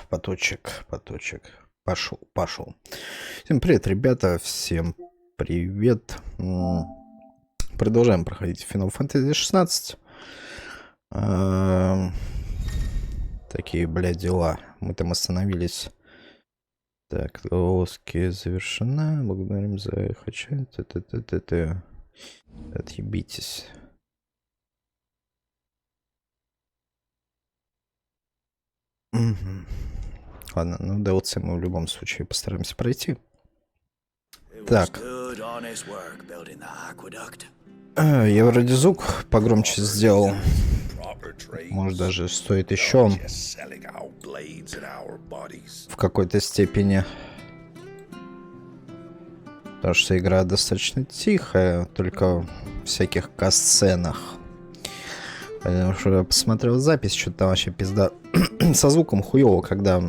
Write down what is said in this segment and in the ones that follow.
поточек. Пошел. Всем привет, ребята, всем привет. Продолжаем проходить Final Fantasy XVI. Такие, блядь, дела. Мы там остановились. Так, лоски завершена. Благодарим за хача. Отъебитесь. Ладно, ну DLC мы в любом случае постараемся пройти. Так. Я вроде звук погромче сделал. Может, даже стоит еще в какой-то степени. Потому что игра достаточно тихая, только в всяких касценах. Потому что я посмотрел запись, что-то там вообще пизда со звуком хуёво, когда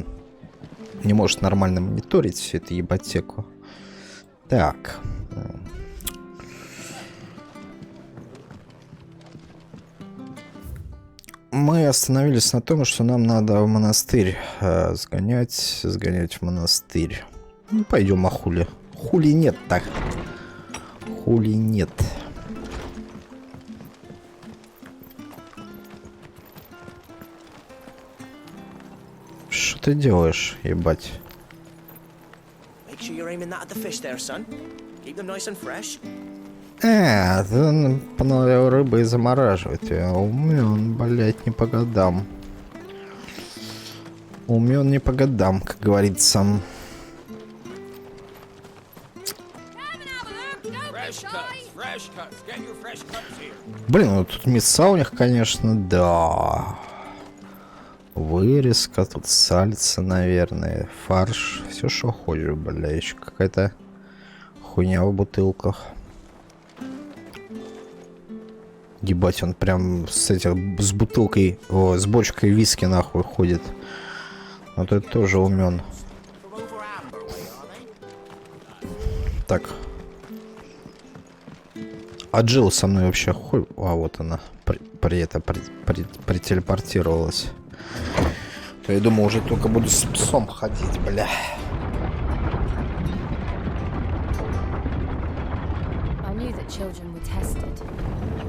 не может нормально мониторить всю эту ебатеку. Так. Мы остановились на том, что нам надо в монастырь сгонять в монастырь. Ну, пойдем, а хули. Хули нет так. Хули нет. Что ты делаешь, ебать? Ты поналил рыбы и замораживает ее. Умен, блять, не по годам. Умен не по годам, как говорится. Блин, ну тут мяса у них, конечно, да. Вырезка, тут сальца, наверное, фарш. Все, что хочешь, бля, еще какая-то хуйня в бутылках. Ебать, он прям с бутылкой, с бочкой виски нахуй ходит. Вот это тоже умен. Так. А Джилл со мной вообще хуй... А, вот она. Прителепортировалась. Я думаю, уже только буду с псом ходить, бля.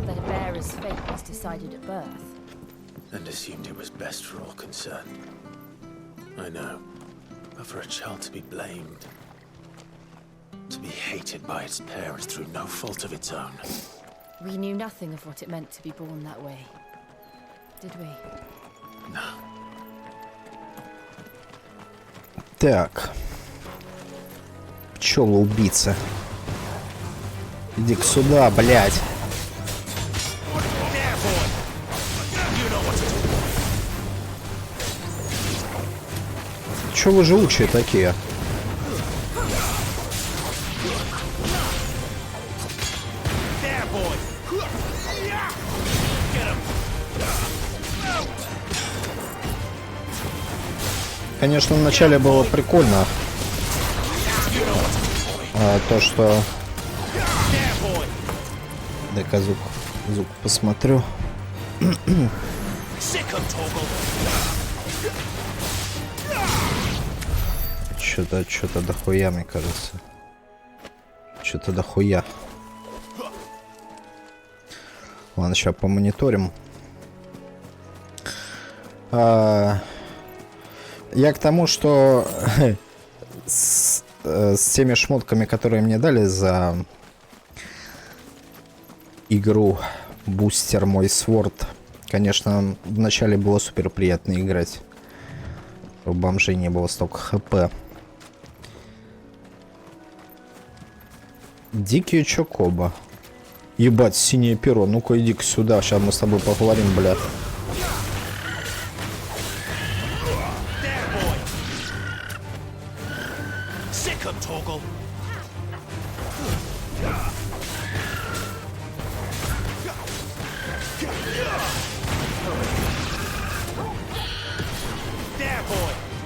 That a bearer's fate was decided at birth. And assumed it was best for all concerned. I know. But for a child to be blamed, to be hated by its parents through no fault of its own. We knew nothing of what it meant to be born that way, did we? No. Так. Пчела-убийца. Иди-ка сюда, блядь. Чё вы живучие такие? Конечно, вначале было прикольно. То, что... Дай-ка звук посмотрю. Что-то дохуя, мне кажется. Что-то дохуя. Ладно, сейчас помониторим. Я к тому, что с теми шмотками, которые мне дали за игру бустер мой сворд, конечно, вначале было супер приятно играть. У бомжей не было столько хп. Дикие чокоба. Ебать, синее перо. Ну-ка иди-ка сюда. Сейчас мы с тобой поговорим, бля.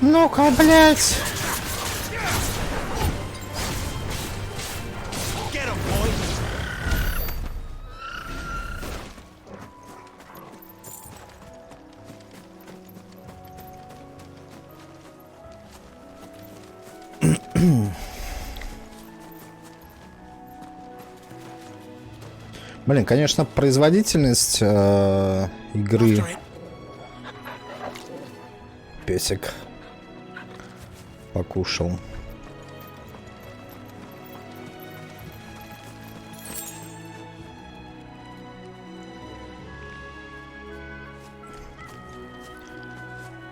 Ну-ка, блядь. Блин, конечно, производительность игры. Песик покушал.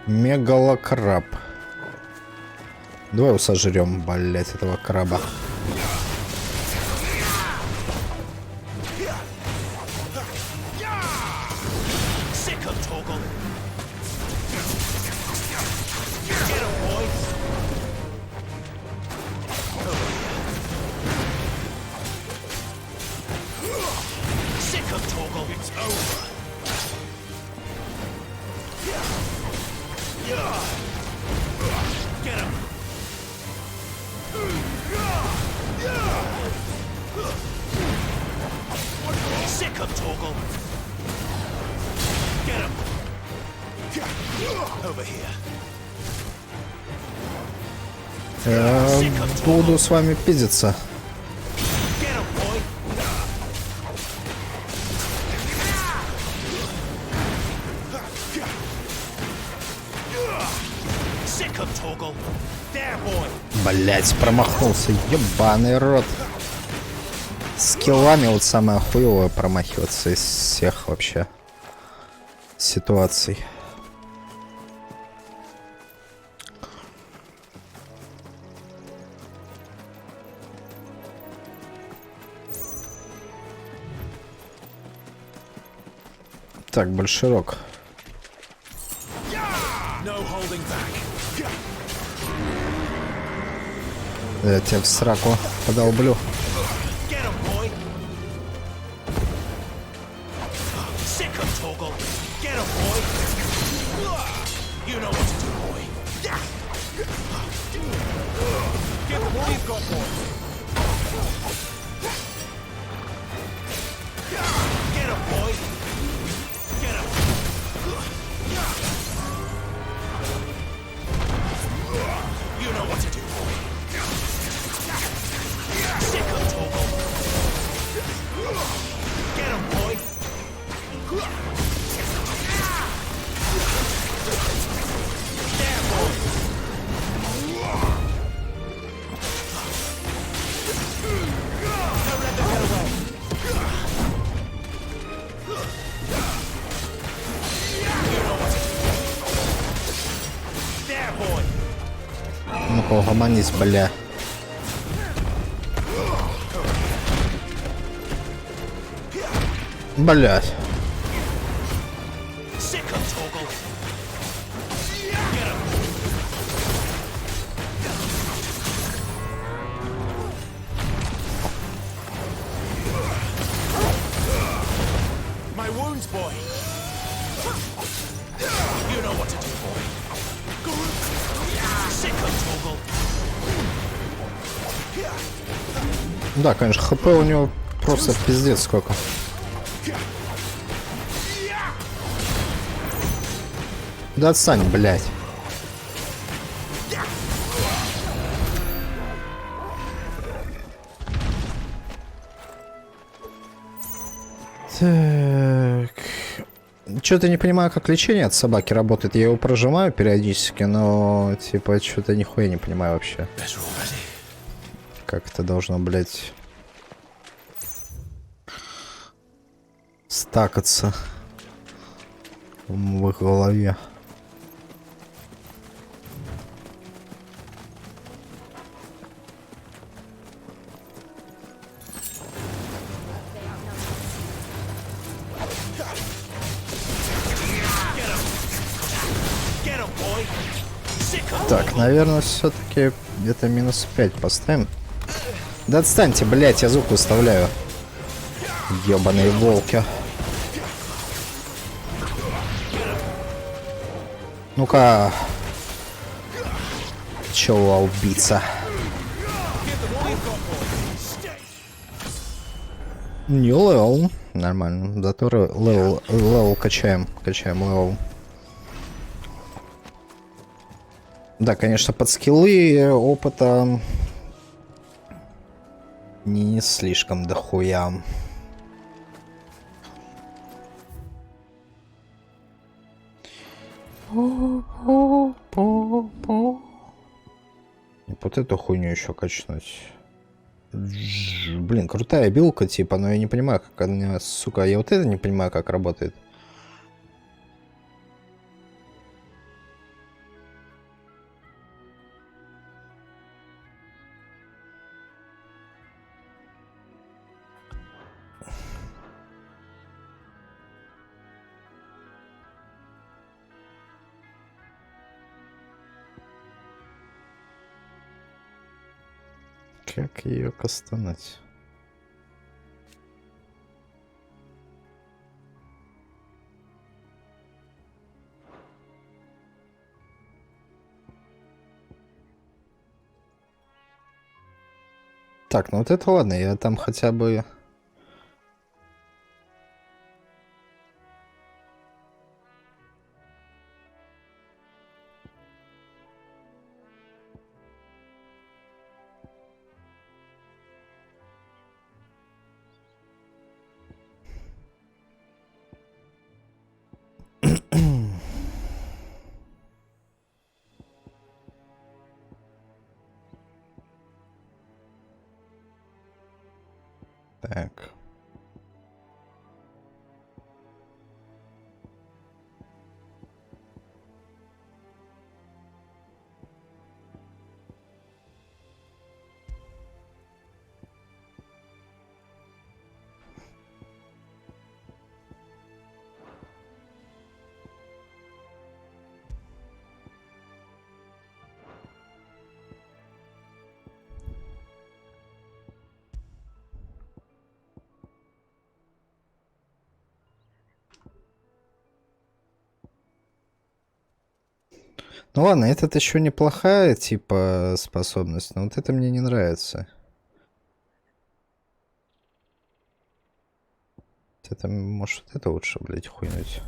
Мегалокраб. Давай его сожрем, блять, этого краба. Буду с вами пиздиться. Блять, промахнулся, ебаный рот. Скиллами вот самое хуевое промахиваться из всех вообще ситуаций. Так, большерок. Я тебя в сраку подолблю. Ну-ка, угомонись, бля. Блять. Да, конечно, хп у него просто пиздец сколько. Да отстань, блядь. Так. Что-то не понимаю, как лечение от собаки работает. Я его прожимаю периодически, но типа что-то нихуя не понимаю вообще. Как это должно, блядь, стакаться в их голове. Так, наверное, все-таки где-то минус 5 поставим. Да отстаньте, блядь, я звук выставляю. Ёбаные волки. Ну-ка. Чего убийца? Не левел. Нормально. Зато левел качаем. Качаем левел. Да, конечно, под скиллы опыта не слишком дохуя. Вот эту хуйню еще качнуть. Блин, крутая билка, типа, но я не понимаю, как она, сука, я вот это не понимаю, как работает. Как ее кастануть? Так, ну вот это ладно, я там хотя бы... Так. Ну ладно, этот еще неплохая, типа, способность, но вот это мне не нравится. Это, может, вот это лучше, блядь, хуйнуть.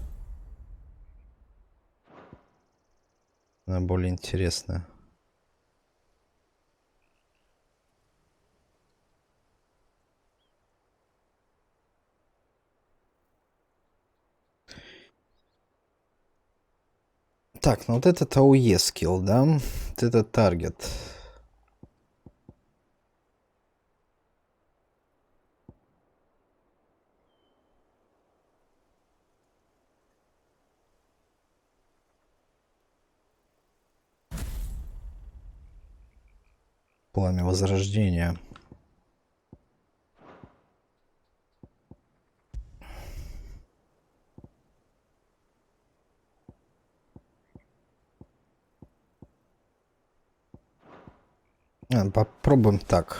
Она более интересная. Так, ну вот это АОЕ скилл, да? Вот это таргет. Пламя возрождения. Попробуем так.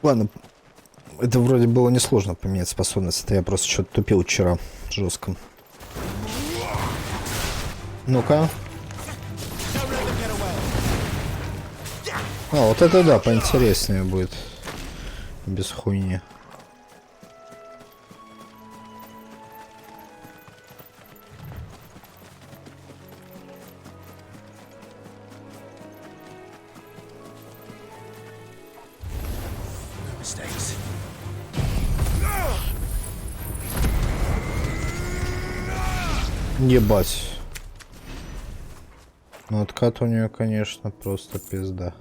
Ладно, это вроде было несложно поменять способность. Это я просто что-то тупил вчера жестко. Ну-ка. А, вот это да, поинтереснее будет. Без хуйни. Ебать. Ну, откат у нее, конечно, просто пизда.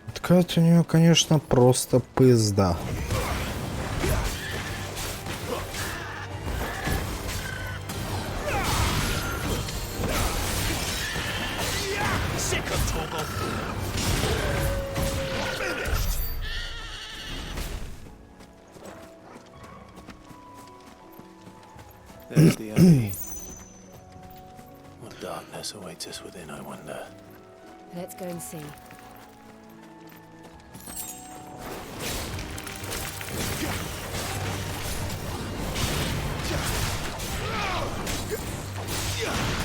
Откат у нее, конечно, просто пизда. There's the Abbey. What darkness awaits us within, I wonder. Let's go and see.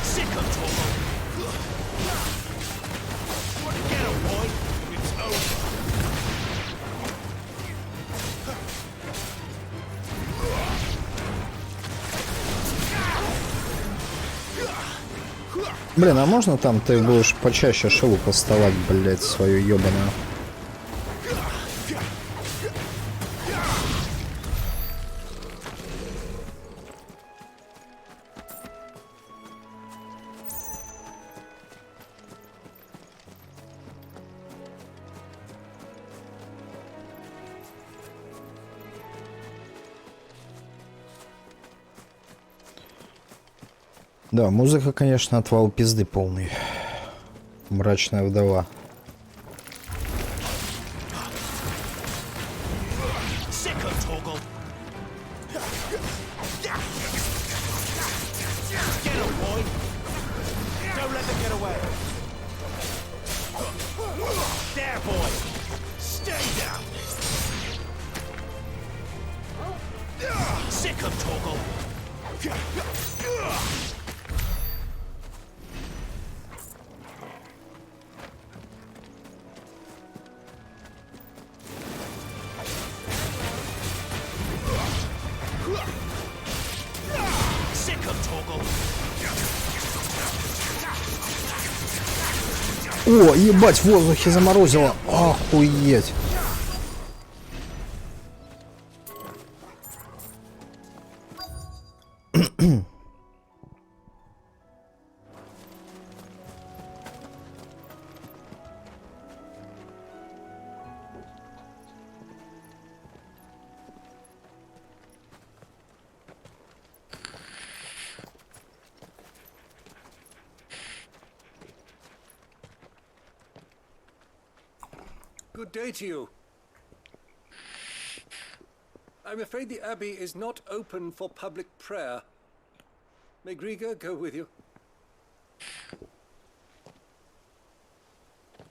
Sick of trouble! Get him, boy! It's over! Блин, а можно там ты будешь почаще шилу поставать, блять, свою ёбаную? Да, музыка, конечно, отвал пизды полный. Мрачная вдова. О, ебать, в воздухе заморозило. Охуеть. Good day to you. I'm afraid the Abbey is not open for public prayer. May Griga go with you?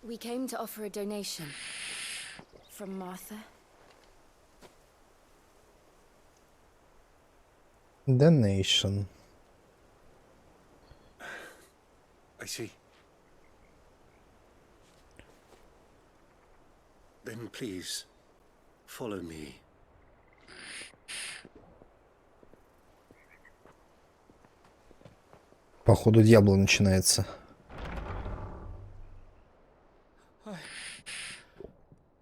We came to offer a donation. From Martha. Donation. I see. Then please, follow me. Походу, дьявол начинается. I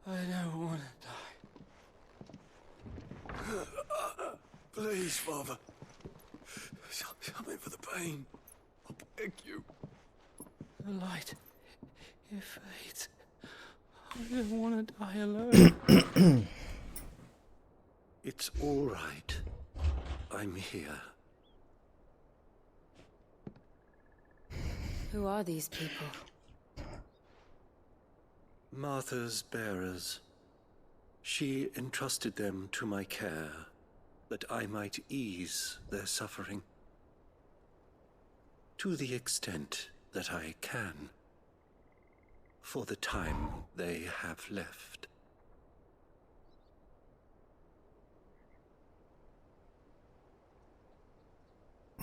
don't want to die. Please, Father. Something for the pain. I beg you. The light, it fades. I don't want to die alone. It's all right. I'm here. Who are these people? Martha's bearers. She entrusted them to my care, that I might ease their suffering. To the extent that I can. For the time they have left.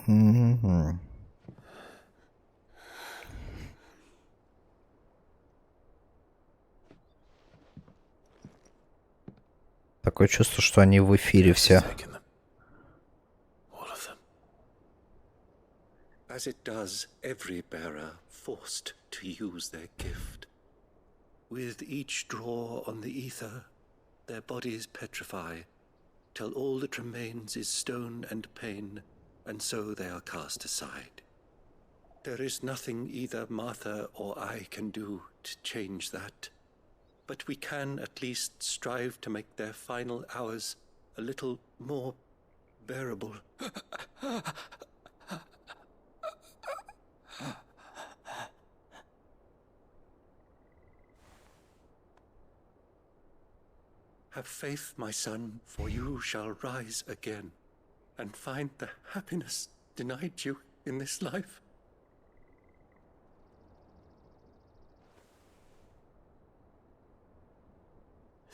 Mm-hmm. Такое чувство, что они в эфире все. As it does every bearer forced to use their gift. With each draw on the ether, their bodies petrify, till all that remains is stone and pain, and so they are cast aside. There is nothing either Martha or I can do to change that, but we can at least strive to make their final hours a little more bearable. Have faith, my son, for you shall rise again. and find the happiness denied you in this life.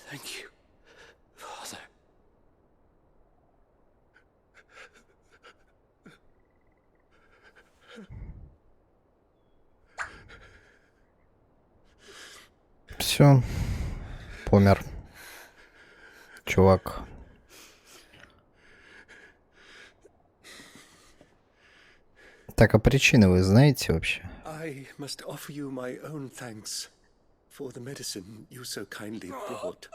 Thank you, Father. Все, помер. Чувак. Так, а причины вы знаете вообще? I must offer you my own thanks for the medicine you so kindly brought.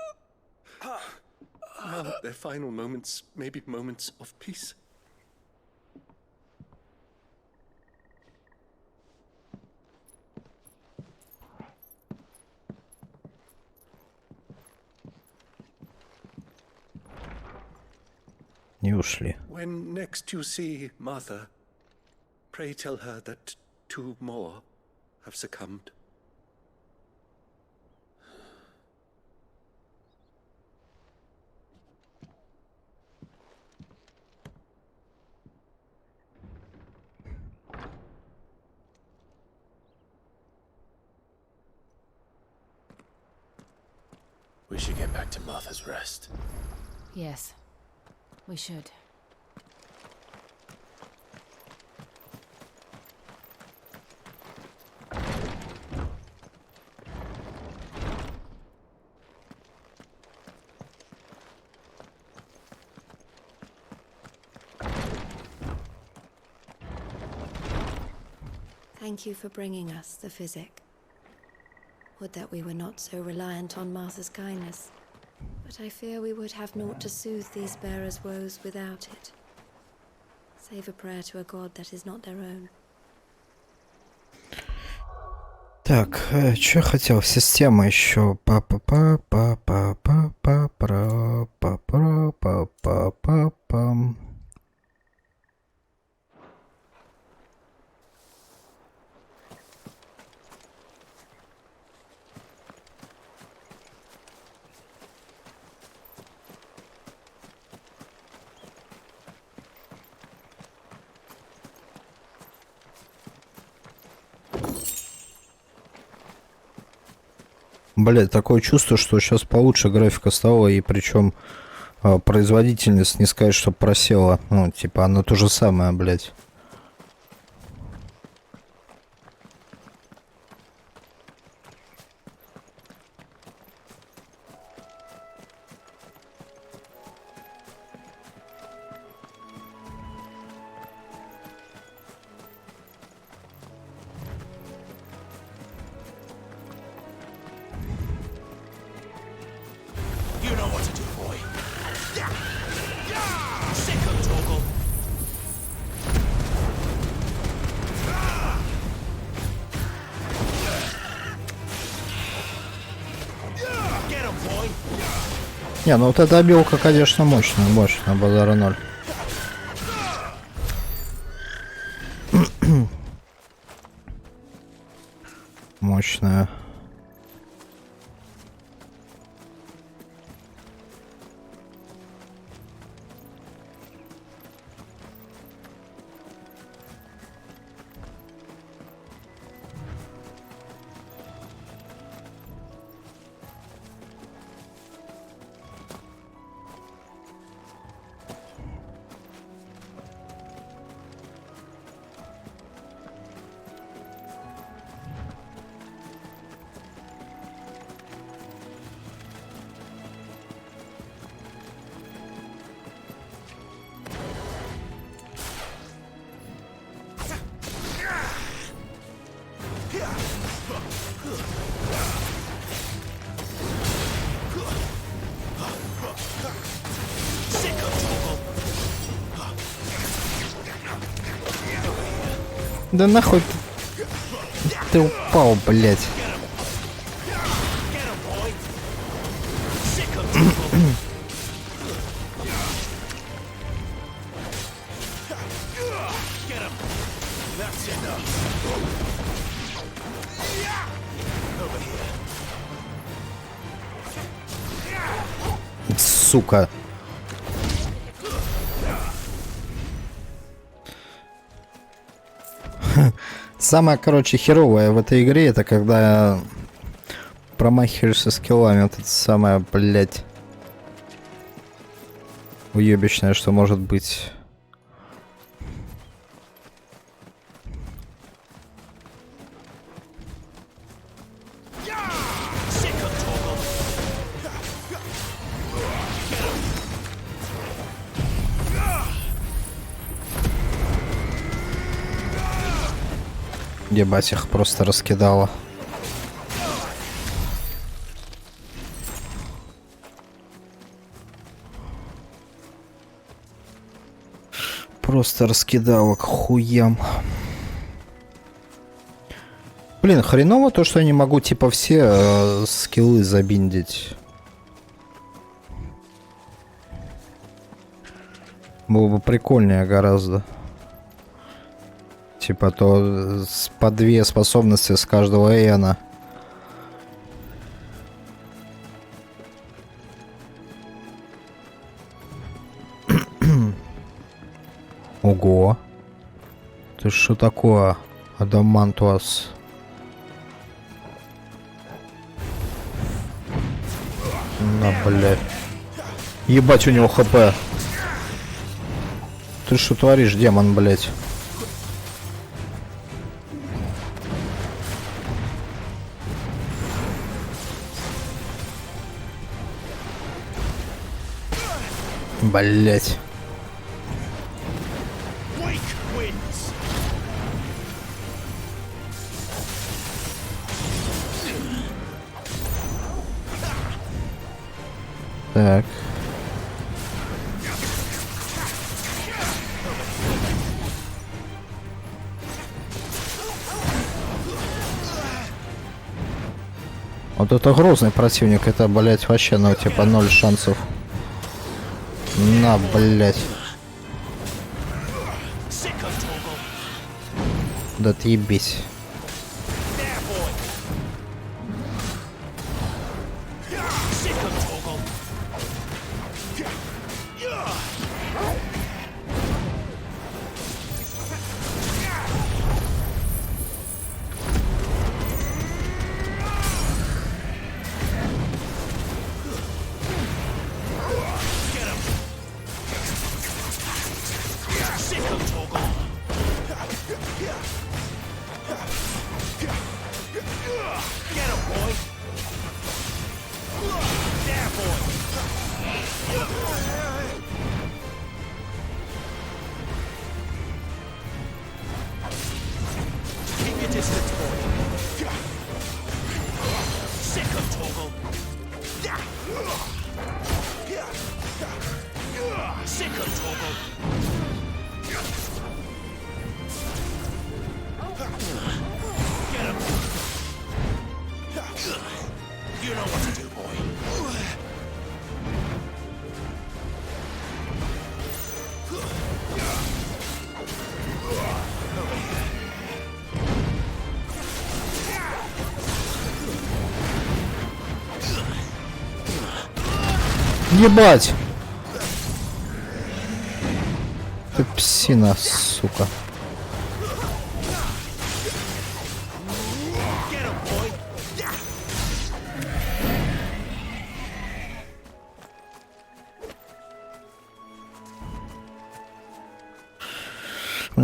Now their final moments may be moments of peace. Не ушли. When next you see Martha, pray tell her that 2 more have succumbed. We should get back to Martha's Rest. Yes, we should. Thank you for bringing us the physic. Would that we were not so reliant on Martha's kindness. But I fear we would have naught to soothe these bearers' woes without it. Save a prayer to a god that is not their own. Так, что хотел? Система еще. Па-па-па-па-па-па-па-па-па-па-па-пам. Блять, такое чувство, что сейчас получше графика стала, и причем производительность не сказать, что просела. Ну, типа, она то же самое, блять. You know what to do, boy. Sick of Toggle. Get him, boy. Не, ну вот эта обилка, конечно, мощная, базара ноль. Мощная. Да нахуй ты упал, блядь. Сука. Самое, короче, херовое в этой игре, это когда промахиваешься скиллами. Вот это самое, блядь, уебищное, что может быть. Ебать, их просто раскидало. Просто раскидало к хуям. Блин, хреново то, что я не могу типа все скиллы забиндить. Было бы прикольнее гораздо. Типа то по 2 способности с каждого Эйона. Ого. Ты что такое? Адамантуас. На, блядь. Ебать, у него хп. Ты что творишь, демон, блядь? Блять. Так. Вот это грозный противник, это, блять, вообще, ну, типа, 0 шансов. На, блять. Да ты ебись. Ебать! Ты псина, сука.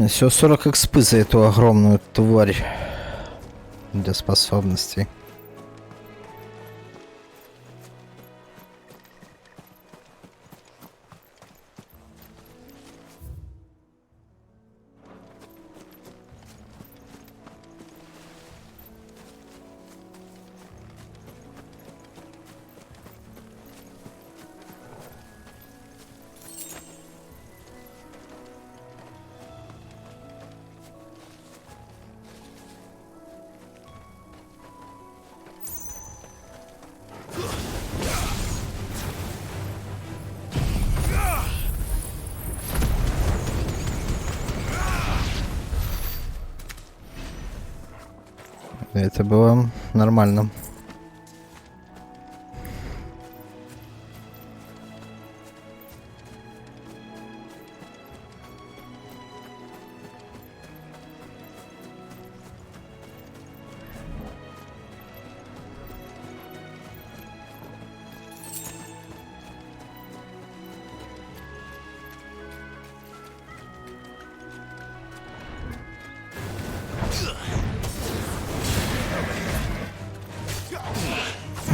Все 40 экспы за эту огромную тварь. Для способностей. Это было нормально.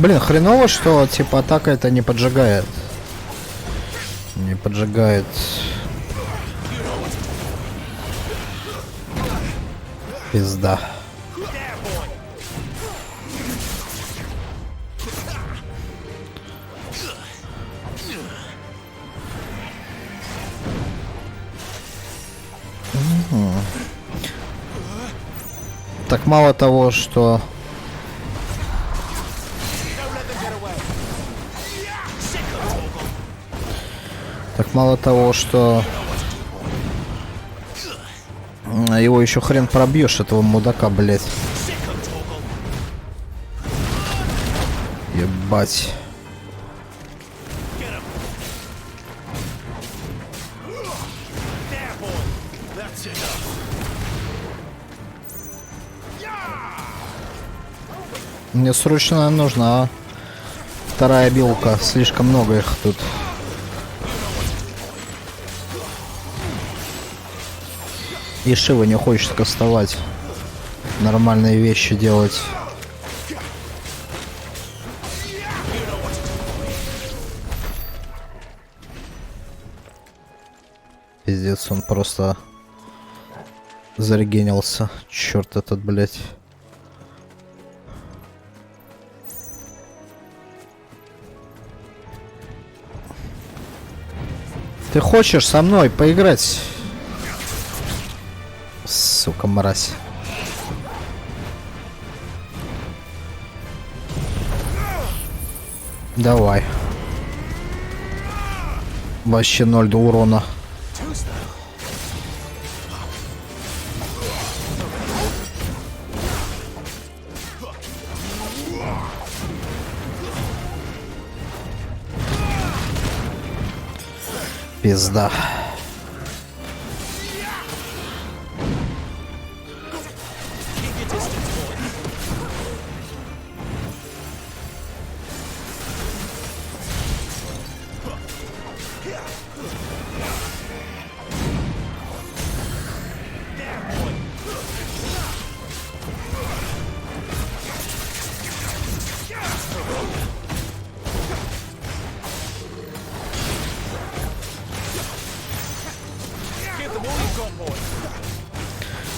Блин, хреново, что типа атака это не поджигает. Не поджигает. Пизда. Так мало того, что его еще хрен пробьешь, этого мудака, блять. Ебать. Мне срочно нужна вторая билка. Слишком много их тут. И Шива не хочет кастовать. Нормальные вещи делать. Пиздец, он просто зарегенился. Черт этот, блядь. Ты хочешь со мной поиграть? Сука, мразь. Давай. Вообще 0 до урона. Пизда.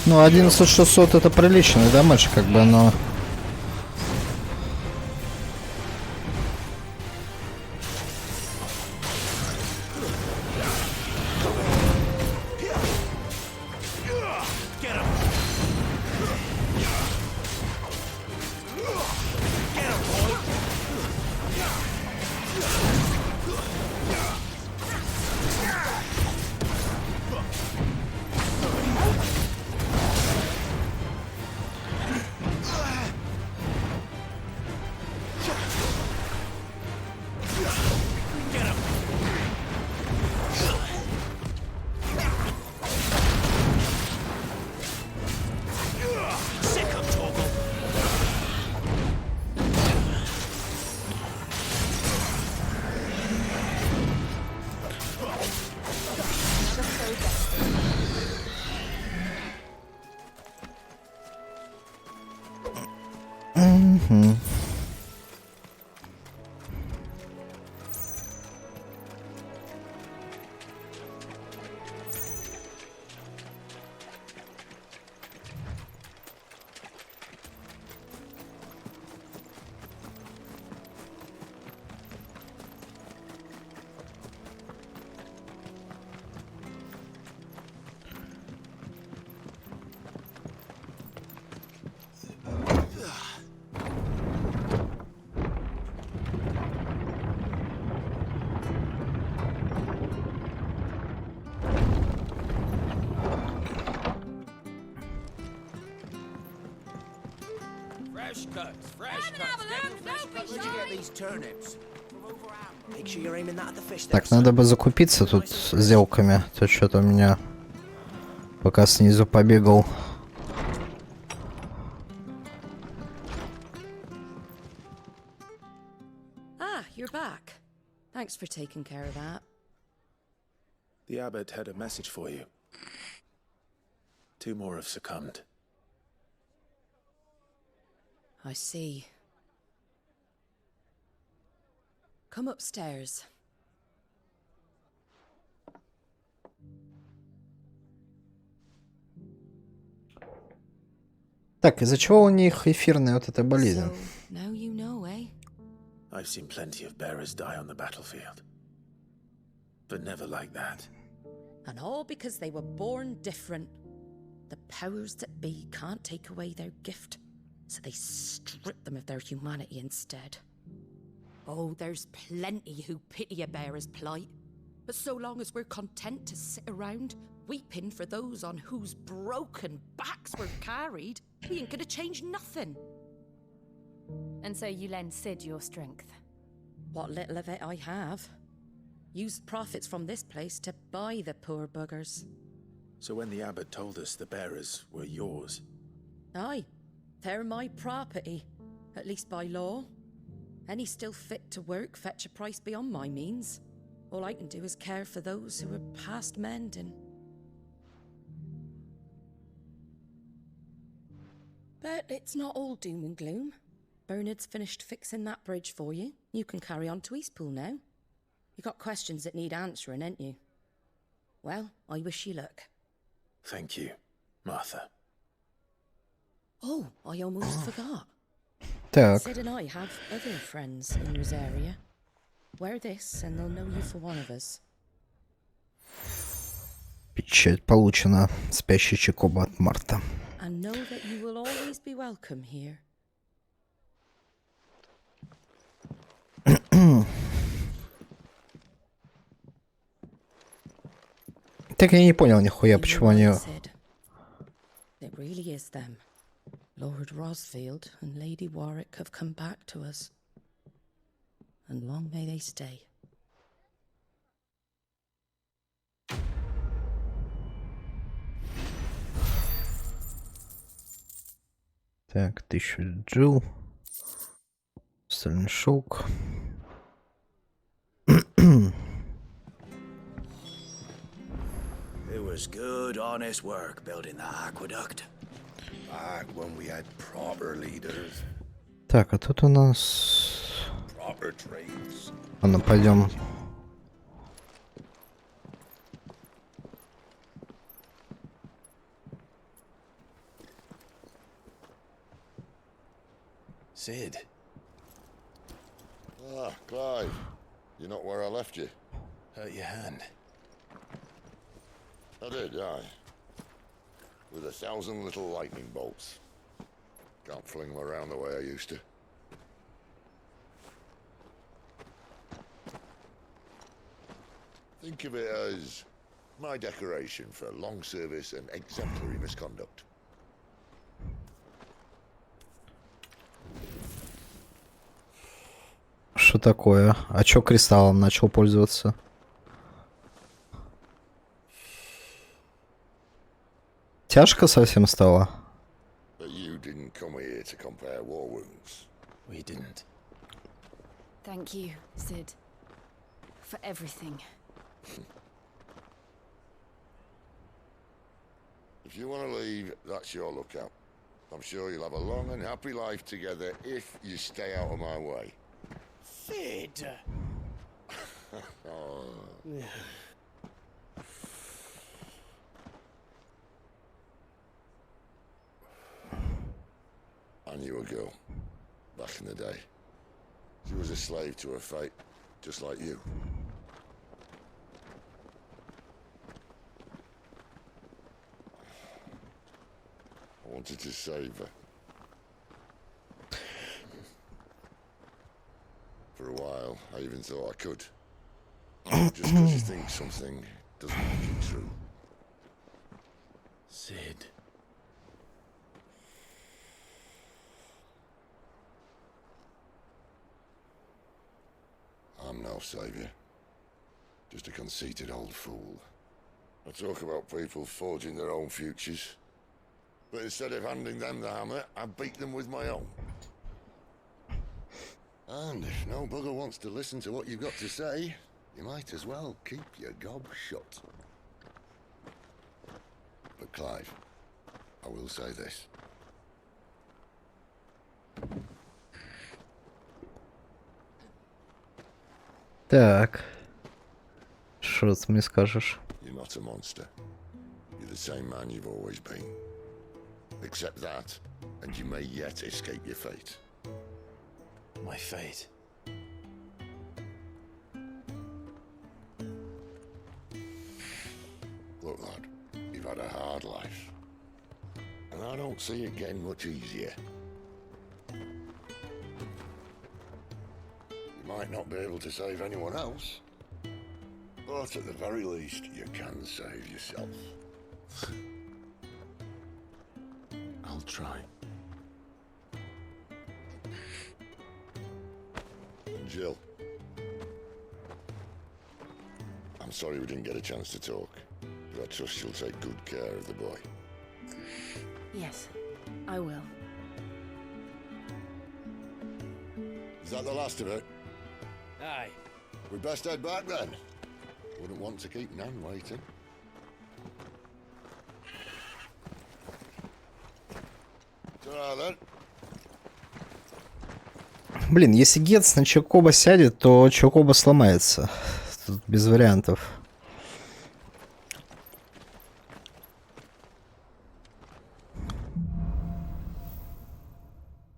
Ну, 11600 это приличный дамаж, как бы, но... Так, надо бы закупиться тут сделками. То что-то у меня пока снизу побегал. Ah, you're back. Thanks for taking care of that. The abbot had a message for you. 2 more have succumbed. I see. Come upstairs. Так, из-за чего у них эфирная вот эта болезнь? So, now you know, eh? I've seen plenty of bearers die on the battlefield. But never like that. And all because they were born different. The powers that be can't take away their gift, so they strip them of their humanity instead. Oh, there's plenty who pity a bearer's plight. But so long as we're content to sit around, weeping for those on whose broken backs we're carried, we ain't gonna change nothing. And so you lend Sid your strength. What little of it I have. Used profits from this place to buy the poor buggers. So when the abbot told us the bearers were yours, Aye, they're my property, at least by law. Any still fit to work fetch a price beyond my means. All I can do is care for those who are past mending. But it's not all doom and gloom. Bernard's finished fixing that bridge for you. You can carry on to Eastpool now. You got questions that need answering, ain't you? Well, I wish you luck. thank you, Martha. Oh, I almost forgot. Так, Sid and I have other friends in this area. Wear this and they'll know you for one of us. печать получена. Спящий Чикоба от Марта. And know that you will always be welcome here. Так я не понял нихуя, You почему were они... right, Sid. It really is them. Lord Rosfield and Lady Warwick have come back to us. And long may they stay. Так, 1000 джил. Стальной шелк. It was good, honest work building the aqueduct. Back when we had proper leaders, Так, а тут у нас... proper trades. Ладно, пойдем. Sid, Ah, Clive. You're not where I left you. hurt your hand. I did, aye. With 1,000 little lightning bolts. Can't fling them around the way I used to. Think of it as my decoration for long service and exemplary misconduct. Что такое? А чё кристаллом начал пользоваться? Тяжко совсем стало? But you didn't come here to compare war wounds. We didn't. Thank you, Sid. For everything. If you want to leave, that's your lookout. I'm sure you'll have a long and happy life together if you stay out of my way. Sid! I knew a girl, back in the day. She was a slave to her fate, just like you. I wanted to save her. For a while, I even thought I could. Just because you think something doesn't make it true. Sid. I'm no savior. Just a conceited old fool. I talk about people forging their own futures. But instead of handing them the hammer, I beat them with my own. And if no bugger wants to listen to what you've got to say, you might as well keep your gob shut. But Clive, I will say this. Так. Что ты мне скажешь? You're not a monster. You're the same man you've always been. Accept that, and you may yet escape your fate. My fate. Look, lad, you've had a hard life. And I don't see it getting much easier. You might not be able to save anyone else, but at the very least, you can save yourself. I'll try. Jill. I'm sorry we didn't get a chance to talk, but I trust you'll take good care of the boy. Yes, I will. Is that the last of it? Aye. We best head back then. Wouldn't want to keep Nan waiting. Ta-ra then. Блин, если Гетц на Чокоба сядет, то Чокоба сломается. Тут без вариантов.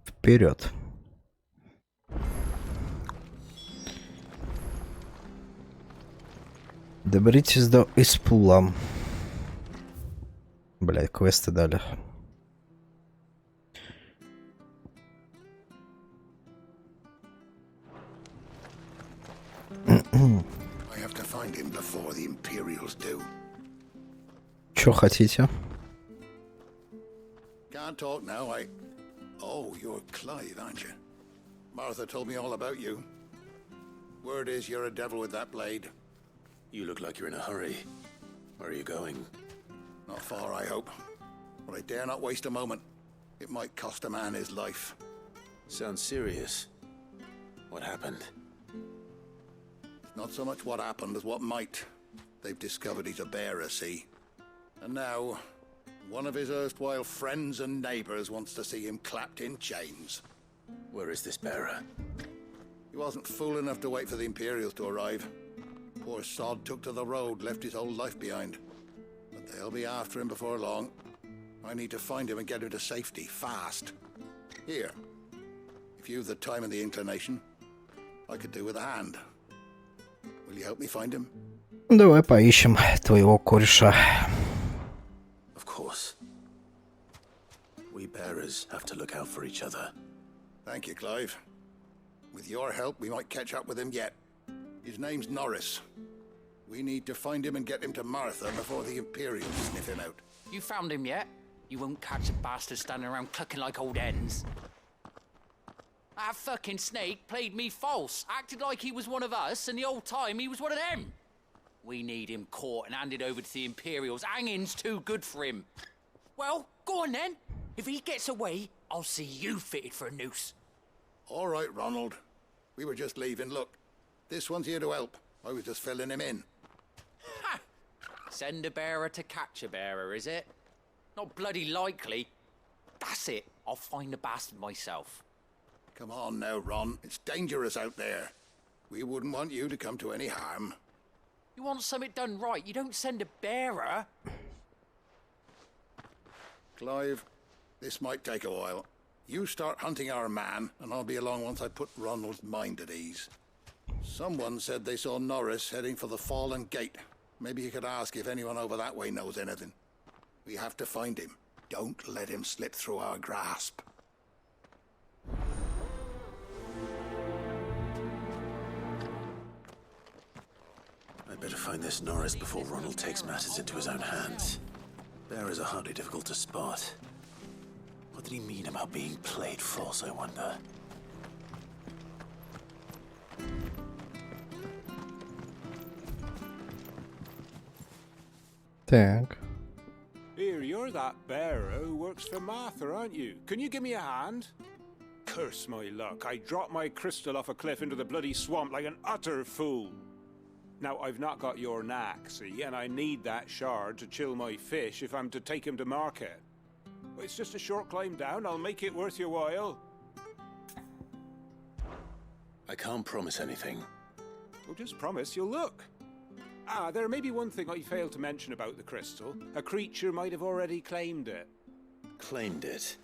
Вперед. Доберитесь до Испула. Блядь, квесты дали. I have to find him before the Imperials do. Чё хотите? Can't talk now, Oh, you're Clive, aren't you? Martha told me all about you. Word is you're a devil with that blade. You look like you're in a hurry. Where are you going? Not far, I hope. But I dare not waste a moment. It might cost a man his life. Sounds serious. What happened? Not so much what happened as what might. They've discovered he's a bearer, see? And now, one of his erstwhile friends and neighbors wants to see him clapped in chains. Where is this bearer? He wasn't fool enough to wait for the Imperials to arrive. Poor sod took to the road, left his whole life behind. But they'll be after him before long. I need to find him and get him to safety, fast. Here, if you've the time and the inclination, I could do with a hand. Will you help me find him? Давай поищем твоего кореша. Of course. We bearers have to look out for each other. Thank you, Clive. With your help, we might catch up with him yet. His name's Norris. We need to find him and get him to Martha before the Imperials sniff him out. You found him yet? You won't catch a bastard standing around clucking like old hens. That fucking snake played me false, acted like he was one of us, and the whole time he was one of them. We need him caught and handed over to the Imperials. Hanging's too good for him. Well, go on then. If he gets away, I'll see you fitted for a noose. All right, Ronald. We were just leaving. Look, this one's here to help. I was just filling him in. Ha! Send a bearer to catch a bearer, is it? Not bloody likely. That's it. I'll find the bastard myself. Come on now, Ron. It's dangerous out there. We wouldn't want you to come to any harm. You want something done right, you don't send a bearer. Clive, this might take a while. You start hunting our man, and I'll be along once I put Ronald's mind at ease. Someone said they saw Norris heading for the Fallen Gate. Maybe you could ask if anyone over that way knows anything. We have to find him. Don't let him slip through our grasp. I'd better find this Norris before Ronald takes matters into his own hands. Bearers are hardly difficult to spot. What did he mean about being played false, I wonder? Так. Here, you're that bearer who works for Martha, aren't you? Can you give me a hand? Curse my luck, I dropped my crystal off a cliff into the bloody swamp like an utter fool. Now, I've not got your knack, see, and I need that shard to chill my fish if I'm to take him to market. It's just a short climb down, I'll make it worth your while. I can't promise anything. Well, just promise you'll look. Ah, there may be one thing I failed to mention about the crystal. A creature might have already claimed it. Claimed it?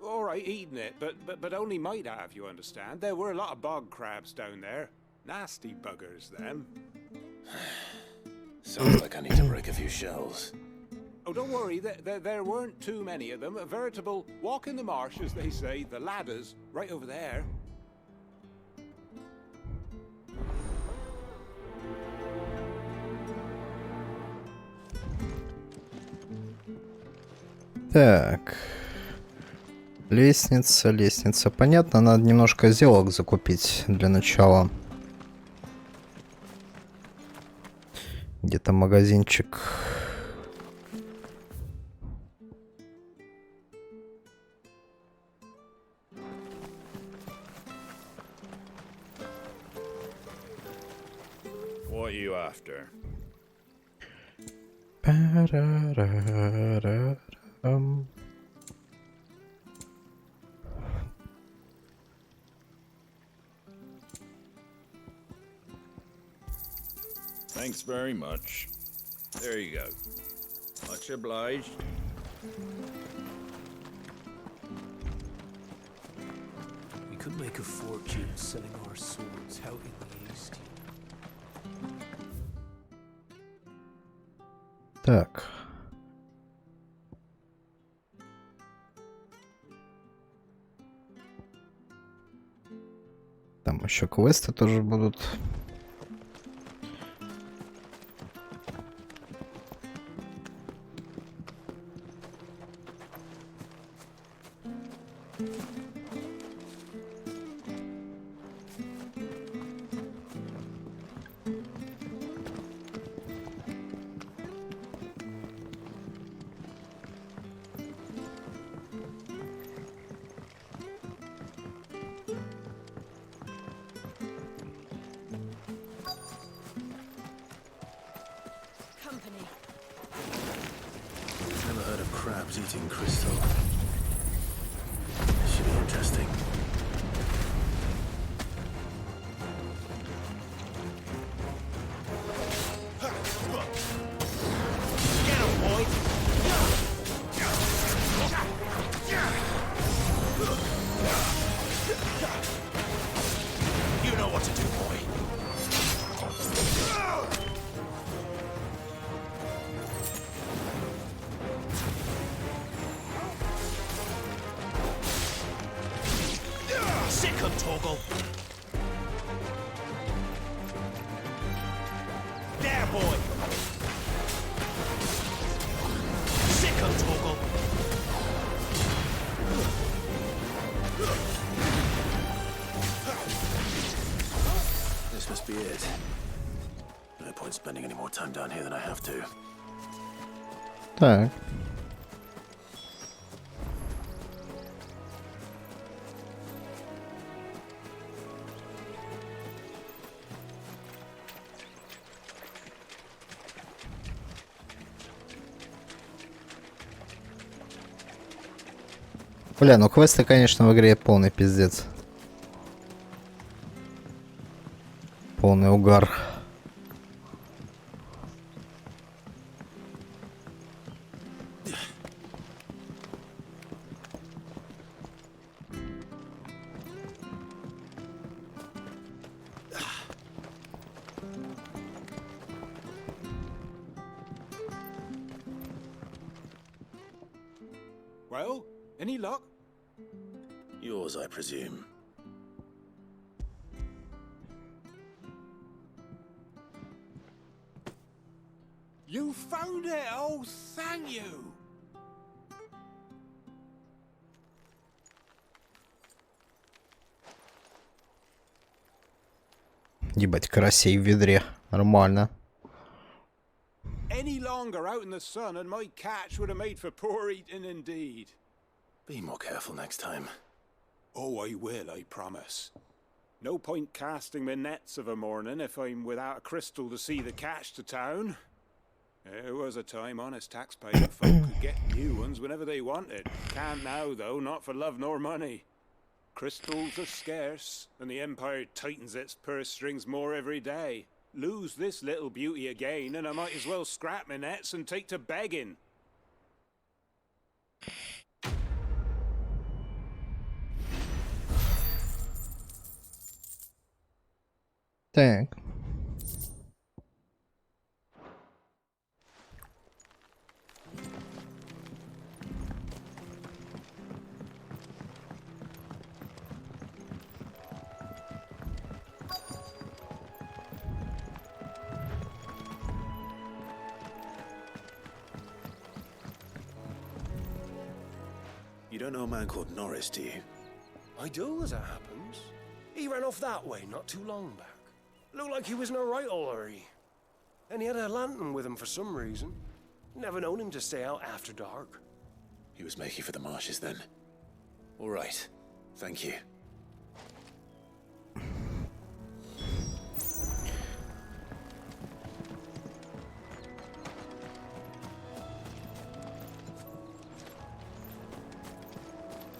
All right, eaten it, but only might have, you understand. There were a lot of bog crabs down there. Nasty buggers, them. Sounds like I need to break a few shells. Oh, don't worry, there weren't too many of them. A veritable walk in the marsh, as they say. The ladders, right over there. Так. Лестница, лестница. Понятно, надо немножко зелок закупить для начала. Где-то магазинчик. What are you after? Thanks very much. There you go. Much obliged. We could make a fortune selling our swords out in the east. Так. Там еще квесты тоже будут. Never heard of crabs eating crystal. Should be interesting. Get him, boy! You know what to do, boy. Sick him, Toggle. There, boy. Sick him, Toggle. This must be it. No point spending any more time down here than I have to. Так. Бля, ну квесты, конечно, в игре полный пиздец. Полный угар. Well, any luck? Yours, I presume. You found it! Oh, thank you! Ебать, карасей в ведре. Нормально. Any longer out in the sun and my catch would have made for poor eating indeed. Be more careful next time. Oh, I will, I promise. No point casting my nets of a morning if I'm without a crystal to see the catch to town. There was a time honest taxpayer folk could get new ones whenever they wanted. Can't now, though, not for love nor money. Crystals are scarce, and the Empire tightens its purse strings more every day. Lose this little beauty again, and I might as well scrap my nets and take to begging. Так. You don't know a man called Norris, do you? I do, as it happens. He ran off that way not too long back. Looked like he was in a right old hurry. And he had a lantern with him for some reason. Never known him to stay out after dark. He was making for the marshes then. All right. Thank you.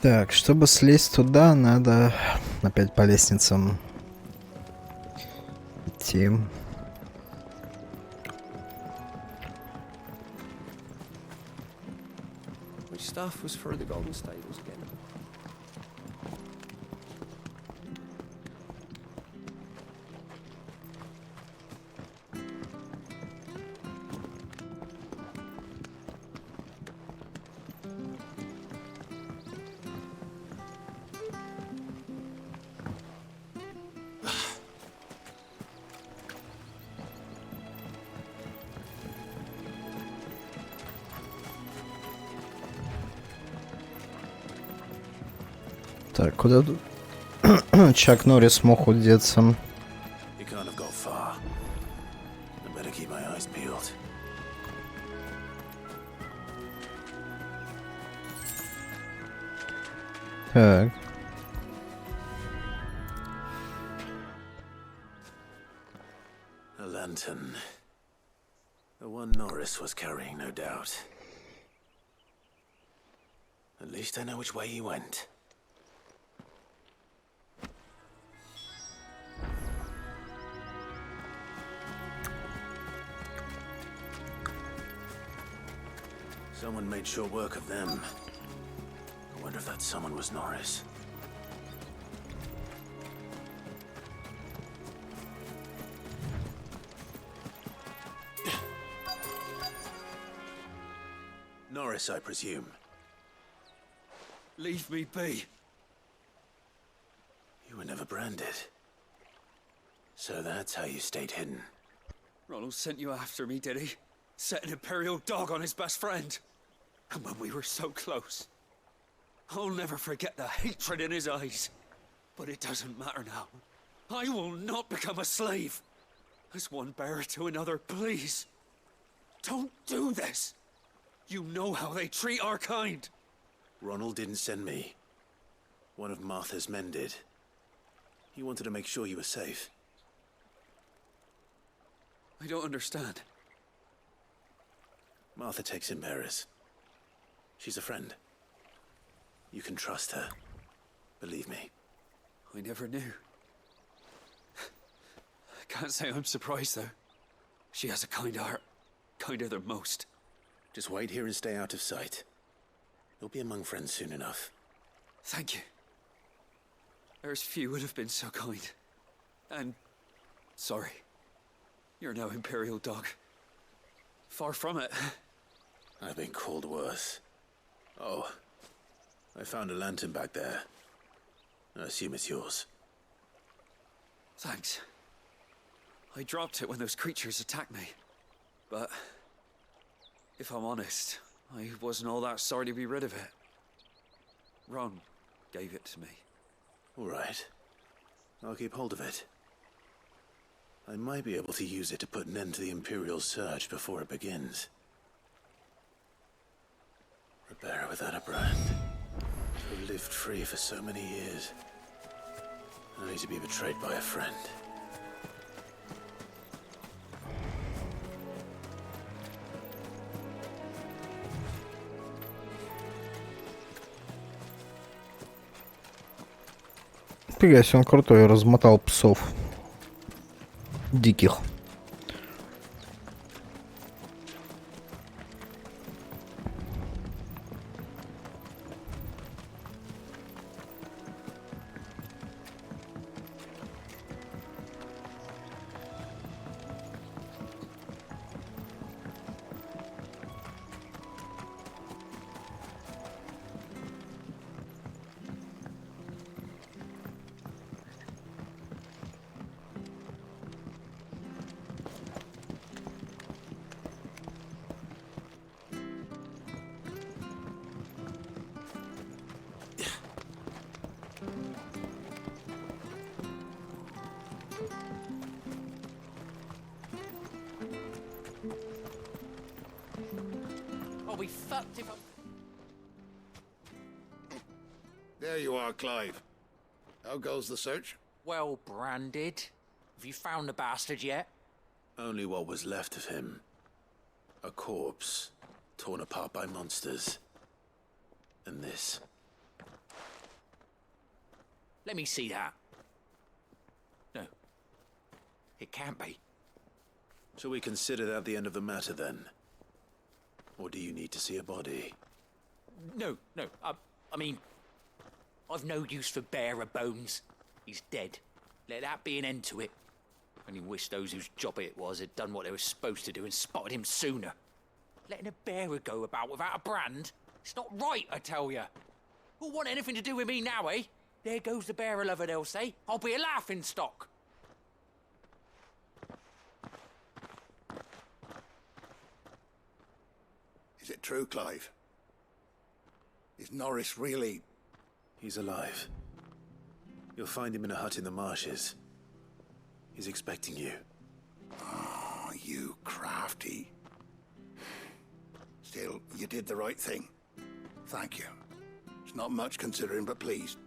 Так, чтобы слезть туда, надо опять по лестницам идти. Which stuff was for the golden stables again? Так, куда тут Чак Норрис мог удеться? He can't have got far. I better keep my eyes peeled. Так. A lantern. The one Norris was carrying, no doubt. At least I know which way he went. Someone made short work of them. I wonder if that someone was Norris. Norris, I presume. Leave me be. You were never branded. So that's how you stayed hidden. Ronald sent you after me, did he? Set an Imperial dog on his best friend. And when we were so close. I'll never forget the hatred in his eyes. But it doesn't matter now. I will not become a slave. As one bearer to another, please. Don't do this. You know how they treat our kind. Ronald didn't send me. One of Martha's men did. He wanted to make sure you were safe. I don't understand. Martha takes in bearers. She's a friend. You can trust her. Believe me. I never knew. I can't say I'm surprised, though. She has a kind heart. Kinder than most. Just wait here and stay out of sight. You'll be among friends soon enough. Thank you. There's few would have been so kind. And sorry. You're no Imperial dog. Far from it. I've been called worse. Oh, I found a lantern back there. I assume it's yours. Thanks. I dropped it when those creatures attacked me. But if I'm honest, I wasn't all that sorry to be rid of it. Ron gave it to me. All right. I'll keep hold of it. I might be able to use it to put an end to the Imperial surge before it begins. A bearer without a brand. Who lived free for so many years. Only to be betrayed by a friend. Фига себе, он крутой, размотал псов. Диких. I'll be fucked if I... There you are, Clive. How goes the search? Well branded. Have you found the bastard yet? Only what was left of him. A corpse, torn apart by monsters. And this. Let me see that. No. It can't be. Shall we consider that the end of the matter, then? Or do you need to see a body? No. I mean, I've no use for bearer bones. He's dead. Let that be an end to it. Only wish those whose job it was had done what they were supposed to do and spotted him sooner. Letting a bearer go about without a brand? It's not right, I tell ya. Who'll want anything to do with me now, eh? There goes the bearer lover, they'll say. I'll be a laughing stock. Is it true, Clive? Is Norris really... He's alive. You'll find him in a hut in the marshes. He's expecting you. Oh, you crafty. Still, you did the right thing. Thank you. It's not much considering, but please,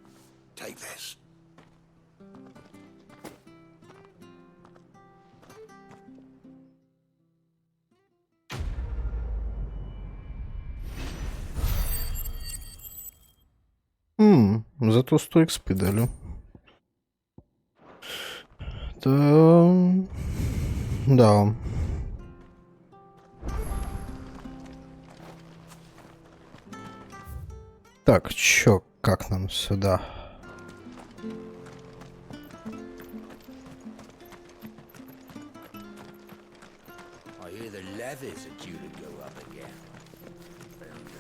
take this. Зато 100 XP дали. Да. Так, чё, как нам сюда?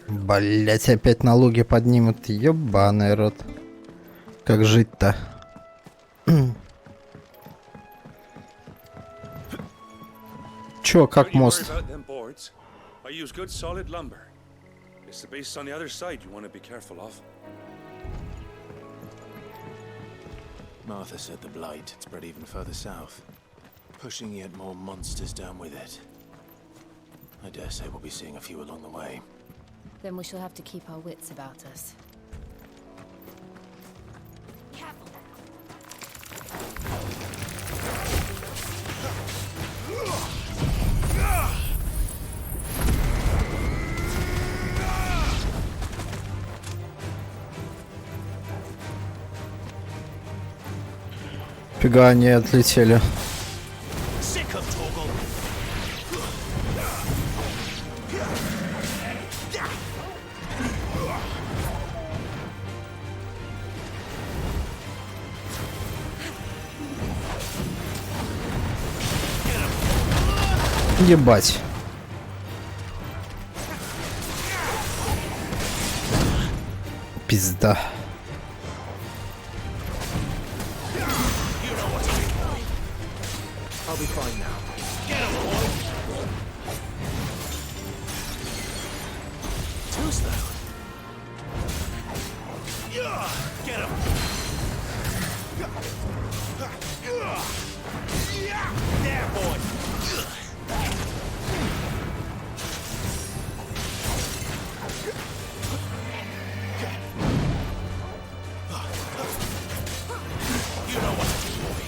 Блять, опять налоги поднимут, ёбаный рот. Как жить-то? Чё, как мост? I use good solid lumber. It's the beasts on the other side you want to be careful of. Martha said the blight had spread even further south, pushing yet more monsters down with it. I dare say we'll be seeing a few along the way. Then we shall have to keep our wits about us. Фига, они отлетели. Ебать. Пизда. I'll be fine now. Get him, boy! Too slow. Get him! There, boy! You know what to do, boy.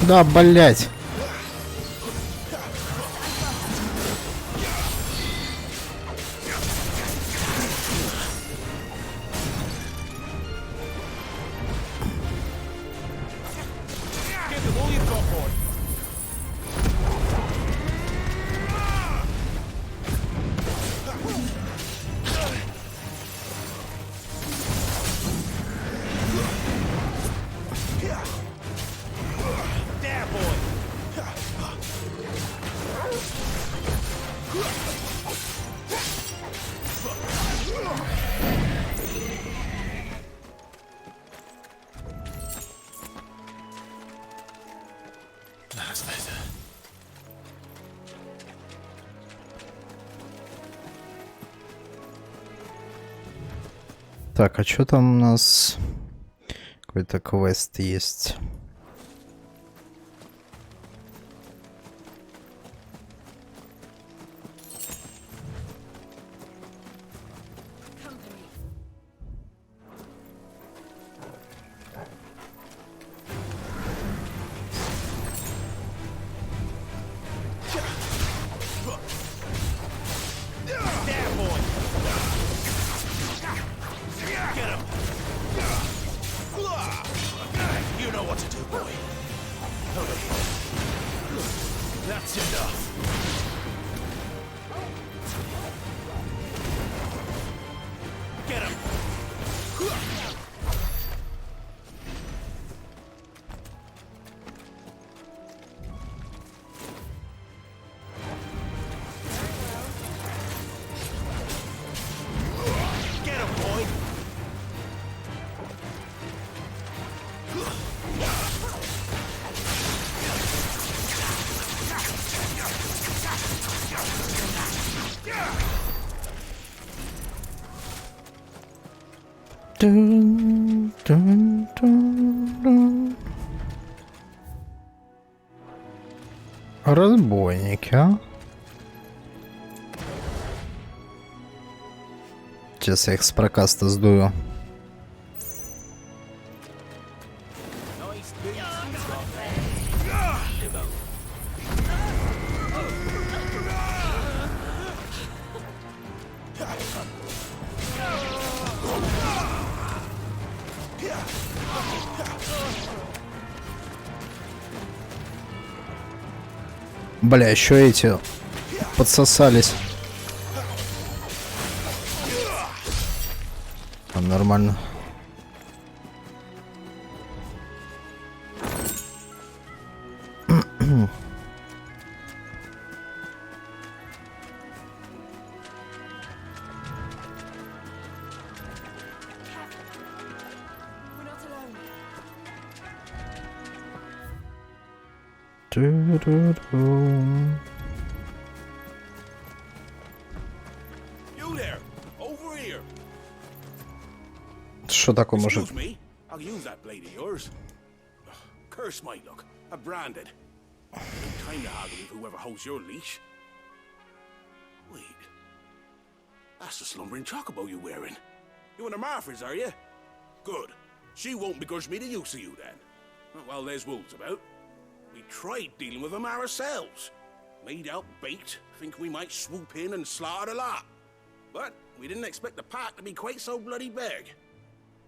Да, блять. Так, а что там у нас? Какой-то квест есть. Dun, dun, dun, dun. Разбойники, а? Сейчас я их с прокаста сдую. Бля, еще эти подсосались. Там нормально. Что такое, мужик? Curse my luck. I'm branded. Time to haggle with whoever holds your leash. Wait. That's the slumbering chocobo you're wearing. You one of Martha's, are you? Good. She won't begrudge me the use of you then. Well, there's wolves about. We tried dealing with them ourselves. Made out bait, think we might swoop in and slaughter the lot. But we didn't expect the pack to be quite so bloody big.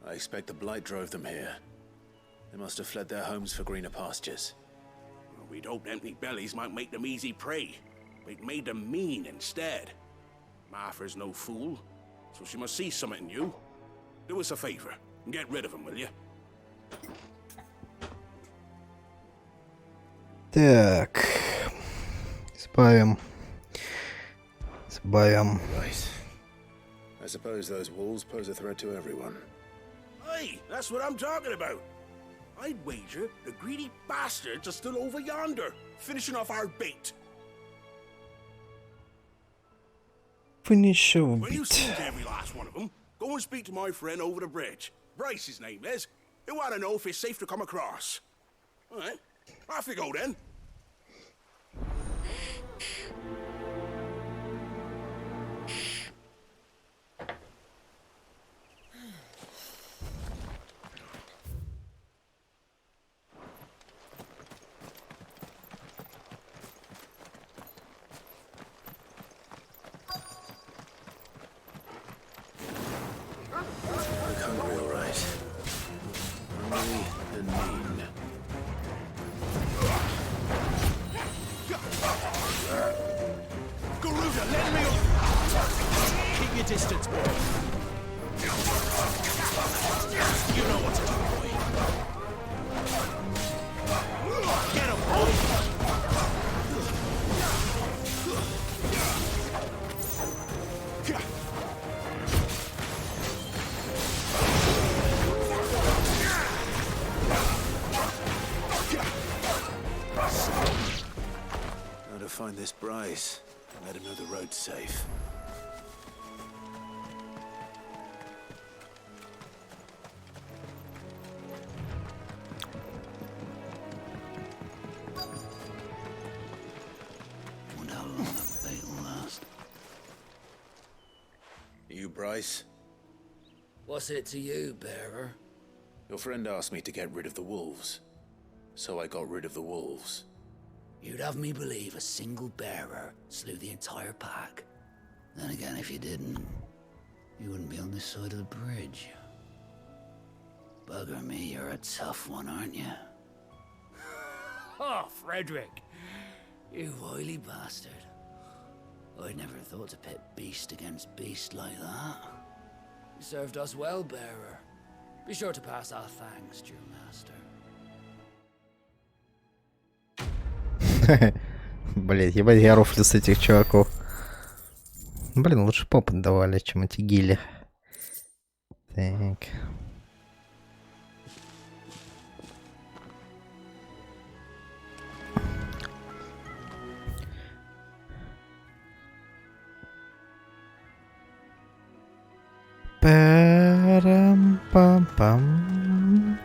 I expect the blight drove them here. They must have fled their homes for greener pastures. Well, we'd hoped empty bellies might make them easy prey, but it made them mean instead. Martha's no fool, so she must see something in you. Do us a favor and get rid of them, will you? Так. Избавим. Right. I suppose those wolves pose a threat to everyone. Hey, that's what I'm talking about. I'd wager the greedy bastards are still over yonder, finishing off our bait. Finish When you see every last one of them, Go and speak to my friend over the bridge. Bryce, his name is. He'll want to know if it's safe to come across. All right. Off you go, then. Find this Bryce and let him know the road's safe. Wonder how long that fight will last. You, Bryce? What's it to you, bearer? Your friend asked me to get rid of the wolves, so I got rid of the wolves. You'd have me believe a single bearer slew the entire pack. Then again, if you didn't, you wouldn't be on this side of the bridge. Bugger me, you're a tough one, aren't you? Oh, Frederick! You wily bastard. I'd never thought to pit beast against beast like that. You served us well, bearer. Be sure to pass our thanks to your master. Блять, ебать, я рофлю с этих чуваков. Блин, лучше попыт давали, чем эти гили. Так. Парам-пам-пам.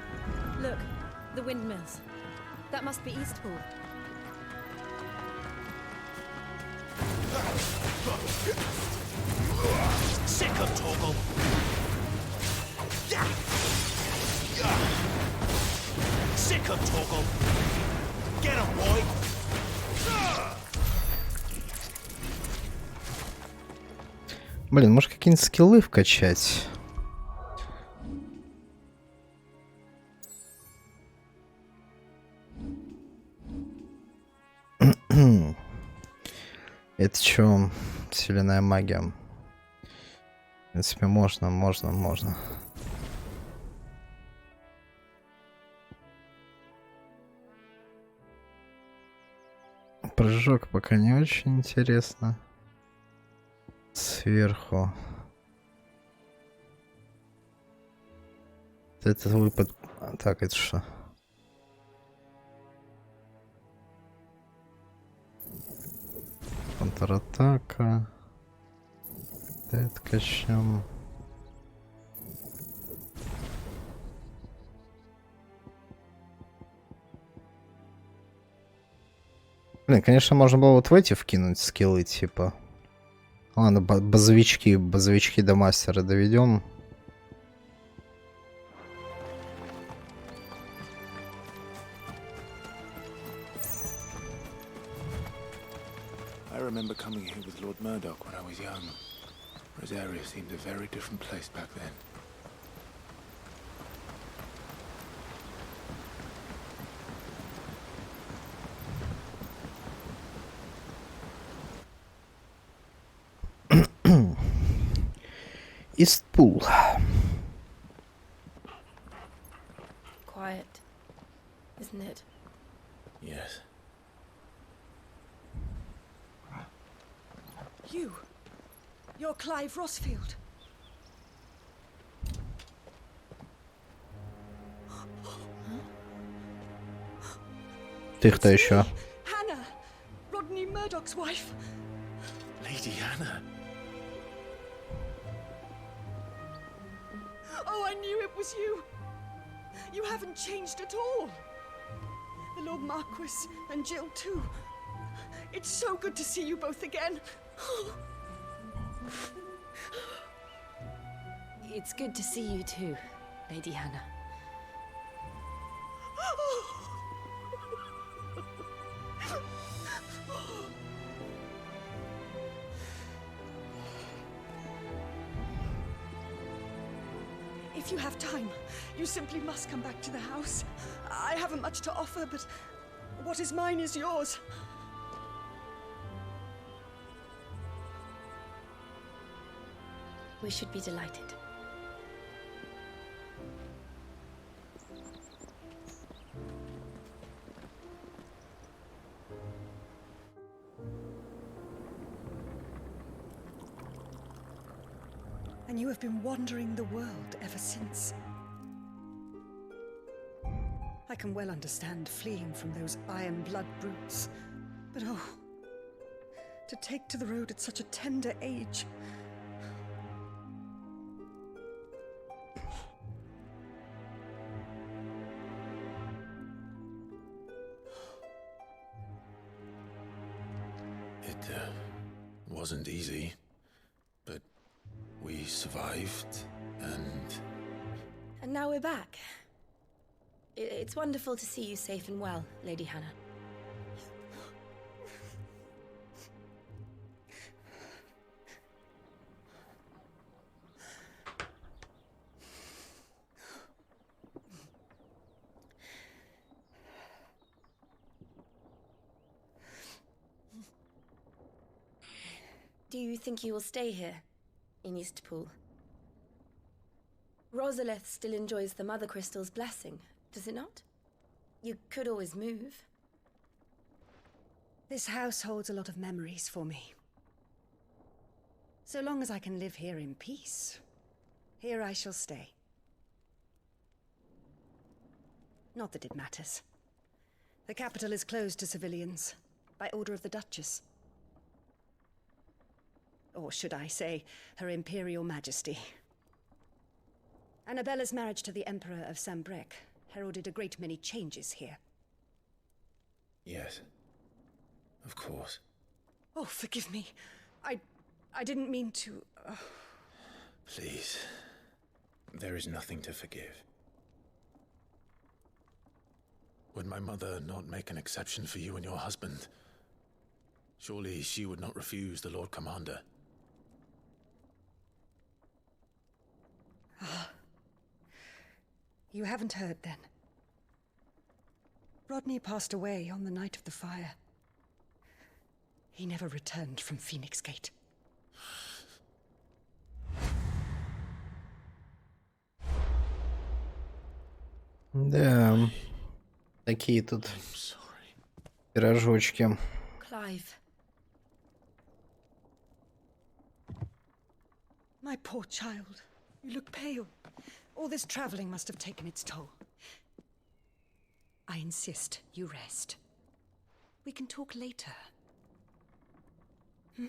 Look, the windmills. That must be Eastpool. Sick of Torgal. Sick of Torgal. Get him, boy. Блин, может какие-нибудь скиллы вкачать? Это чё? Вселенная магия. В принципе, можно. Прыжок пока не очень интересно. Сверху. Это выпад. Так, это что? Контратака. Это качем. Блин, конечно, можно было вот в эти вкинуть скиллы, типа. Ладно, базовички до мастера доведем. I remember coming here with Lord Murdoch when I was young. Rosaria seemed a very different place back then. Eastpool. Quiet, isn't it? Yes. You're Clive Rossfield. Ты кто еще? Hannah, Rodney Murdoch's wife. Lady Hannah. Oh, I knew it was you. You haven't changed at all. The Lord Marquis and Jill too. It's so good to see you both again. It's good to see you too, Lady Hannah. If you have time, you simply must come back to the house. I haven't much to offer, but what is mine is yours. We should be delighted. And you have been wandering the world ever since. I can well understand fleeing from those iron blood brutes, but oh, to take to the road at such a tender age. It wasn't easy, but we survived, and... And now we're back. It's wonderful to see you safe and well, Lady Hannah. Do you think you will stay here, in Eastpool? Rosalith still enjoys the Mother Crystal's blessing, does it not? You could always move. This house holds a lot of memories for me. So long as I can live here in peace, here I shall stay. Not that it matters. The capital is closed to civilians, by order of the Duchess. Or should I say, Her Imperial Majesty. Annabella's marriage to the Emperor of Sambrec heralded a great many changes here. Yes. Of course. Oh, forgive me. I didn't mean to... Please. There is nothing to forgive. Would my mother not make an exception for you and your husband? Surely she would not refuse the Lord Commander. You haven't heard, then. Rodney passed away on the night of the fire. He never returned from Phoenix Gate. Да, такие тут пирожочки. Clive. My poor child. You look pale. All this traveling must have taken its toll. I insist you rest. We can talk later. Hmm?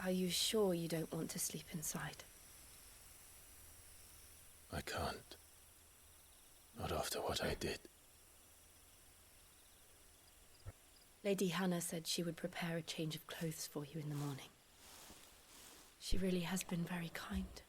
Are you sure you don't want to sleep inside? I can't. Not after what I did. Lady Hannah said she would prepare a change of clothes for you in the morning. She really has been very kind.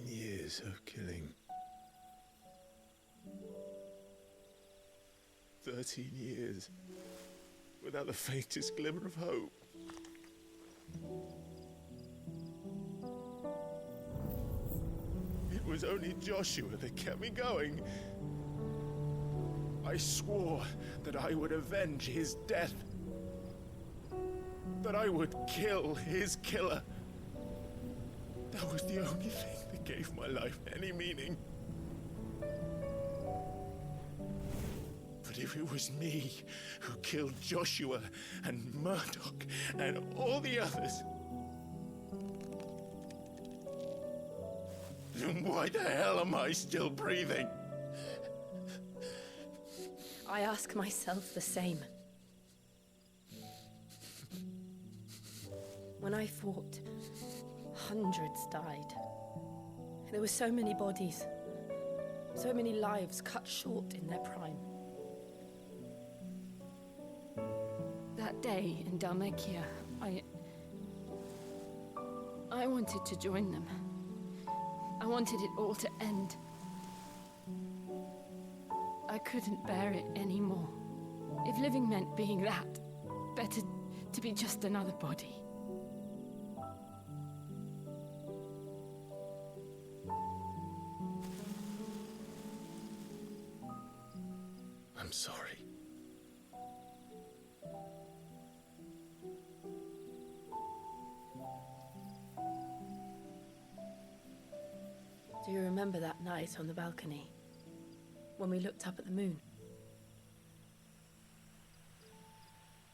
Years of killing. 13 years without the faintest glimmer of hope. It was only Joshua that kept me going. I swore that I would avenge his death. That I would kill his killer. That was the only thing that gave my life any meaning. if it was me who killed Joshua and Murdoch and all the others, then why the hell am I still breathing? I ask myself the same. When I fought, hundreds died. There were so many bodies, so many lives cut short in their prime. That day in Dalmacia, I wanted to join them. I wanted it all to end. I couldn't bear it anymore. If living meant being that, better to be just another body. I'm sorry. Do you remember that night on the balcony, when we looked up at the moon?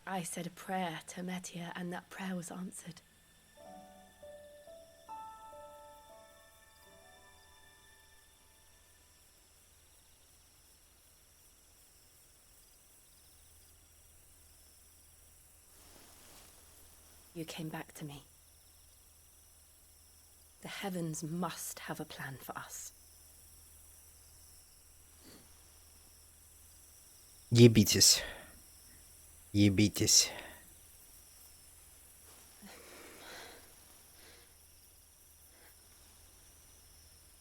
I said a prayer to Metia, and that prayer was answered. You came back to me. The heavens must have a plan for us. Ебитесь. Ебитесь.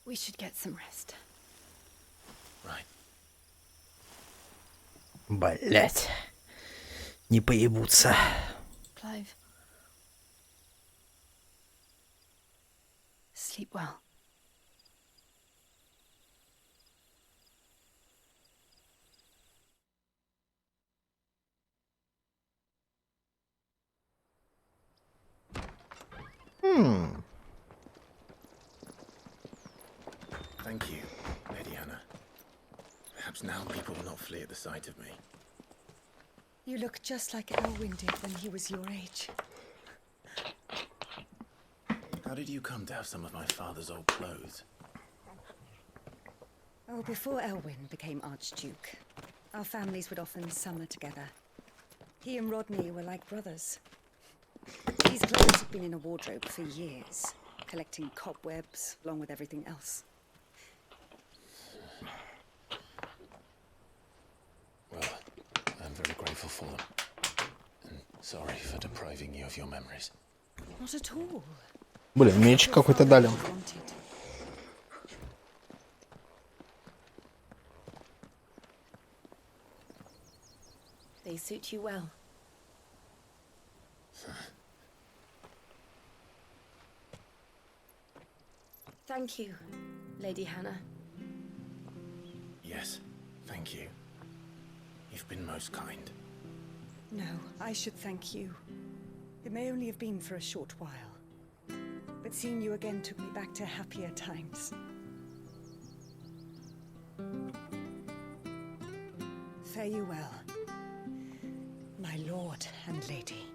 We should get some rest. Right. Блять. Не поебутся. Clive. Sleep well. Thank you, Lady Hannah. Perhaps now people will not flee at the sight of me. You look just like Elwyn did when he was your age. How did you come to have some of my father's old clothes? Oh, before Elwyn became Archduke, our families would often summer together. He and Rodney were like brothers. These clothes have been in a wardrobe for years, collecting cobwebs along with everything else. Well, I'm very grateful for them. And sorry for depriving you of your memories. Not at all. Блин, меч какой-то дали. They suit you well. Thank you, Lady Hannah. Yes, thank you. You've been most kind. No, I should thank you. It may only have been for a short while, but seeing you again took me back to happier times. Fare you well, my lord and lady.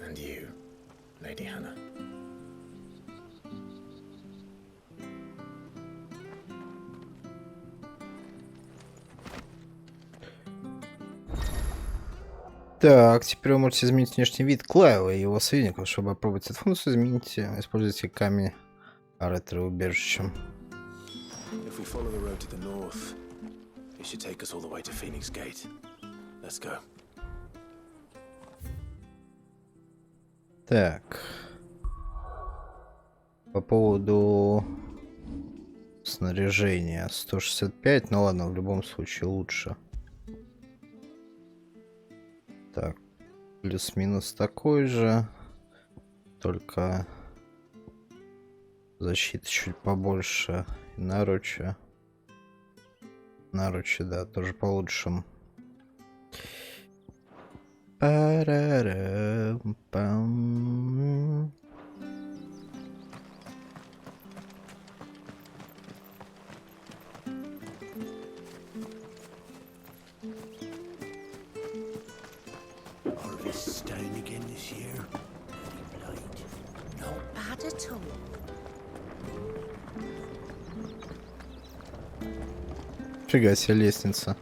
And you, Lady Hannah. Так, теперь вы можете изменить внешний вид Клайва и его союзников. Чтобы опробовать эту функцию, используйте камень ретро-убежищем. If we follow the road to the north, it should take us all the way to Phoenix Gate. Let's go. Так. По поводу снаряжения 165, ну ладно, в любом случае лучше. Так, плюс-минус такой же, только защита чуть побольше. Наручи, да, тоже получше. Парарам-пам. this year. Very light. Not bad at all. Фига себе лестница.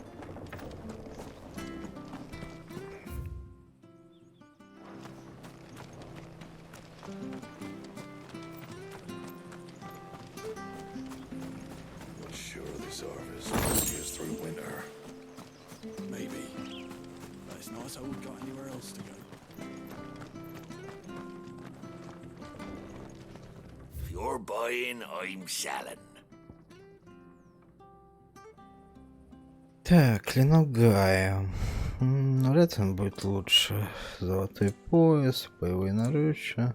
Sure, this harvest will see us through winter. Maybe. But it's not as though we've got anywhere else to go. If you're buying, I'm selling. Так, клинок Гая. Вряд ли он будет лучше. Золотой пояс, боевые наручи.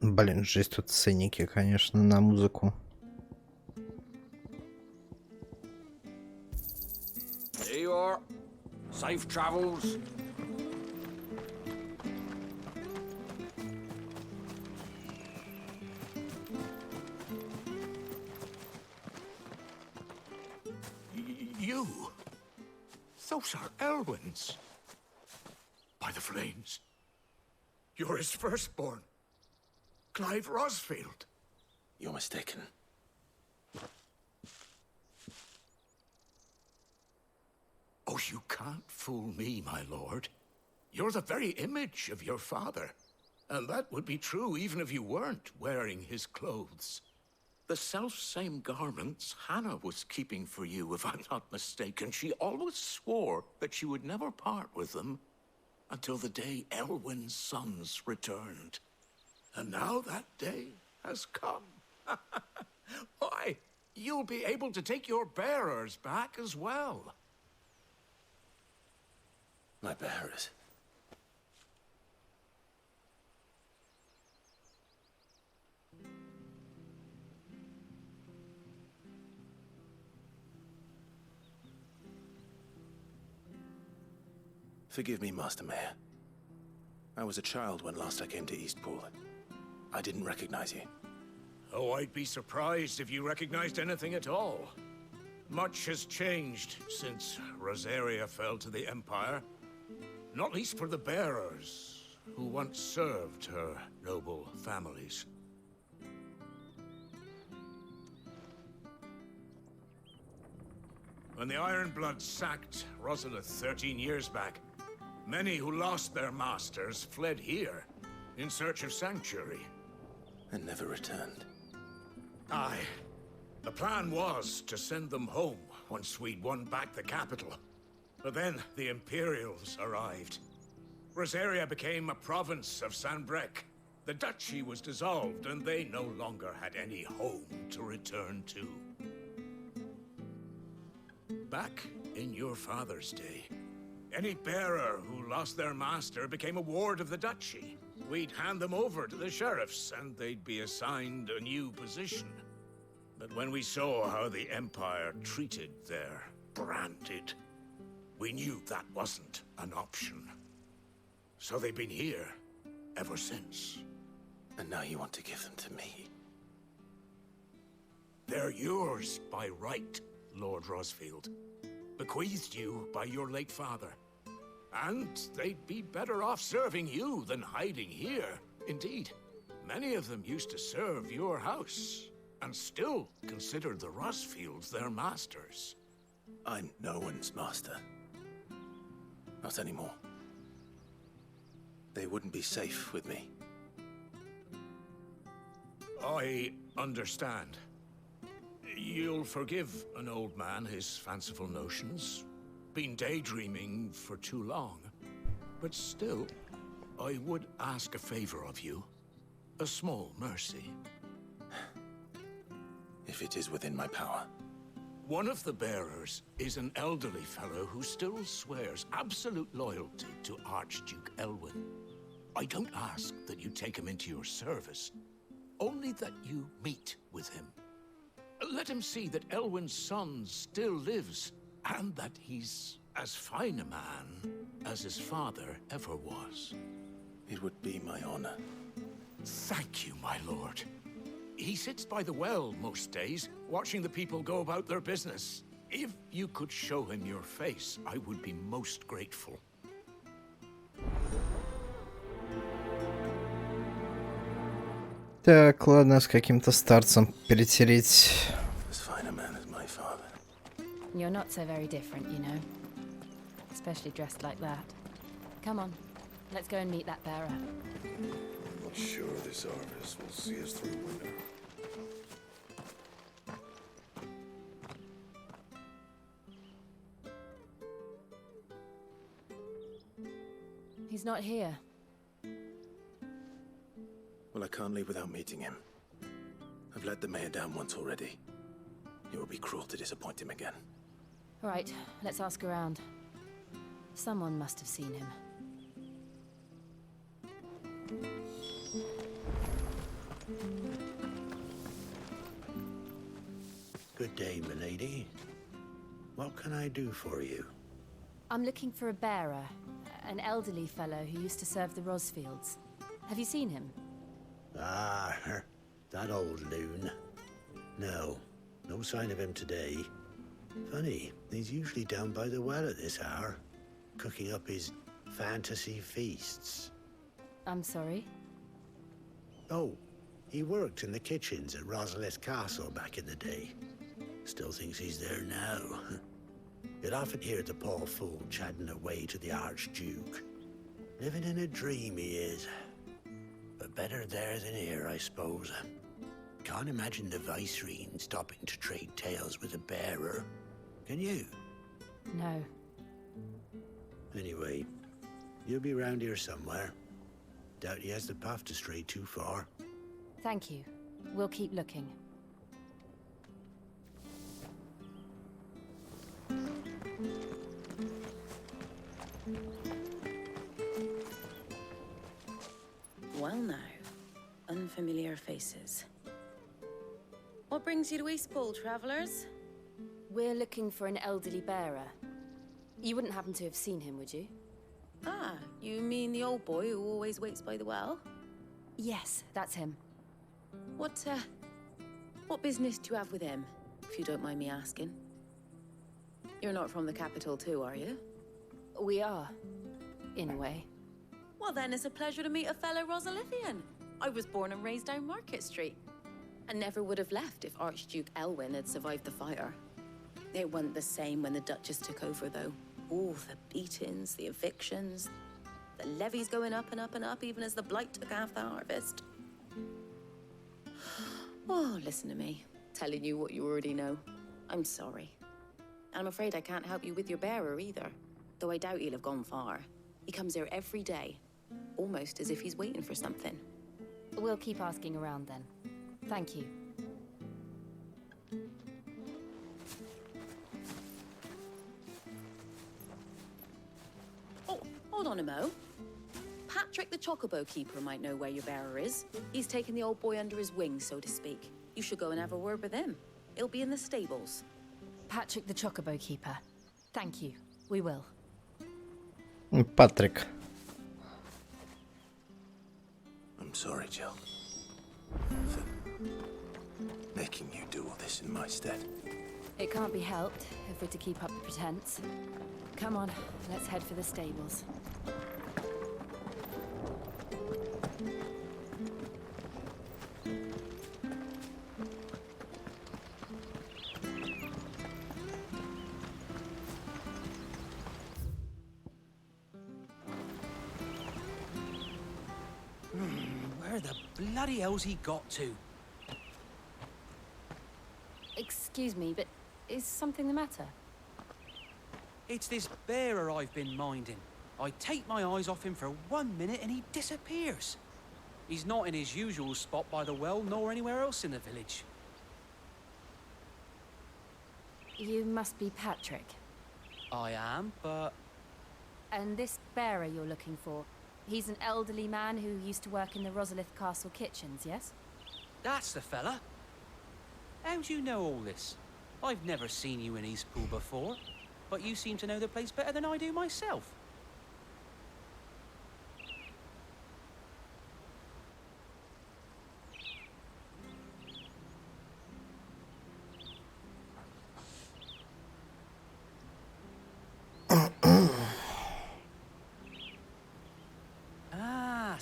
Блин, жесть, тут ценники, конечно, на музыку. There you are. Safe travels. You? Those are Elwyn's. By the flames. You're his firstborn. Clive Rosfield. You're mistaken. Oh, you can't fool me, my lord. You're the very image of your father. And that would be true even if you weren't wearing his clothes. The self-same garments Hannah was keeping for you, if I'm not mistaken. She always swore that she would never part with them until the day Elwyn's sons returned. And now that day has come. Why, you'll be able to take your bearers back as well. My bearers. Forgive me, Master Mayor. I was a child when last I came to Eastpool. I didn't recognize you. Oh, I'd be surprised if you recognized anything at all. Much has changed since Rosaria fell to the Empire. Not least for the bearers, who once served her noble families. When the Ironbloods sacked Rosalith 13 years back, many who lost their masters fled here in search of sanctuary. And never returned. Aye. The plan was to send them home once we'd won back the capital. But then the Imperials arrived. Rosaria became a province of Sanbreque. The duchy was dissolved, and they no longer had any home to return to. Back in your father's day, any bearer who lost their master became a ward of the duchy. We'd hand them over to the sheriffs, and they'd be assigned a new position. But when we saw how the Empire treated their branded, we knew that wasn't an option. So they've been here ever since. And now you want to give them to me? They're yours by right, Lord Rosfield. Bequeathed you by your late father. And they'd be better off serving you than hiding here. Indeed, many of them used to serve your house, and still considered the Rosfields their masters. I'm no one's master. Not anymore. They wouldn't be safe with me. I understand. You'll forgive an old man his fanciful notions. Been daydreaming for too long. But still, I would ask a favor of you. A small mercy. If it is within my power. One of the bearers is an elderly fellow who still swears absolute loyalty to Archduke Elwyn. I don't ask that you take him into your service, only that you meet with him. Let him see that Elwyn's son still lives, and that he's as fine a man as his father ever was. It would be my honor. Thank you, my lord. He sits by the well most days, watching the people go about their business. If you could show him your face, I would be most grateful. Так, ладно, с каким-то старцем перетереть. As fine a man as my father. You're not so very different, you know. Especially dressed like that. Come on, let's go and meet that bearer. Not sure this harvest will see us through winter. He's not here. Well, I can't leave without meeting him. I've let the mayor down once already. It would be cruel to disappoint him again. Right, let's ask around. Someone must have seen him. Good day, milady. What can I do for you? I'm looking for a bearer, an elderly fellow who used to serve the Rosfields. Have you seen him? Ah, that old loon. No, no sign of him today. Funny, he's usually down by the well at this hour, cooking up his fantasy feasts. I'm sorry? Oh, he worked in the kitchens at Rosalith Castle back in the day. Still thinks he's there now. You'd often hear the poor fool chatting away to the Archduke. Living in a dream he is. But better there than here, I suppose. Can't imagine the Viceroy stopping to trade tales with a bearer. Can you? No. Anyway, you'll be round here somewhere. Doubt he has the path to stray too far. Thank you. We'll keep looking. Well now, unfamiliar faces. What brings you to Eastpool, travellers? We're looking for an elderly bearer. You wouldn't happen to have seen him, would you? Ah, you mean the old boy who always waits by the well? Yes, that's him. What business do you have with him, if you don't mind me asking? You're not from the capital too, are you? We are, in a way. Well then, it's a pleasure to meet a fellow Rosalithian. I was born and raised down Market Street. And never would have left if Archduke Elwyn had survived the fire. It wasn't the same when the Duchess took over, though. Oh, the beatings, the evictions, the levies going up and up and up, even as the blight took half the harvest. Oh, listen to me, telling you what you already know. I'm sorry. I'm afraid I can't help you with your bearer either, though I doubt he'll have gone far. He comes here every day, almost as if he's waiting for something. We'll keep asking around then. Thank you. Oh, hold on a mo. Patrick the Chocobo Keeper might know where your bearer is. He's taken the old boy under his wing, so to speak. You should go and have a word with him. He'll be in the stables. Patrick the Chocobo Keeper. Thank you. We will. Patrick. I'm sorry, Jill. For making you do all this in my stead. It can't be helped if we're to keep up the pretense. Come on, let's head for the stables. Where the bloody hell's he got to? Excuse me, but is something the matter? It's this bearer I've been minding. I take my eyes off him for 1 minute and he disappears. He's not in his usual spot by the well, nor anywhere else in the village. You must be Patrick. I am, but... And this bearer you're looking for, he's an elderly man who used to work in the Rosalith Castle kitchens, yes? That's the fella. How do you know all this? I've never seen you in Eastpool before, but you seem to know the place better than I do myself.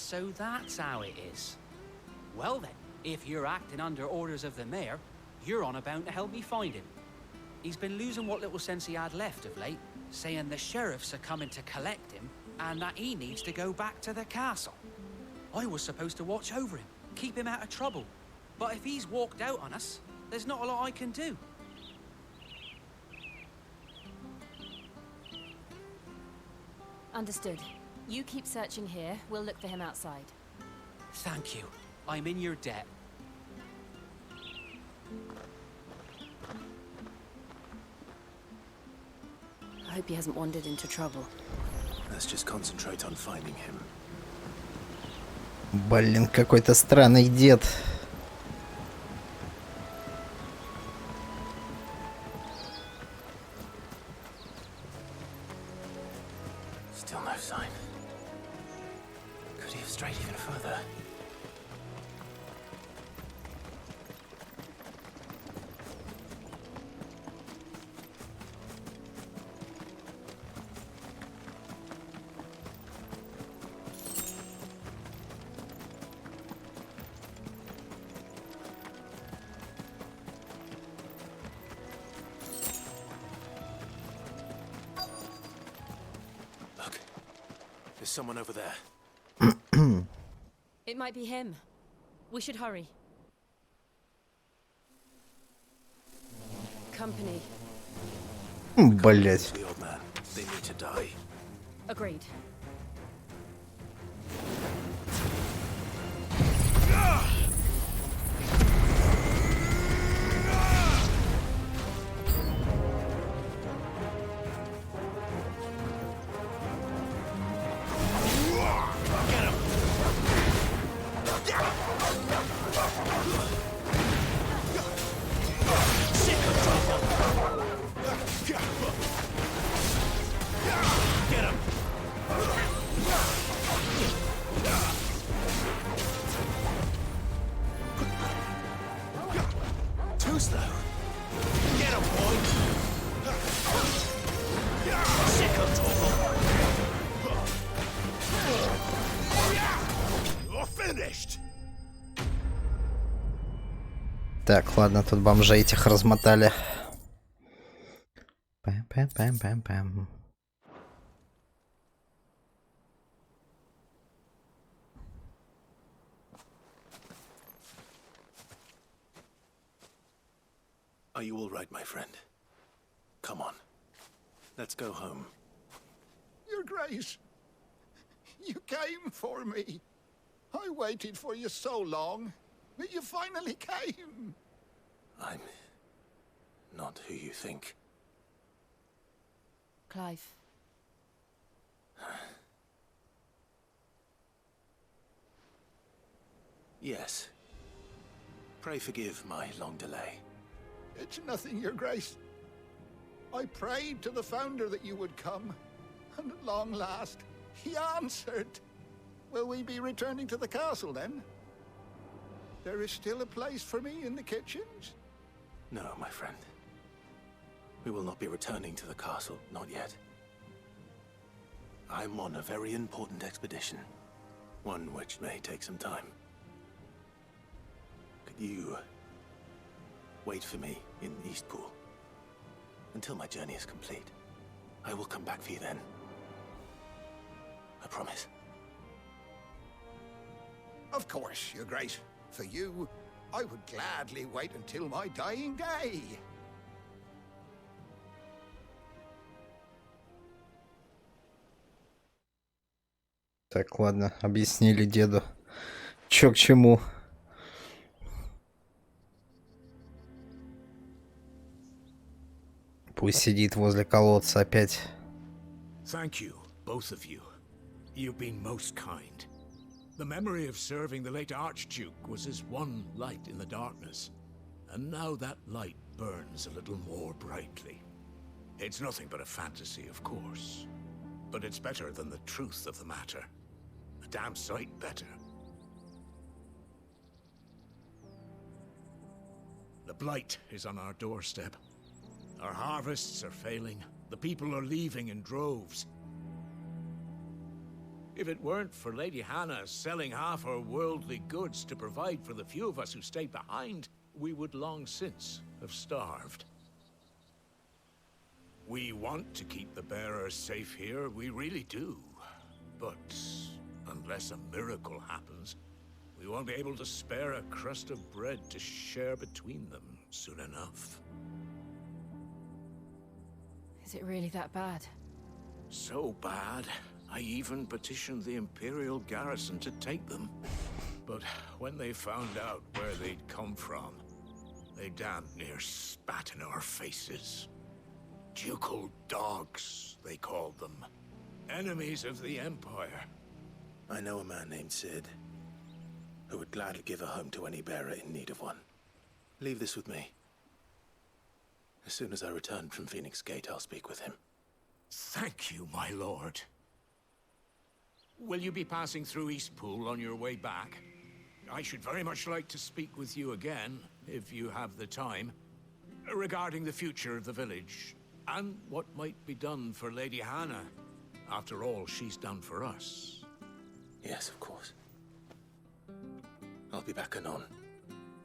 So that's how it is. Well then, if you're acting under orders of the mayor, you're on about to help me find him. He's been losing what little sense he had left of late, saying the sheriffs are coming to collect him and that he needs to go back to the castle. I was supposed to watch over him, keep him out of trouble. But if he's walked out on us, there's not a lot I can do. Understood. You keep searching here. We'll look for him outside. Thank you. I'm in your debt. I hope he hasn't wandered into trouble. Let's just concentrate on finding him. Блин, какой-то странный дед. Still no sign. Could he have strayed even further? Look, there's someone over there. It might be him. We should hurry. Company. Блять. The old man. They need to die. Agreed. Too slow. Get him, boy. Sick of trouble. You're finished. Так, ладно, тут бомжей этих размотали. Пам-пам-пам-пам-пам. Are you all right, my friend? Come on. Let's go home. Your Grace, you came for me. I waited for you so long, but you finally came. I'm not who you think. Clive. Yes. Pray forgive my long delay. It's nothing, Your Grace. I prayed to the Founder that you would come, and at long last, he answered. Will we be returning to the castle, then? There is still a place for me in the kitchens? No, my friend. We will not be returning to the castle, not yet. I'm on a very important expedition. One which may take some time. Could you wait for me in Eastpool until my journey is complete? I will come back for you then. I promise. Of course, Your Grace. For you, I would gladly wait until my dying day. Так, ладно, объяснили деду, чё к чему. Пусть сидит возле колодца опять. Thank you, both of you. You've been most kind. The memory of serving the late Archduke was as one light in the darkness, and now that light burns a little more brightly. It's nothing but a fantasy, of course, but it's better than the truth of the matter. A damn sight better. The blight is on our doorstep. Our harvests are failing. The people are leaving in droves. If it weren't for Lady Hannah selling half her worldly goods to provide for the few of us who stayed behind, we would long since have starved. We want to keep the bearers safe here, we really do. But unless a miracle happens, we won't be able to spare a crust of bread to share between them soon enough. Is it really that bad? So bad, I even petitioned the Imperial garrison to take them. But when they found out where they'd come from, they damn near spat in our faces. Ducal dogs, they called them. Enemies of the Empire. I know a man named Sid, who would gladly give a home to any bearer in need of one. Leave this with me. As soon as I return from Phoenix Gate, I'll speak with him. Thank you, my lord. Will you be passing through Eastpool on your way back? I should very much like to speak with you again, if you have the time, regarding the future of the village, and what might be done for Lady Hannah, after all she's done for us. Yes, of course. I'll be back anon.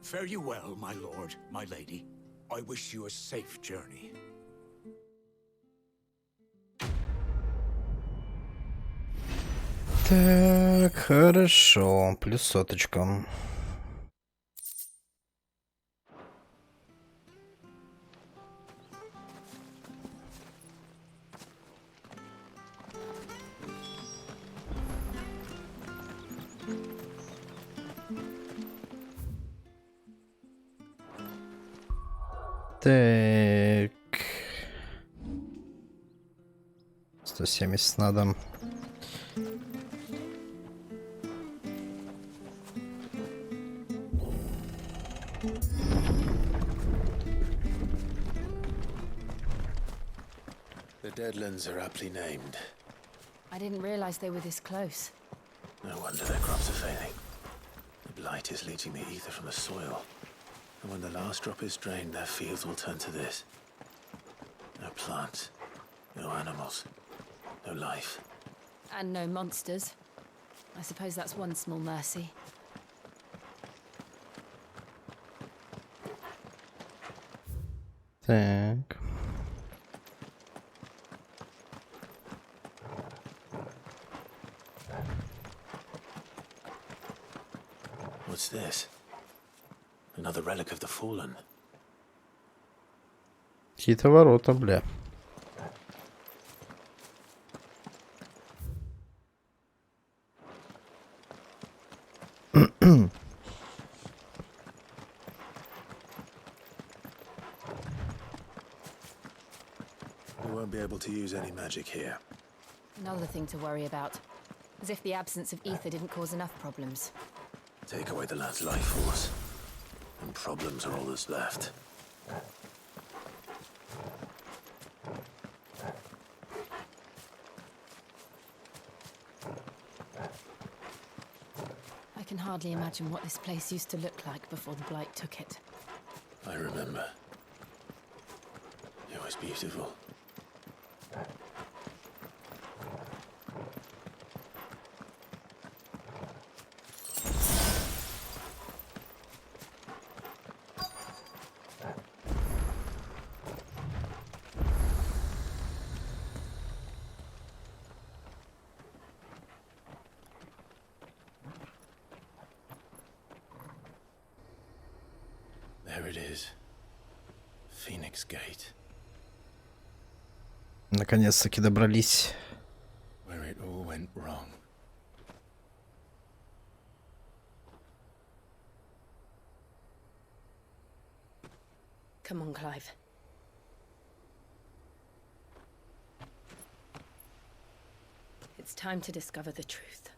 Fare you well, my lord, my lady. I wish you a safe journey. Так, хорошо. Плюс соточка. Так. 170 надо. The Deadlands are aptly named. I didn't realize they were this close. No wonder their crops are failing. The blight is leaching the ether from the soil. And when the last drop is drained, their fields will turn to this. No plants, no animals, no life. And no monsters. I suppose that's one small mercy. Так. What's this? Another relic of the fallen. Какие-то ворота, бля. We won't be able to use any magic here. Another thing to worry about. As if the absence of ether didn't cause enough problems. Take away the lad's life force, and problems are all that's left. I can hardly imagine what this place used to look like before the blight took it. I remember. It was beautiful. There it is. Phoenix Gate. Наконец-таки добрались. Where it all went wrong. Come on, Clive. It's time to discover the truth.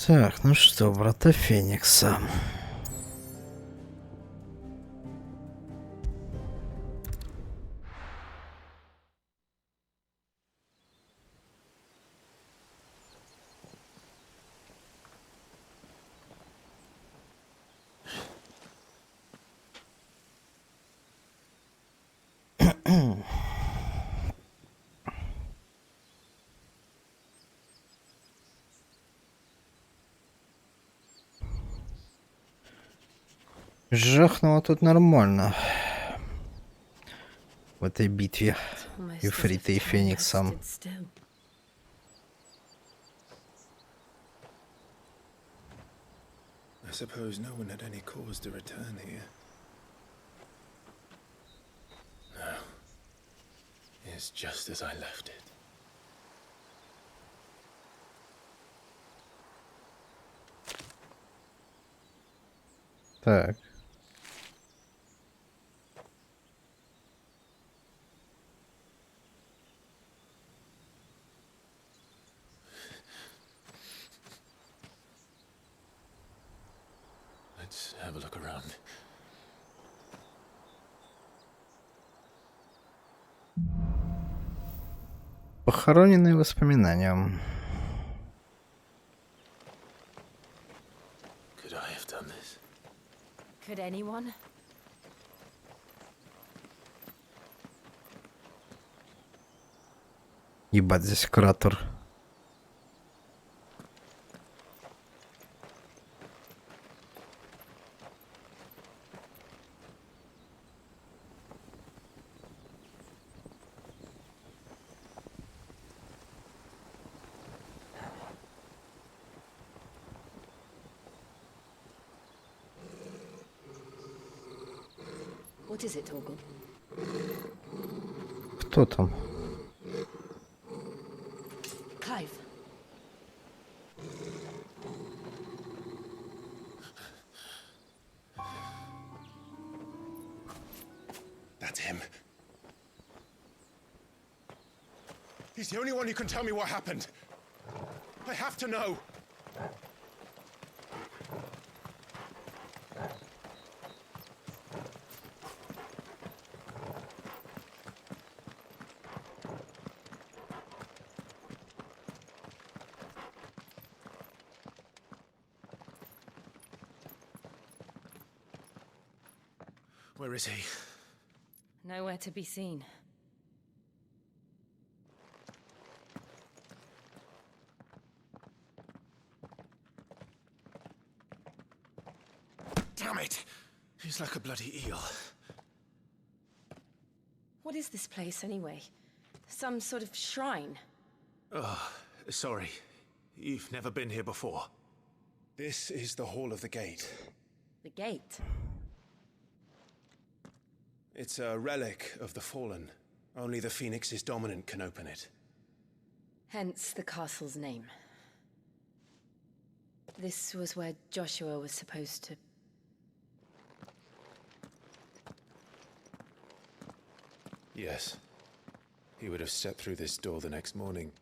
Так, ну что, врата Феникса. Жахнуло тут нормально. В этой битве Ифрита и Фениксом. I suppose no one had any cause to return here. No. It's just as I left it. Так. Let's have a look around. Похороненные воспоминания. Could I have done this? Could anyone? Ебать, здесь кратер. What is it, Torgal? Кто там? Clive. That's him. He's the only one who can tell me what happened. I have to know. Where is he? Nowhere to be seen. Damn it! He's like a bloody eel. What is this place, anyway? Some sort of shrine? Oh, sorry. You've never been here before. This is the Hall of the Gate. The gate? It's a relic of the Fallen. Only the Phoenix's dominant can open it. Hence the castle's name. This was where Joshua was supposed to... Yes. He would have stepped through this door the next morning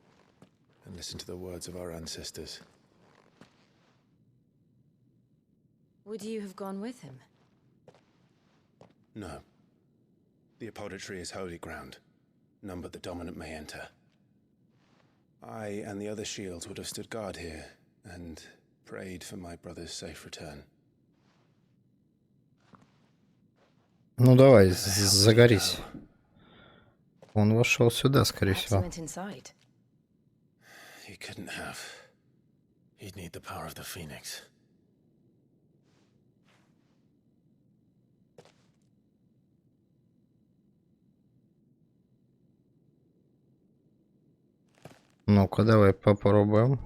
and listened to the words of our ancestors. Would you have gone with him? No. The apodatory is holy ground. None but the dominant may enter. I and the other shields would have stood guard here and prayed for my brother's safe return. Ну давай, загорись. Он вошел сюда, скорее всего. He couldn't have. He'd need the power of the Phoenix. Ну-ка, давай попробуем.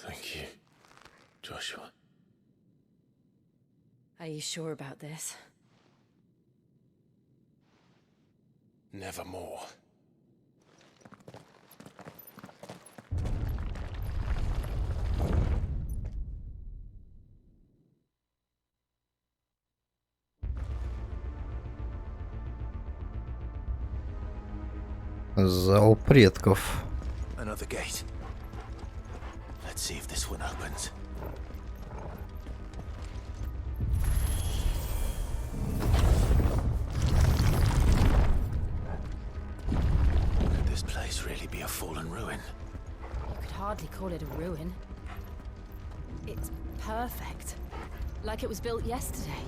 Thank you, Joshua. Are you sure about this? Nevermore. Зал предков. Another gate. Let's see if this one opens. be a fallen ruin. You could hardly call it a ruin. It's perfect. Like it was built yesterday.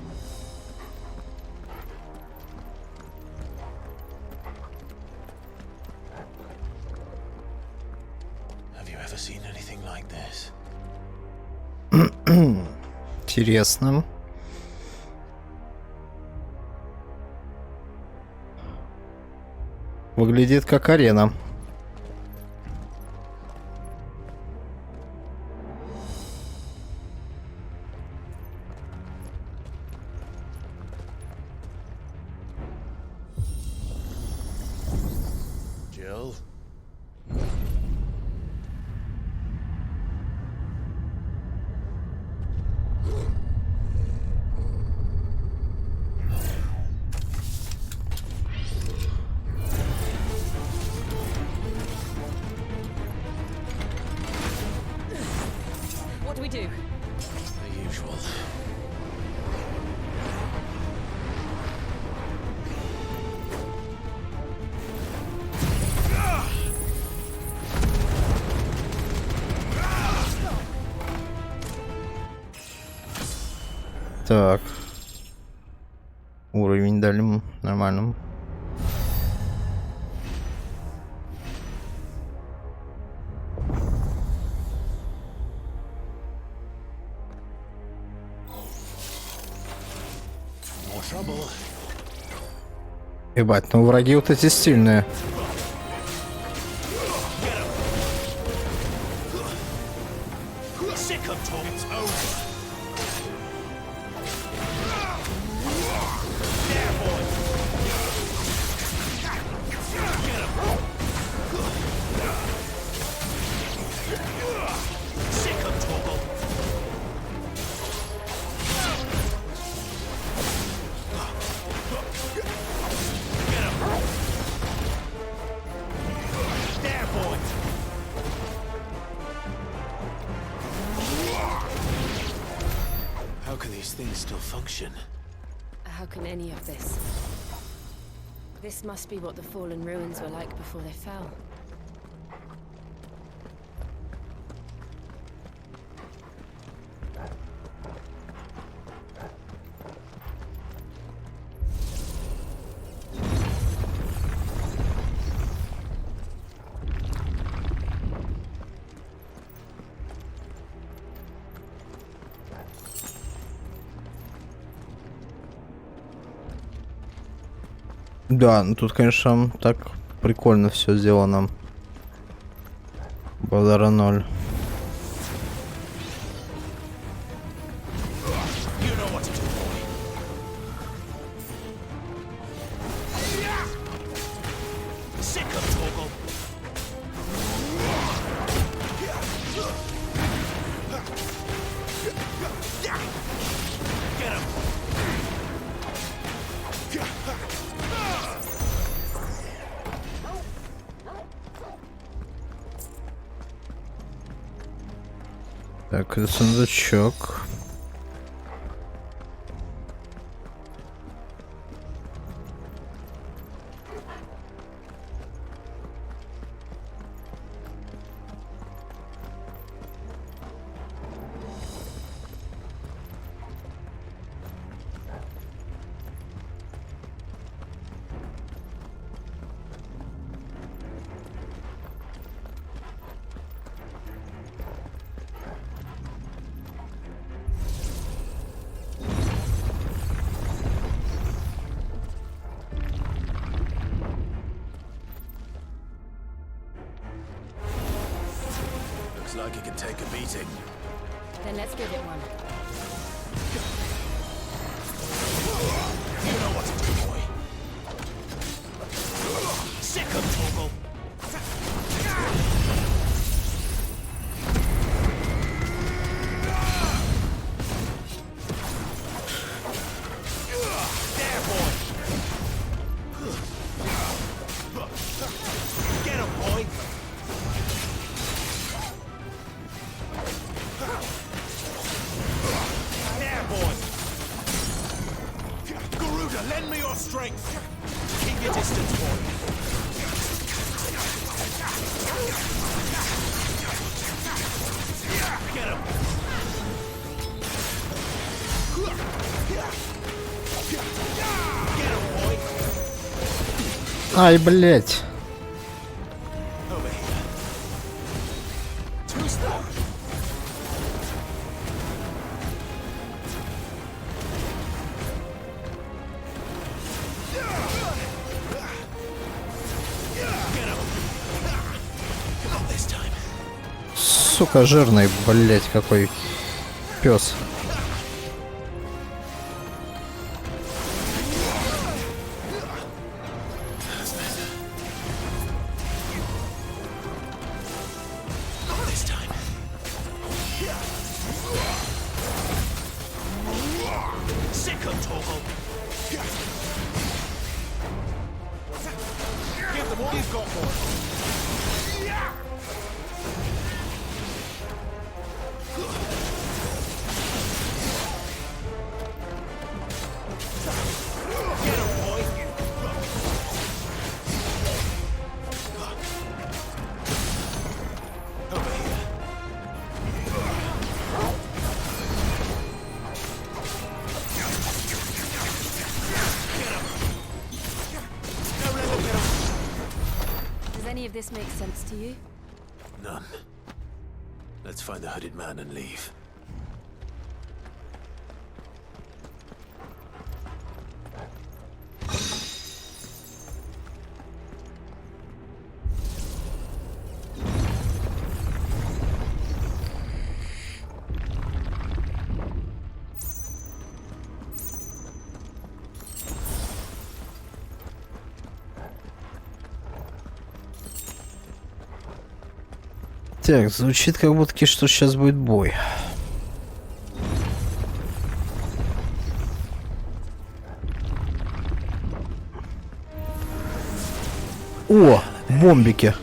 Have you ever seen anything like this? Интересно. Выглядит как арена. Jill? What do we do? The usual. Так. Уровень дали нормально. Ебать, ну враги вот эти стильные. How can these things still function? How can any of this? This must be what the fallen ruins were like before they fell. Да, ну тут, конечно, так прикольно все сделано. Базара ноль. Так, это сундучок. Looks like it can take a beating. Then let's give it one. You know what to do, boy. Sick of Toggle. There, boy. Get him, boy. There, boy. Garuda, lend me your strength. Keep your distance, boy. Ай, блять. Сука, жирный, блять, какой пес. This makes sense to you? None. Let's find the hooded man and leave. Так, звучит как будто что сейчас будет бой. О, бомбики.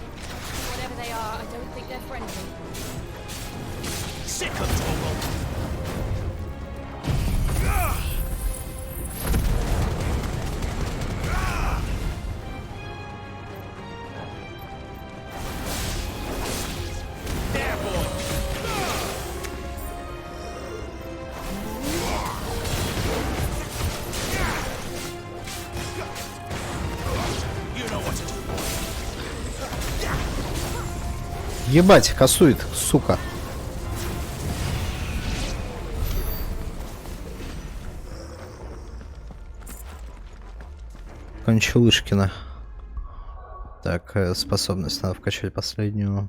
Ебать, косует, сука. Кончалышкина. Так, способность надо вкачать последнюю.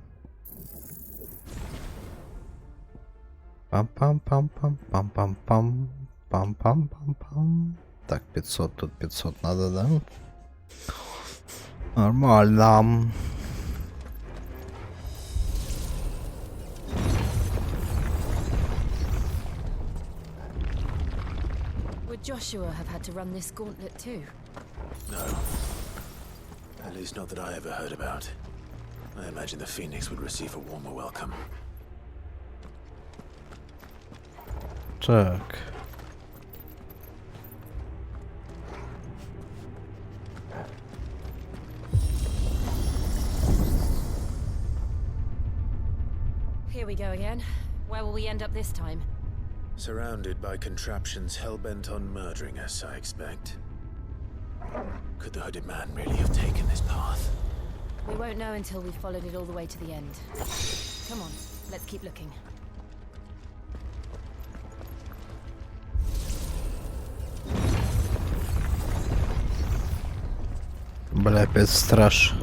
Пам-пам-пам-пам-пам-пам-пам. Пам-пам-пам-пам. Так, 500, тут 500 надо, да? Нормально. Would Joshua have had to run this gauntlet too? No. At least not that I ever heard about. I imagine the Phoenix would receive a warmer welcome. Так. Here we go again. Where will we end up this time? Surrounded by contraptions hell-bent on murdering us, I expect. Could the hooded man really have taken this path? We won't know until we've followed it all the way to the end. Come on, let's keep looking. Бля, опять страж.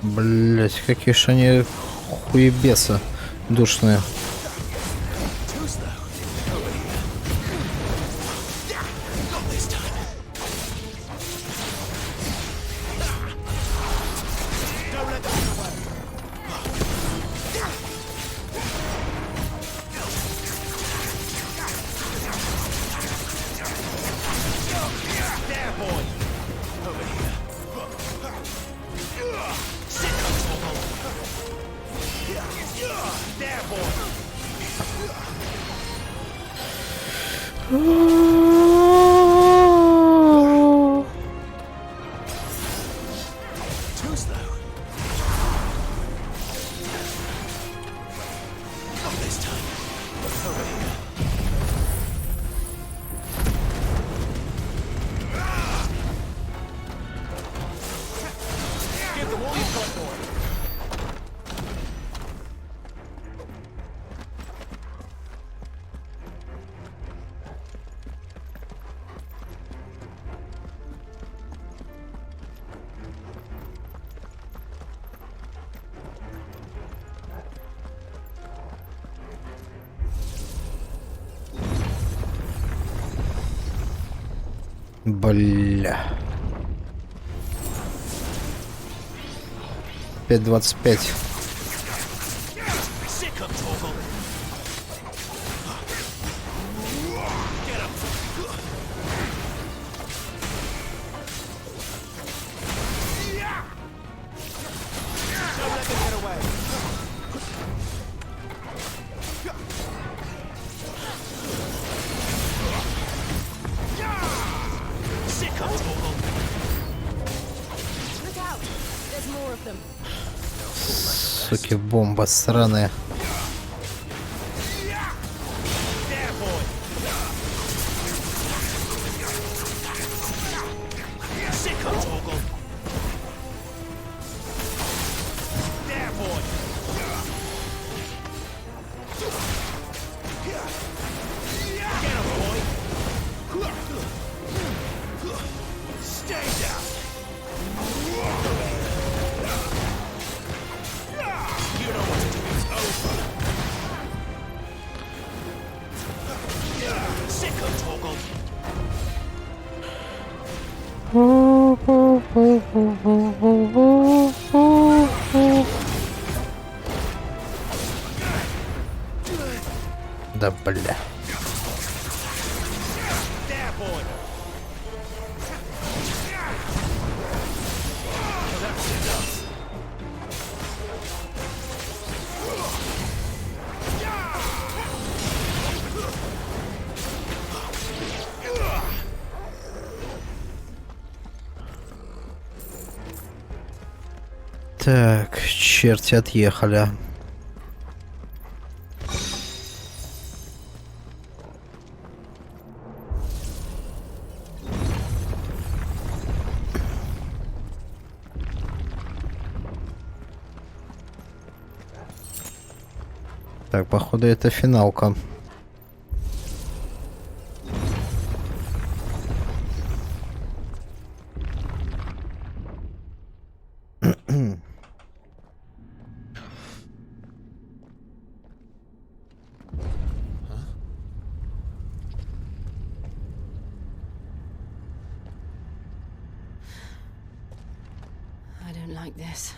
Блять, какие ж они хуебесы душные. Бля. 5:25. Суки, бомба сраная. Да бля. Так, черти отъехали. Так, походу это финалка. I don't like this.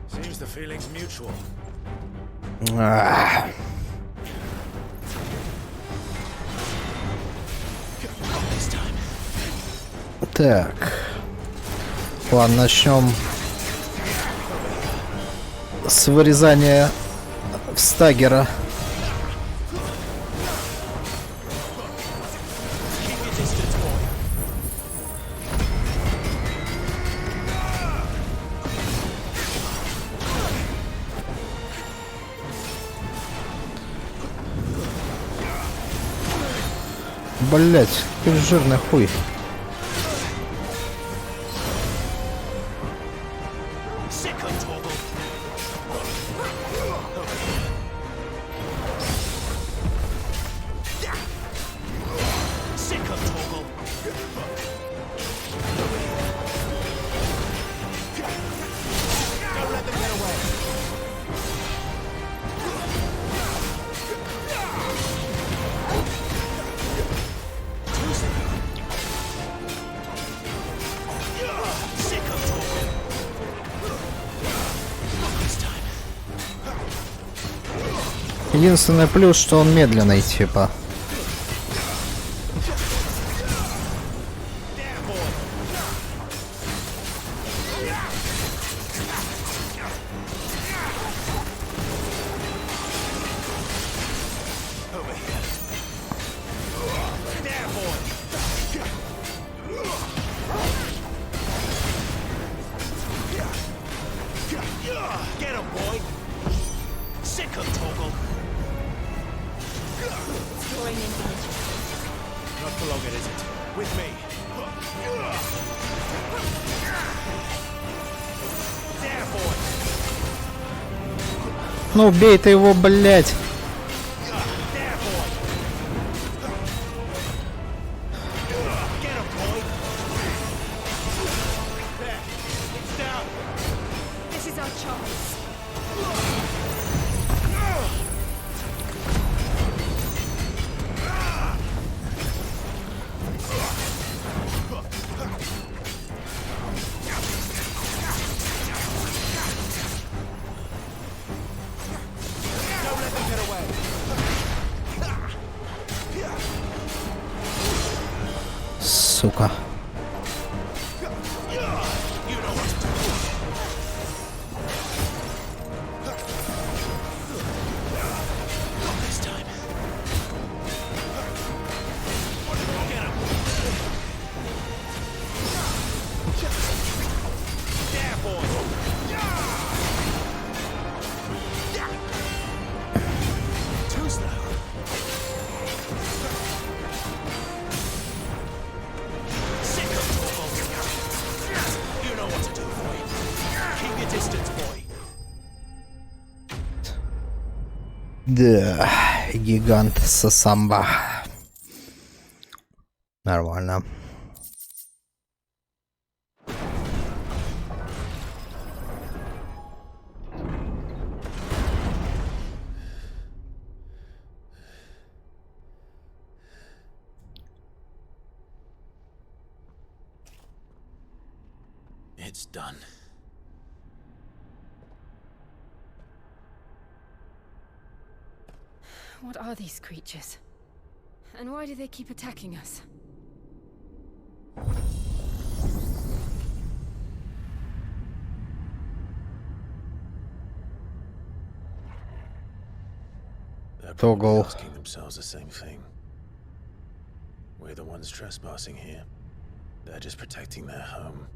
Seems the feeling's mutual. Так. Ладно, начнем с с вырезания стагера. Блять, ты жирный хуй. Единственный плюс, что он медленный, типа. Ну убей ты его, блять. Сука. Да, гигант Сасамба. Нормально. It's done. What are these creatures? And why do they keep attacking us? They're Toggle. probably asking themselves the same thing. We're the ones trespassing here. They're just protecting their home.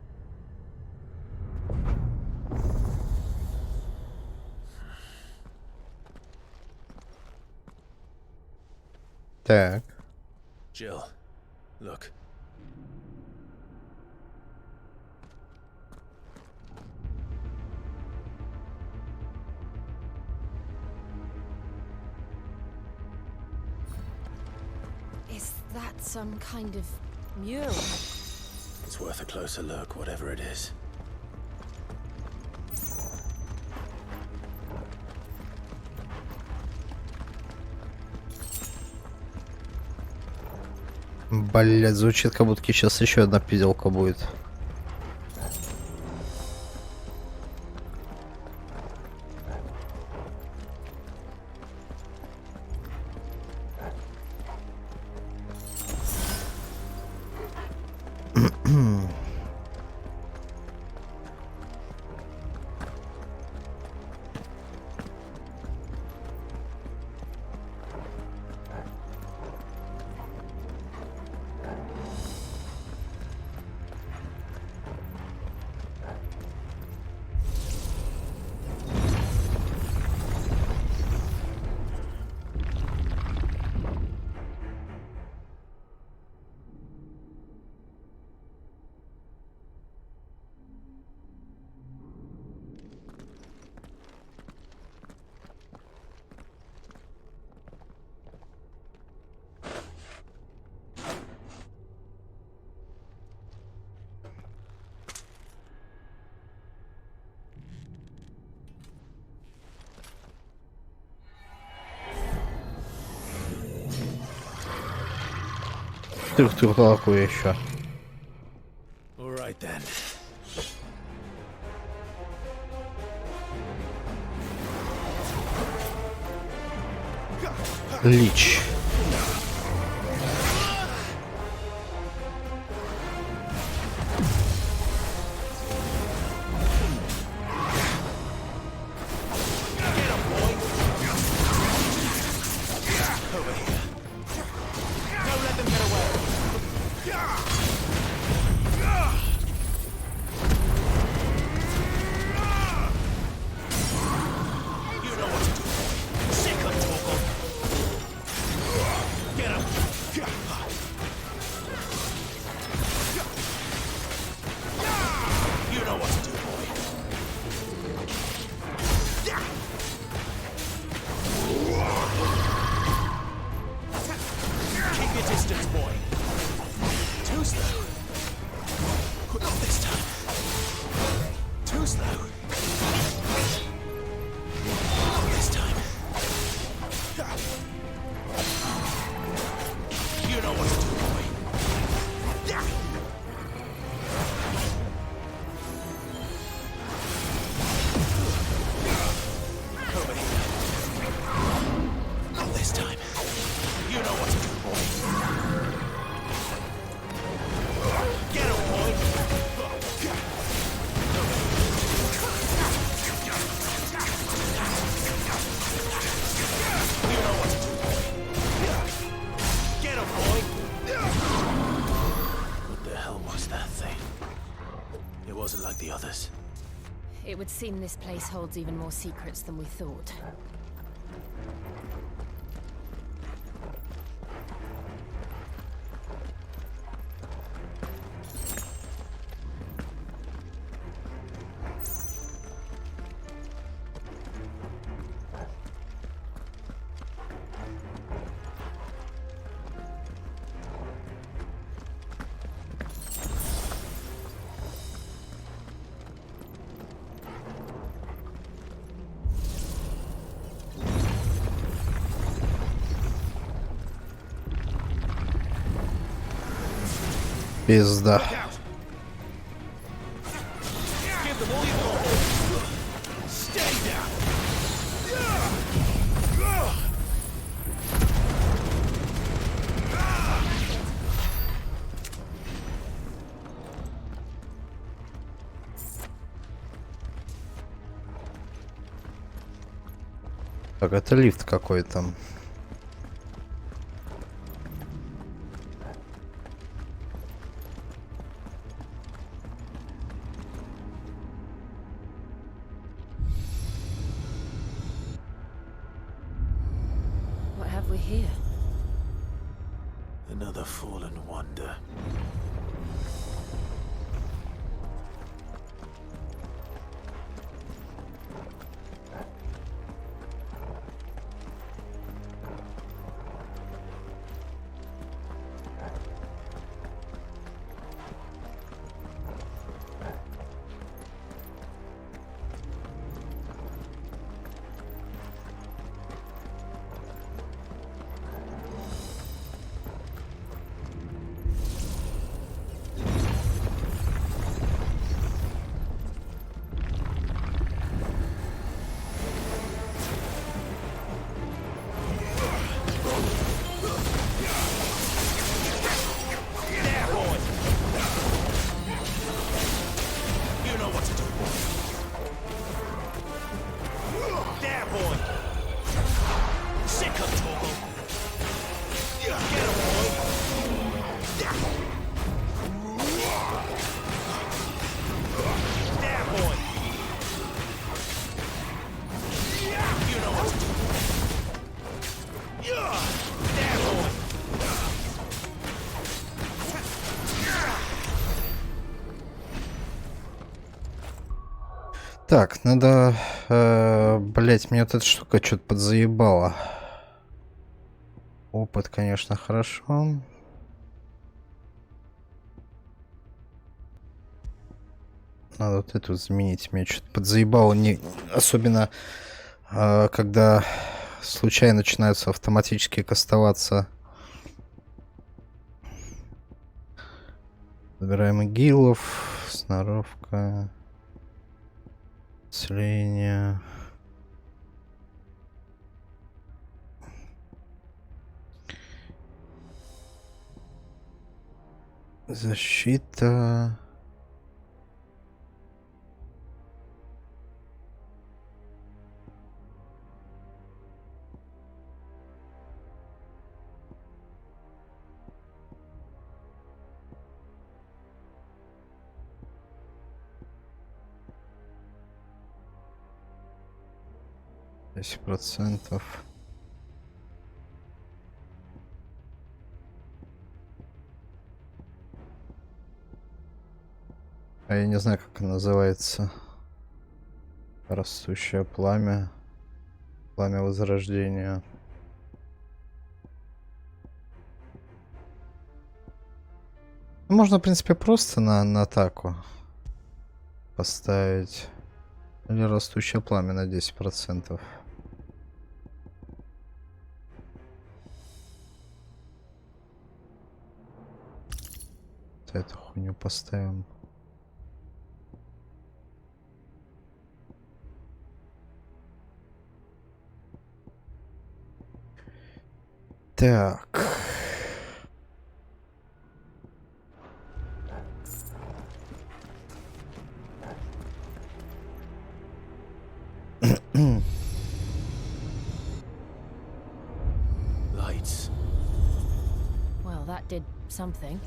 Так. Jill, look. Is that some kind of mural? It's worth a closer look, whatever it is. Блять, звучит, как будто сейчас еще одна пиделка будет. Что такое еще? All right then. Лич. It would seem this place holds even more secrets than we thought. Пизда. Так, это лифт какой-то. Another fallen wonder. Так, надо... блять, меня вот эта штука что-то подзаебала. Опыт, конечно, хорошо. Надо вот эту заменить. Меня что-то подзаебало. Не... Особенно, когда случайно начинаются автоматически кастоваться Собираем игилов, сноровка, сление. Защита. %. А я не знаю, как она называется. Растущее пламя. Пламя возрождения. Можно, в принципе, просто на атаку поставить. Или растущее пламя на 10%. Эту хуйню поставим. Так. Lights. Well, that did something.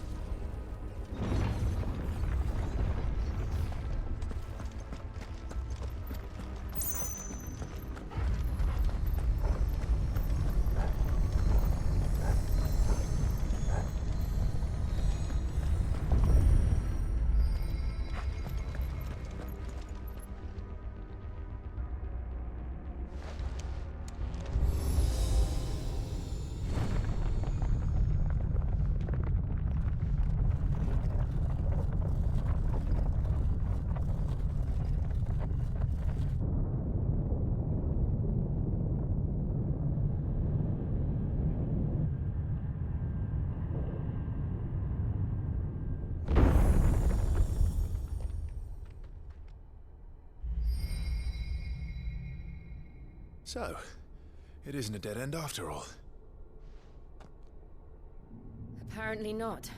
So, it isn't a dead end after all. Apparently not.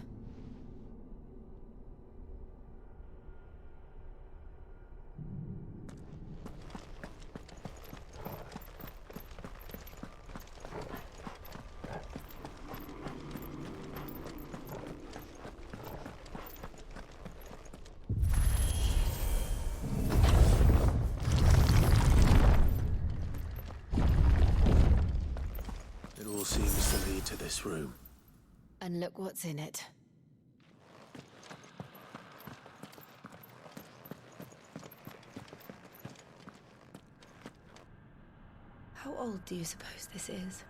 It all seems to lead to this room. And look what's in it. How old do you suppose this is?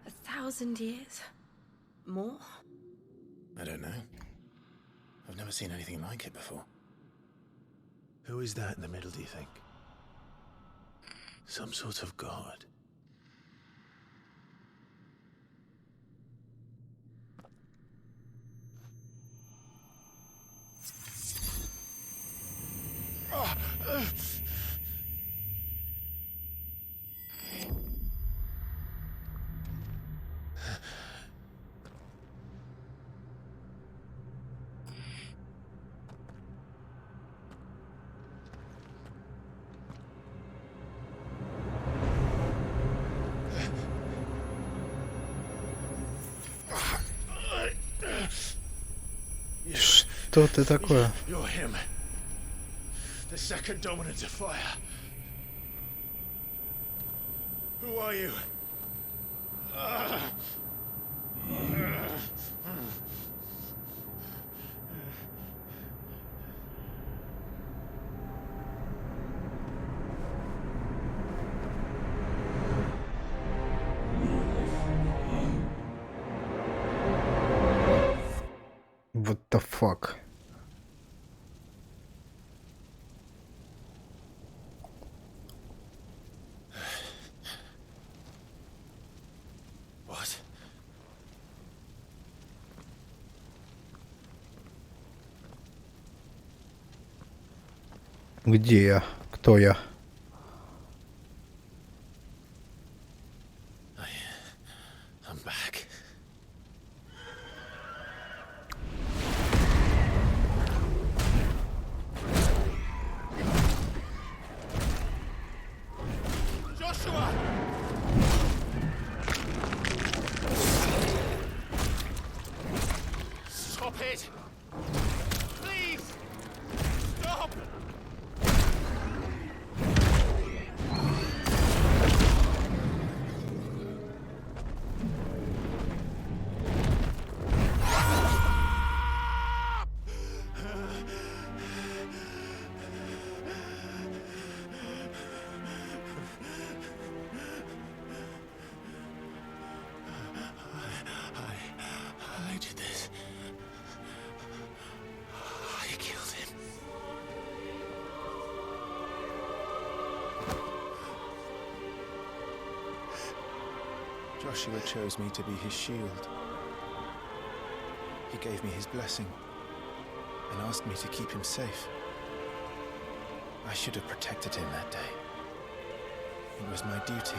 1,000 years? More? I don't know. I've never seen anything like it before. Who is that in the middle, do you think? Some sort of god. Что ты такое? You're him. The second dominant of fire. Who are you? What the fuck? What? Где я? Кто я? I'm back. Joshua! Stop it! Please! Stop! I did this. I killed him. Joshua chose me to be his shield. He gave me his blessing and asked me to keep him safe. I should have protected him that day. It was my duty.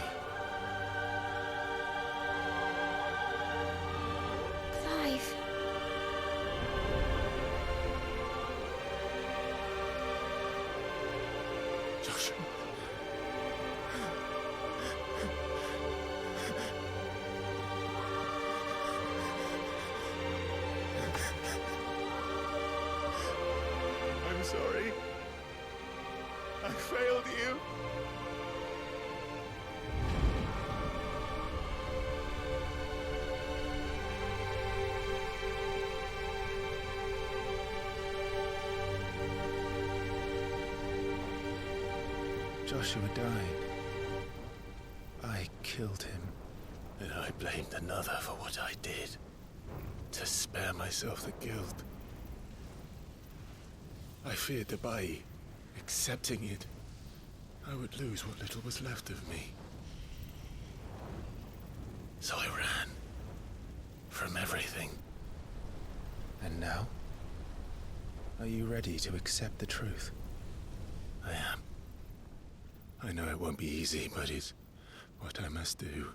Clive. Joshua. I'm sorry. I failed you. Joshua died. I killed him. And I blamed another for what I did. To spare myself the guilt. I feared that by accepting it, I would lose what little was left of me. So I ran. From everything. And now? Are you ready to accept the truth? I am. I know it won't be easy, but it's what I must do.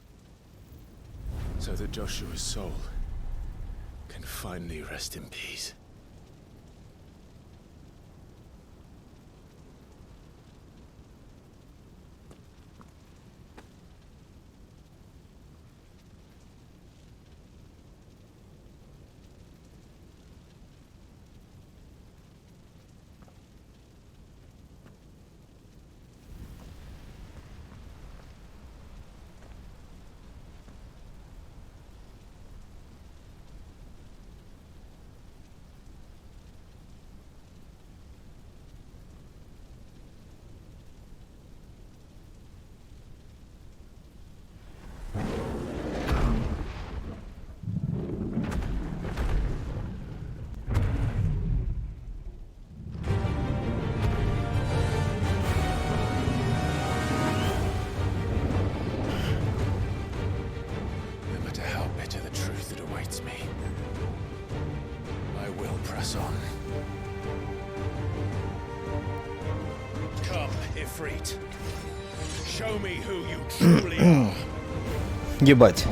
So that Joshua's soul can finally rest in peace. Ifrit. Show me who you truly are. Ебать.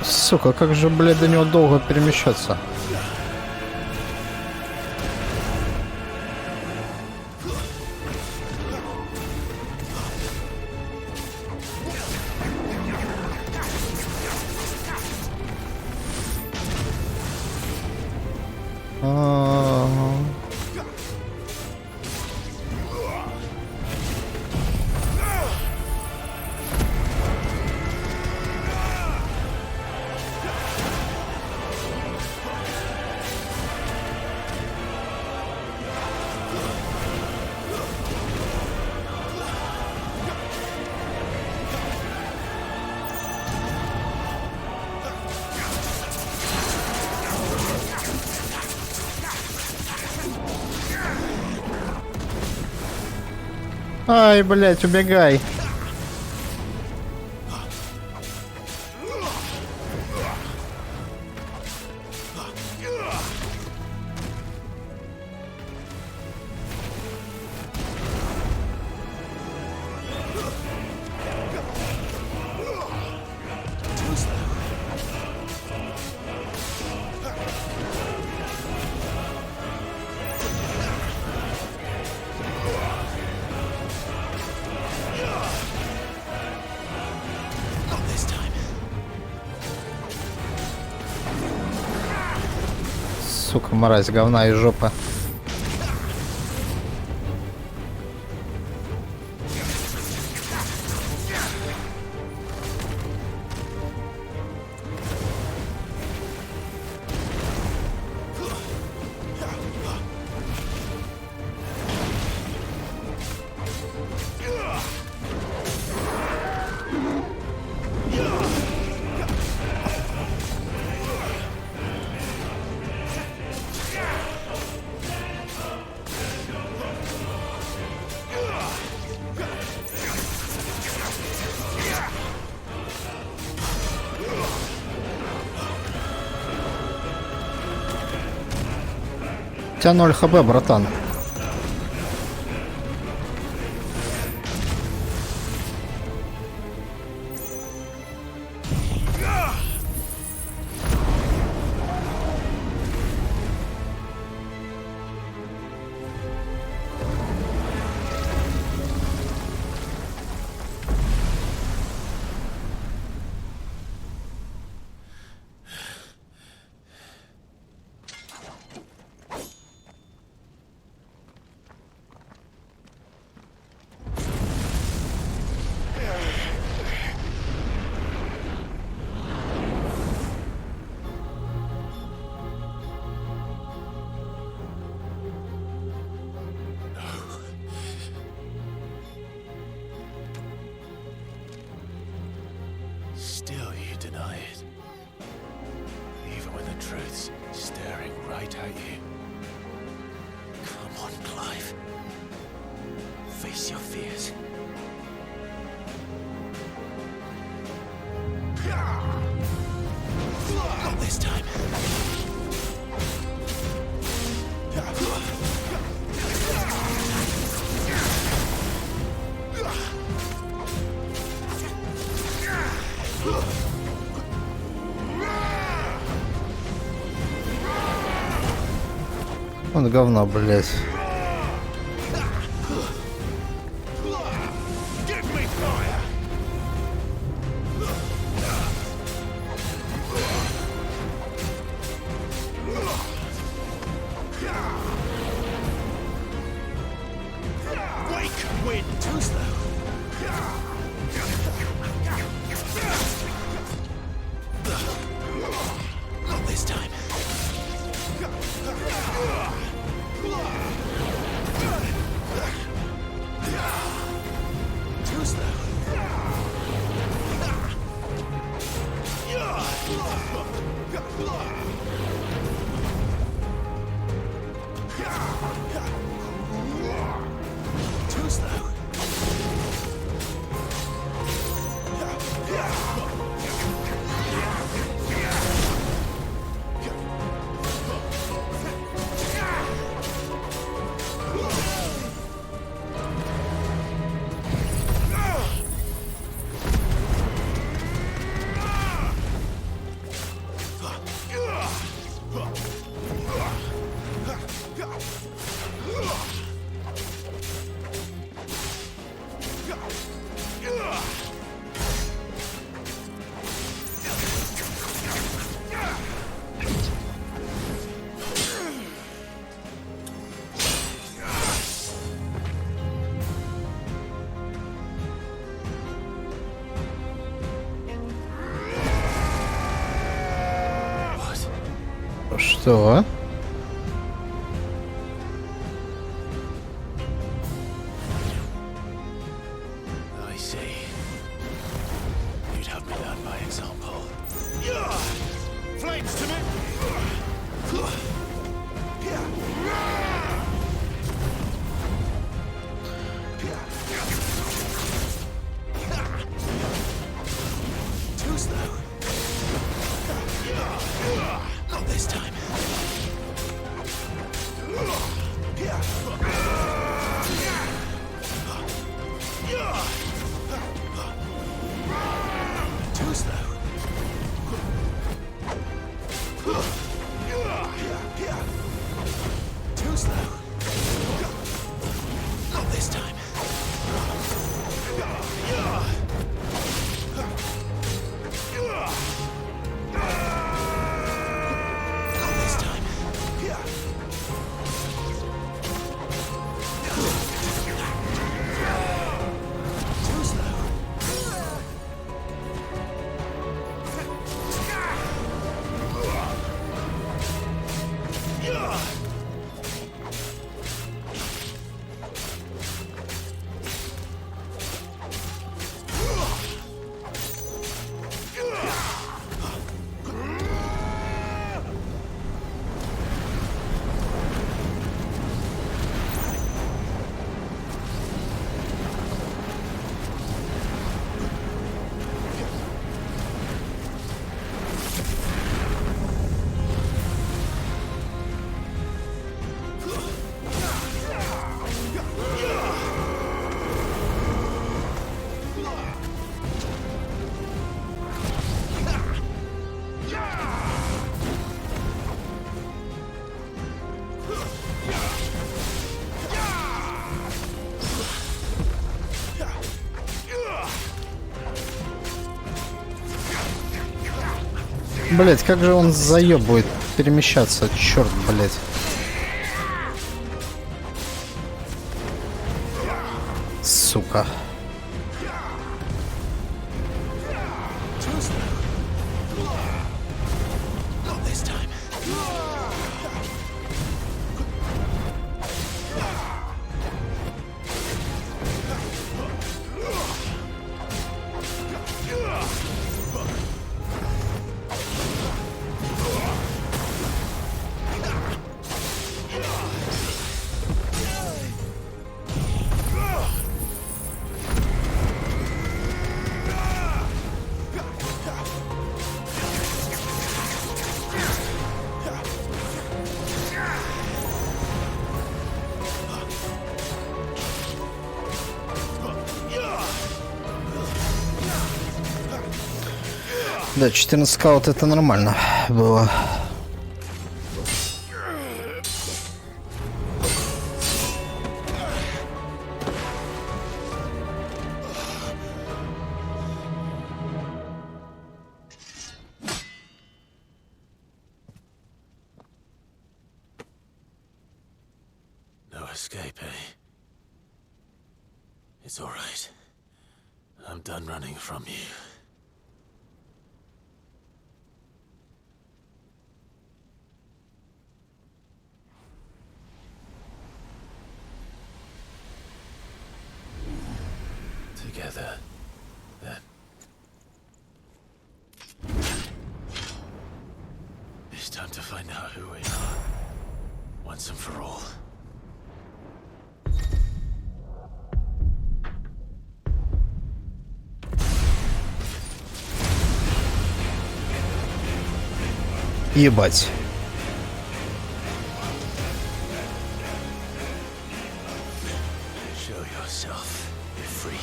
Сука, как же, блядь, до него долго перемещаться? Ай, блядь, убегай. Сука, мразь, говна и жопа. У тебя 0 хп, братан. Still you deny it. Even when the truth's staring right at you. Come on, Clive. Face your fears. Not this time. Он говно, блядь. Что? I see. You'd have me learn by example. Flames to me! Блять, как же он заебывает перемещаться, черт, блять. Сука. Да, 14 каут это нормально было. No escape, eh? It's all right. I'm done running from you. Together, then. It's time to find out who we are, once and for all. Ебать. Show yourself. You're free.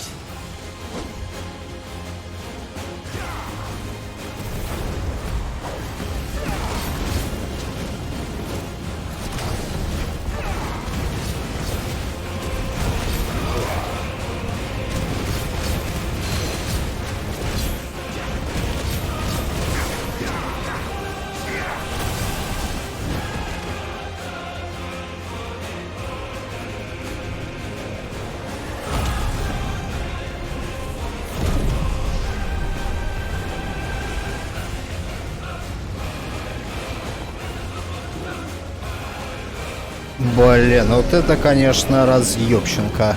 Блин, вот это, конечно, разъебщенка.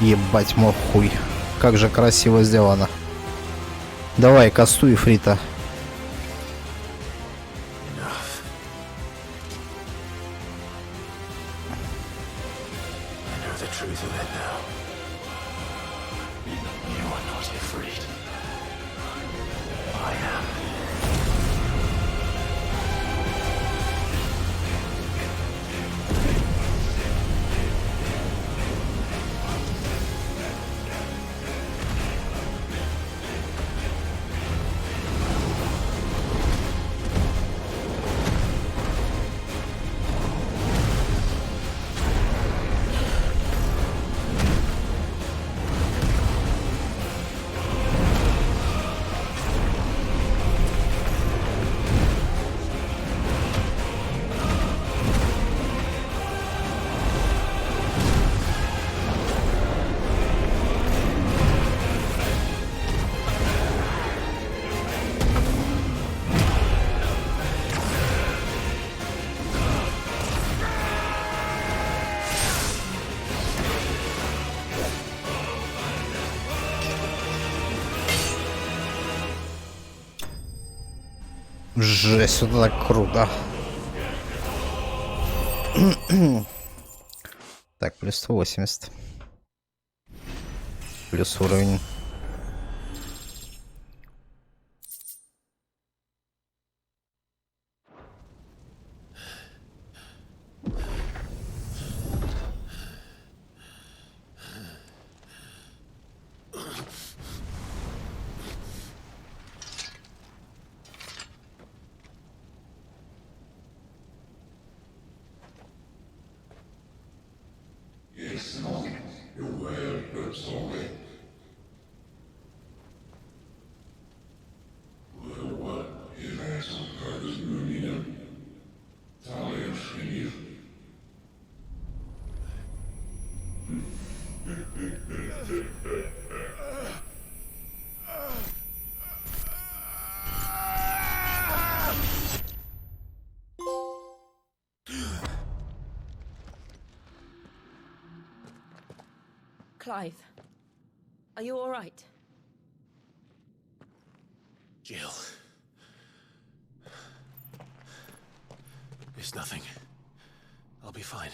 Ебать мой хуй. Как же красиво сделано. Давай, кастуй, Фрита. Жесть, вот это круто. Так, плюс 180. Плюс уровень. Yes, no, you will personally. The one Clive, are you all right? Jill. It's nothing. I'll be fine.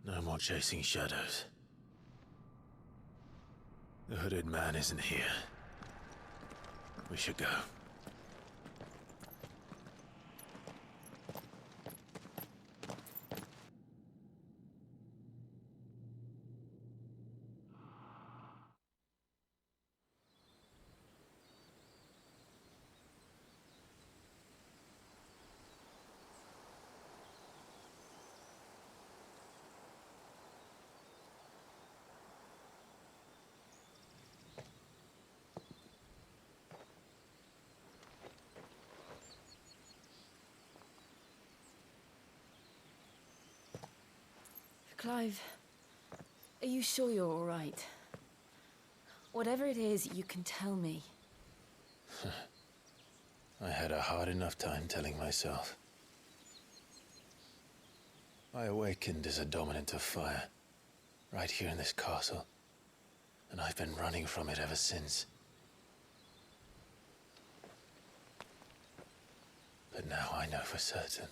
No more chasing shadows. The hooded man isn't here. We should go. Clive, are you sure you're all right? Whatever it is, you can tell me. I had a hard enough time telling myself. I awakened as a dominant of fire, right here in this castle, and I've been running from it ever since. But now I know for certain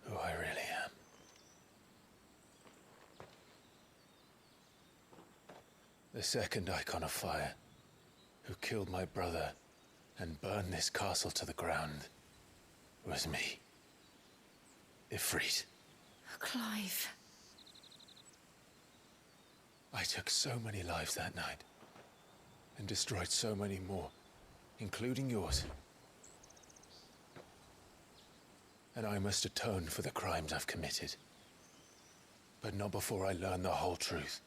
who I really am. The second icon of fire, who killed my brother and burned this castle to the ground, was me. Ifrit. Clive. I took so many lives that night, and destroyed so many more, including yours. And I must atone for the crimes I've committed. But not before I learn the whole truth.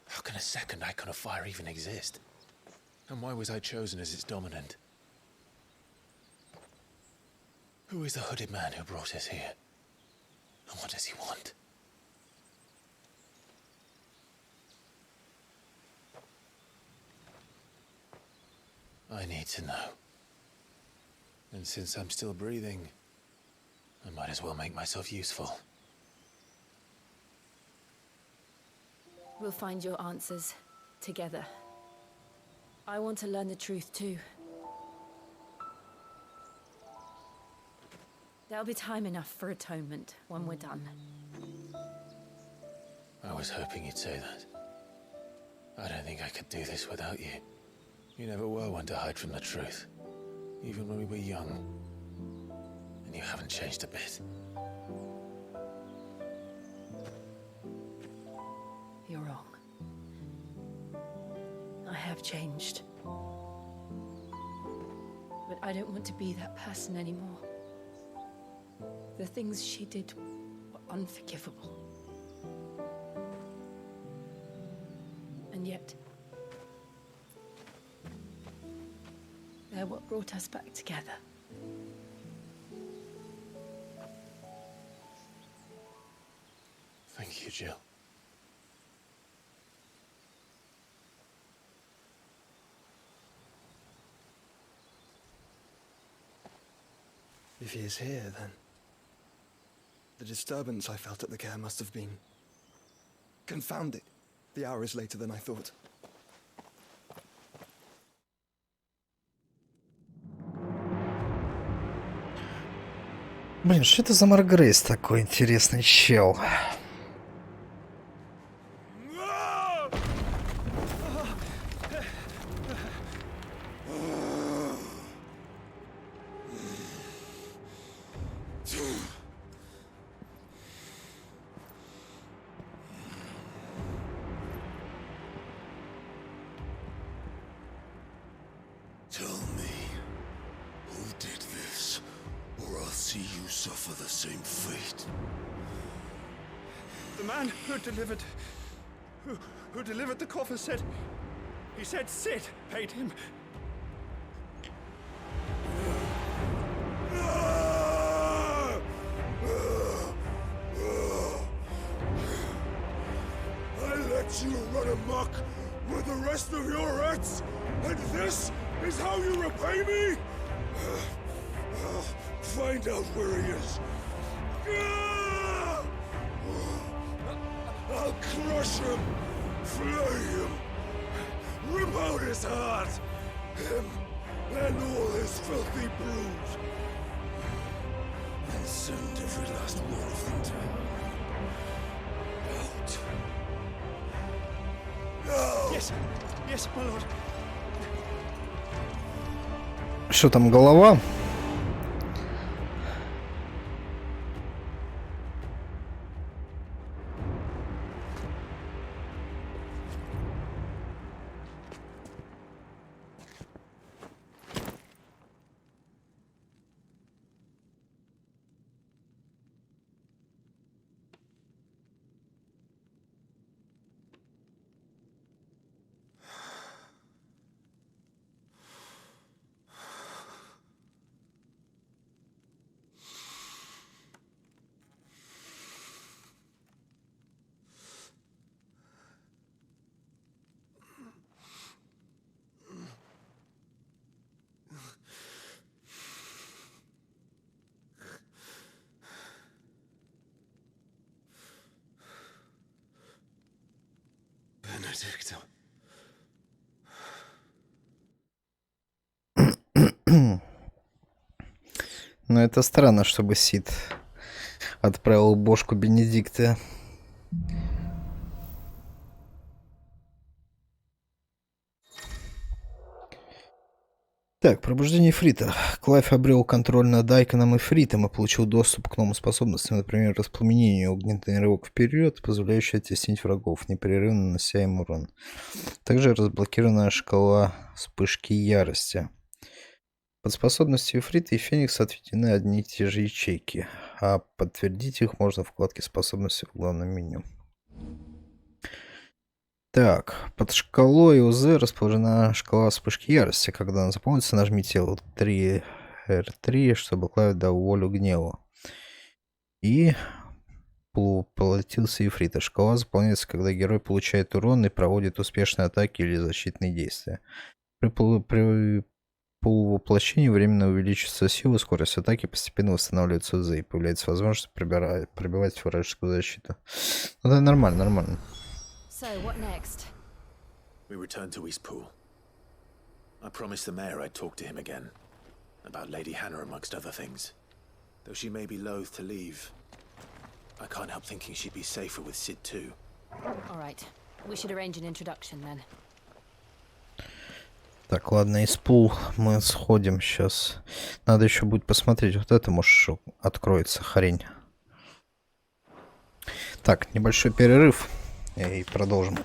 How can a second icon of fire even exist? And why was I chosen as its dominant? Who is the hooded man who brought us here? And what does he want? I need to know. And since I'm still breathing, I might as well make myself useful. We'll find your answers together. I want to learn the truth too. There'll be time enough for atonement when we're done. I was hoping you'd say that. I don't think I could do this without you. You never were one to hide from the truth, even when we were young. And you haven't changed a bit. You're wrong. I have changed. But I don't want to be that person anymore. The things she did were unforgivable. And yet, they're what brought us back together. Thank you, Jill. If he is here, then the disturbance I felt at the care must have been confounded. The hour is later than I thought. Блин, что это за Маргрейс такой интересный чел? Tell me, who did this, or I'll see you suffer the same fate. The The man who delivered the coffer said, he said Sid paid him. I let you run amok with the rest of your rats, and this is how you repay me? Find out where he is. I'll crush him, flay him, rip out his heart, him and all his filthy brood, and send every last one of them to hell. Out. Now. Yes, yes, my lord. Что там, голова? Benedicto. Но это странно, чтобы Сид отправил бошку Бенедикта. Так, пробуждение Ифрита. Клайв обрел контроль над Айконом Ифритом и получил доступ к новым способностям, например, воспламенению, огненный рывок вперед, позволяющий оттеснить врагов, непрерывно нанося им урон. Также разблокирована шкала вспышки ярости. Под способностью Ифрита и Феникса отведены одни и те же ячейки, а подтвердить их можно в вкладке способности в главном меню. Так, под шкалой УЗ расположена шкала вспышки ярости. Когда она заполнится, нажмите L3 R3, чтобы клавить дал волю гневу. И полуполотился Ифрита. Шкала заполняется, когда герой получает урон и проводит успешные атаки или защитные действия. При полувоплощении временно увеличится сила, скорость атаки, постепенно восстанавливается УЗ и появляется возможность пробивать вражескую защиту. Ну да, нормально, нормально. So, what next? We return to Eastpool. I promised the mayor I'd talk to him again. About Lady Hannah, amongst other things. Though she may be loath to leave, I can't help thinking she'd be safer with Sid too. Alright, we should arrange an introduction then. Так, ладно, из пул мы сходим сейчас. Надо еще будет посмотреть. Вот это, может, откроется хрень. Так, небольшой перерыв. И продолжим.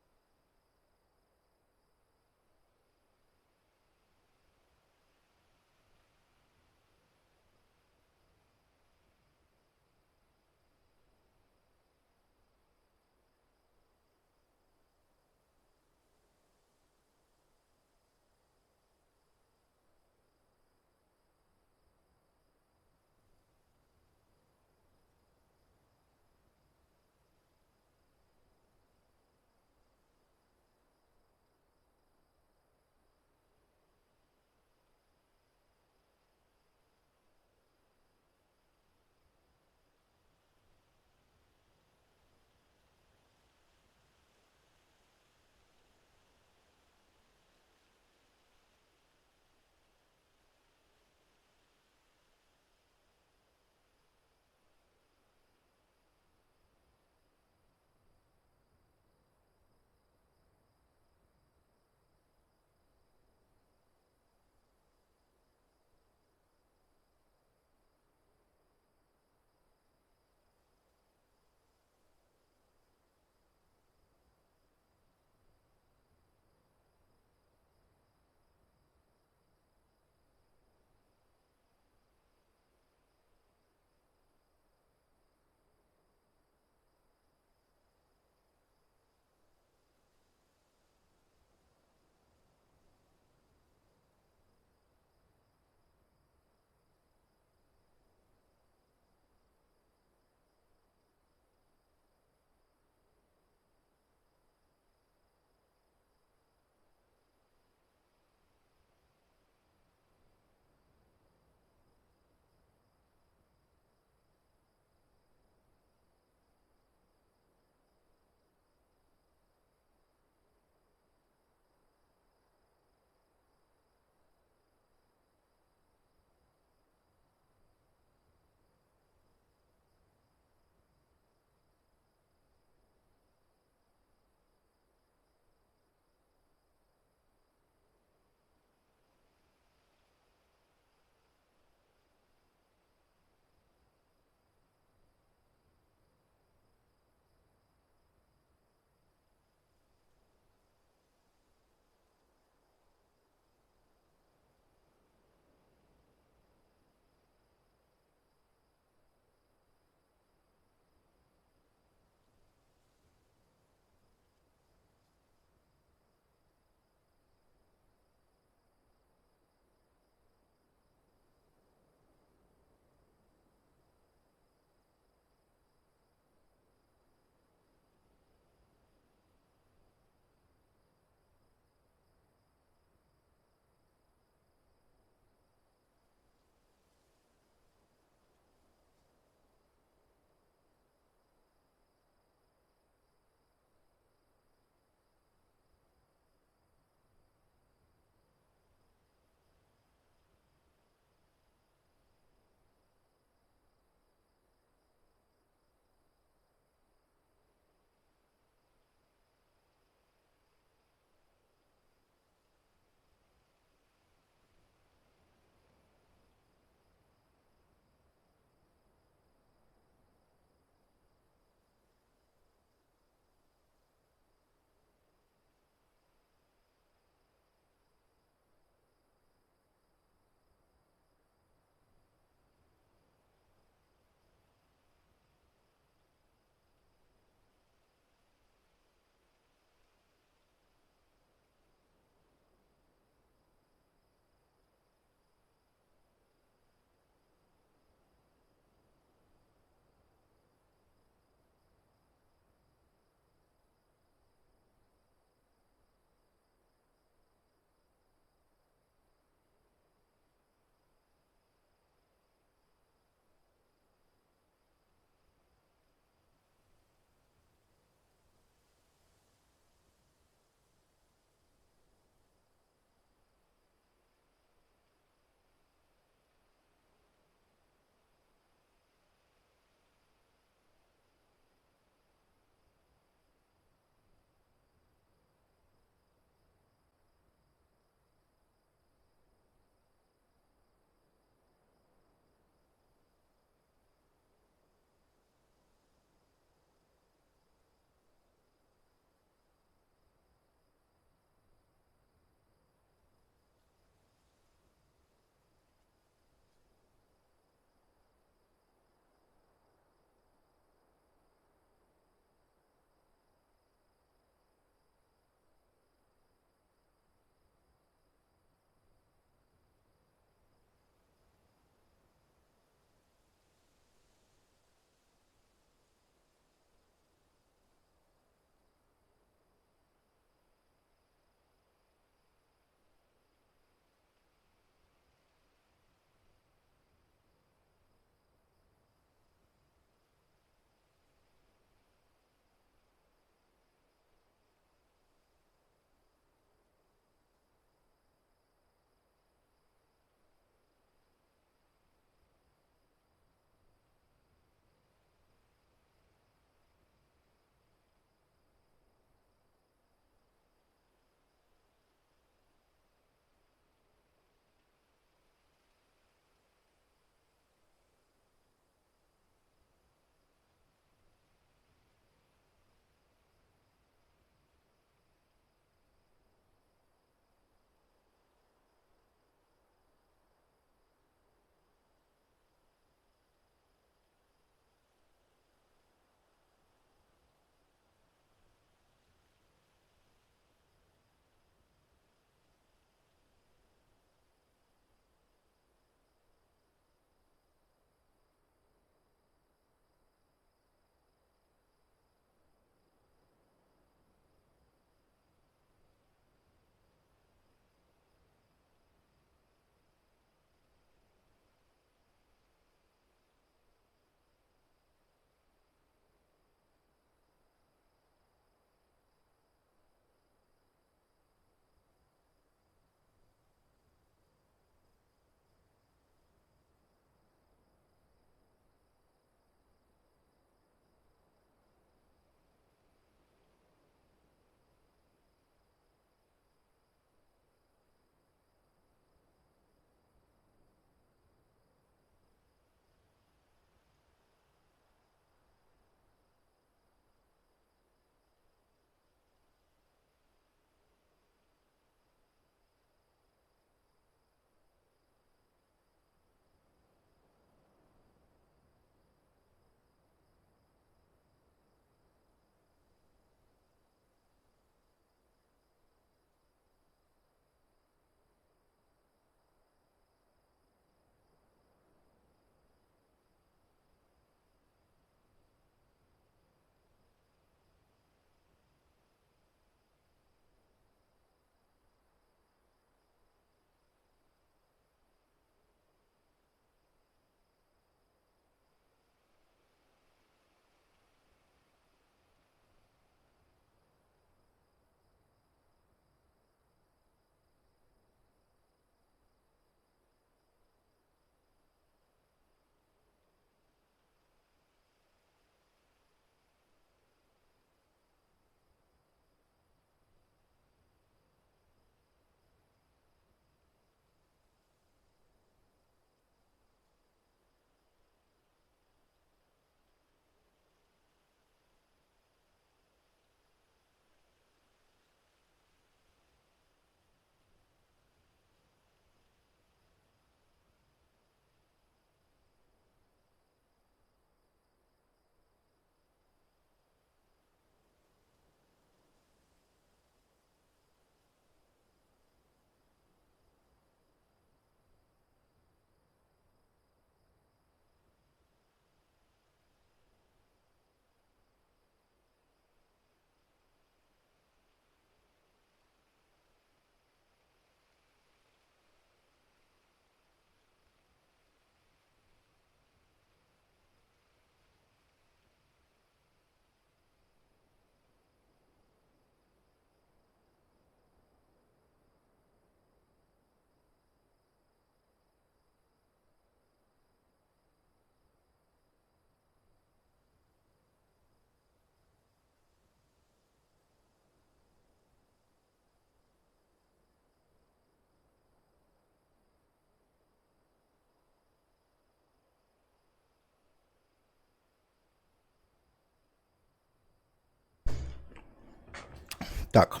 Так.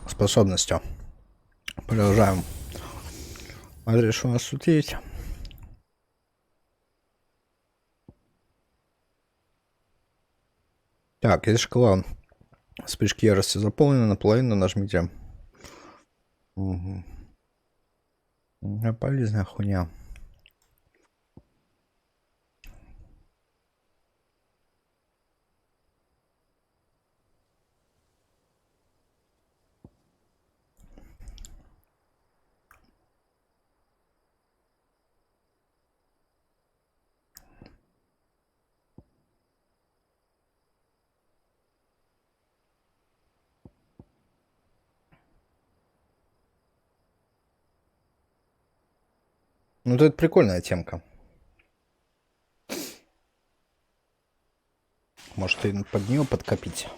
Способностью. Продолжаем. Смотри, что у нас тут есть. Так, есть шкала. Вспышки ярости заполнены, наполовину нажмите. Угу. Полезная хуйня. Ну, это прикольная темка. Может, и под нее подкопить.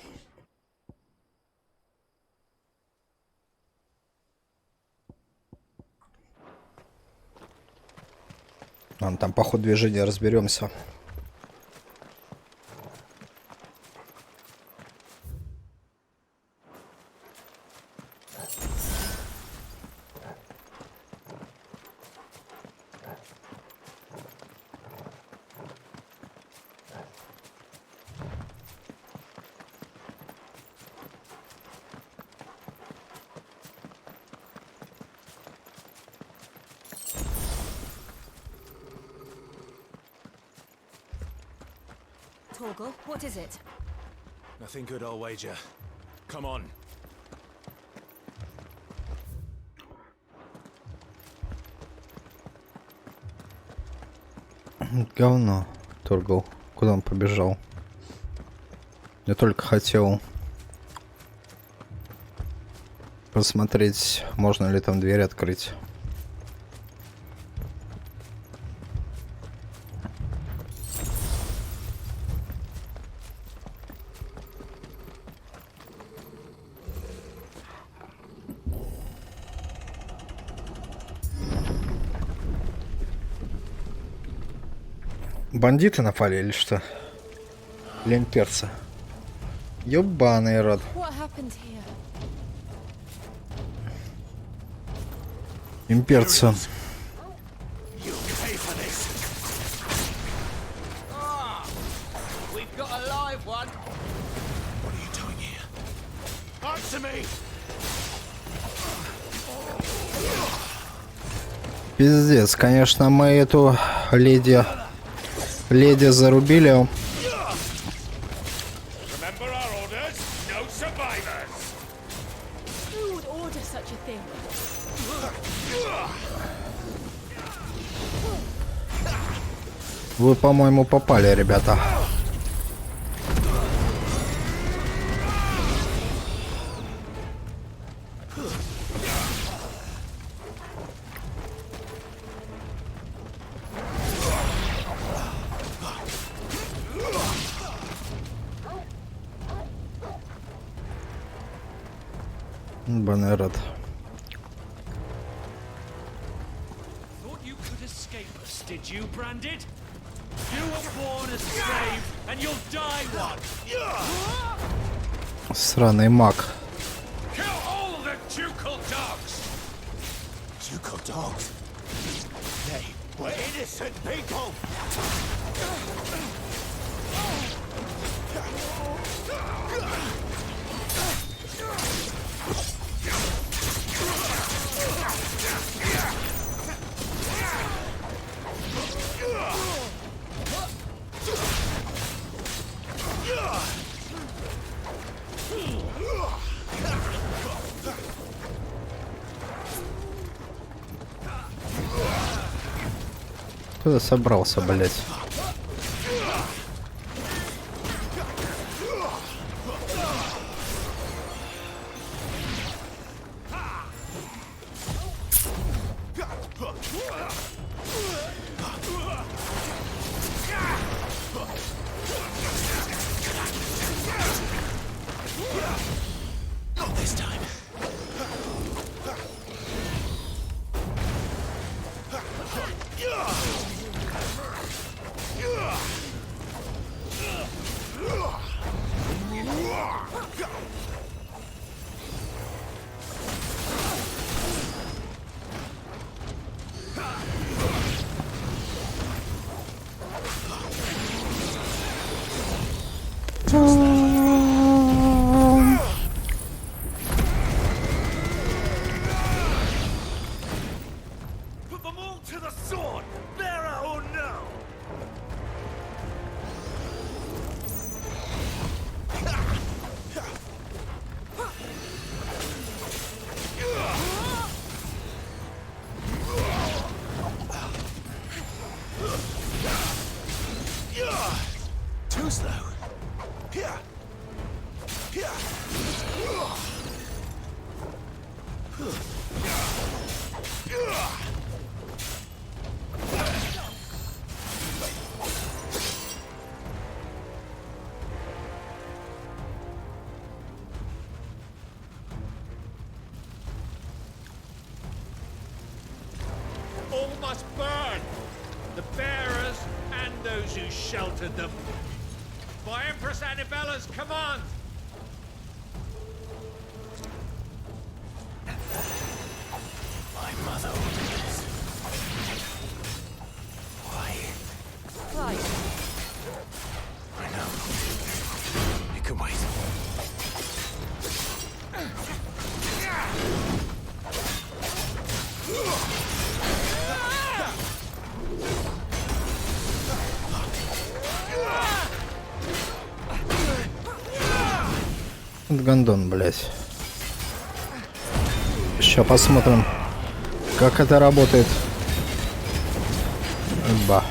Там по ходу движения разберемся. Torgal, what is it? Nothing good, I'll wager. Come on. Говно. Торгал. Куда он побежал? Я только хотел посмотреть, можно ли там дверь открыть. Бандиты напали или что? Или имперцы? Ёбаный рот. Имперцы. Пиздец, конечно, мы эту леди зарубили. Вы, по-моему, попали, ребята. Банерат. Сраный маг. Куда собрался, блять? Put them all to the sword, bearer or no! Too slow. Here. Here. All must burn! The bearers and those who sheltered them. By Empress Annabella's command! My mother ordered this. Why? Why? I know. It can wait. Гондон, блять. Сейчас посмотрим, как это работает. Ба.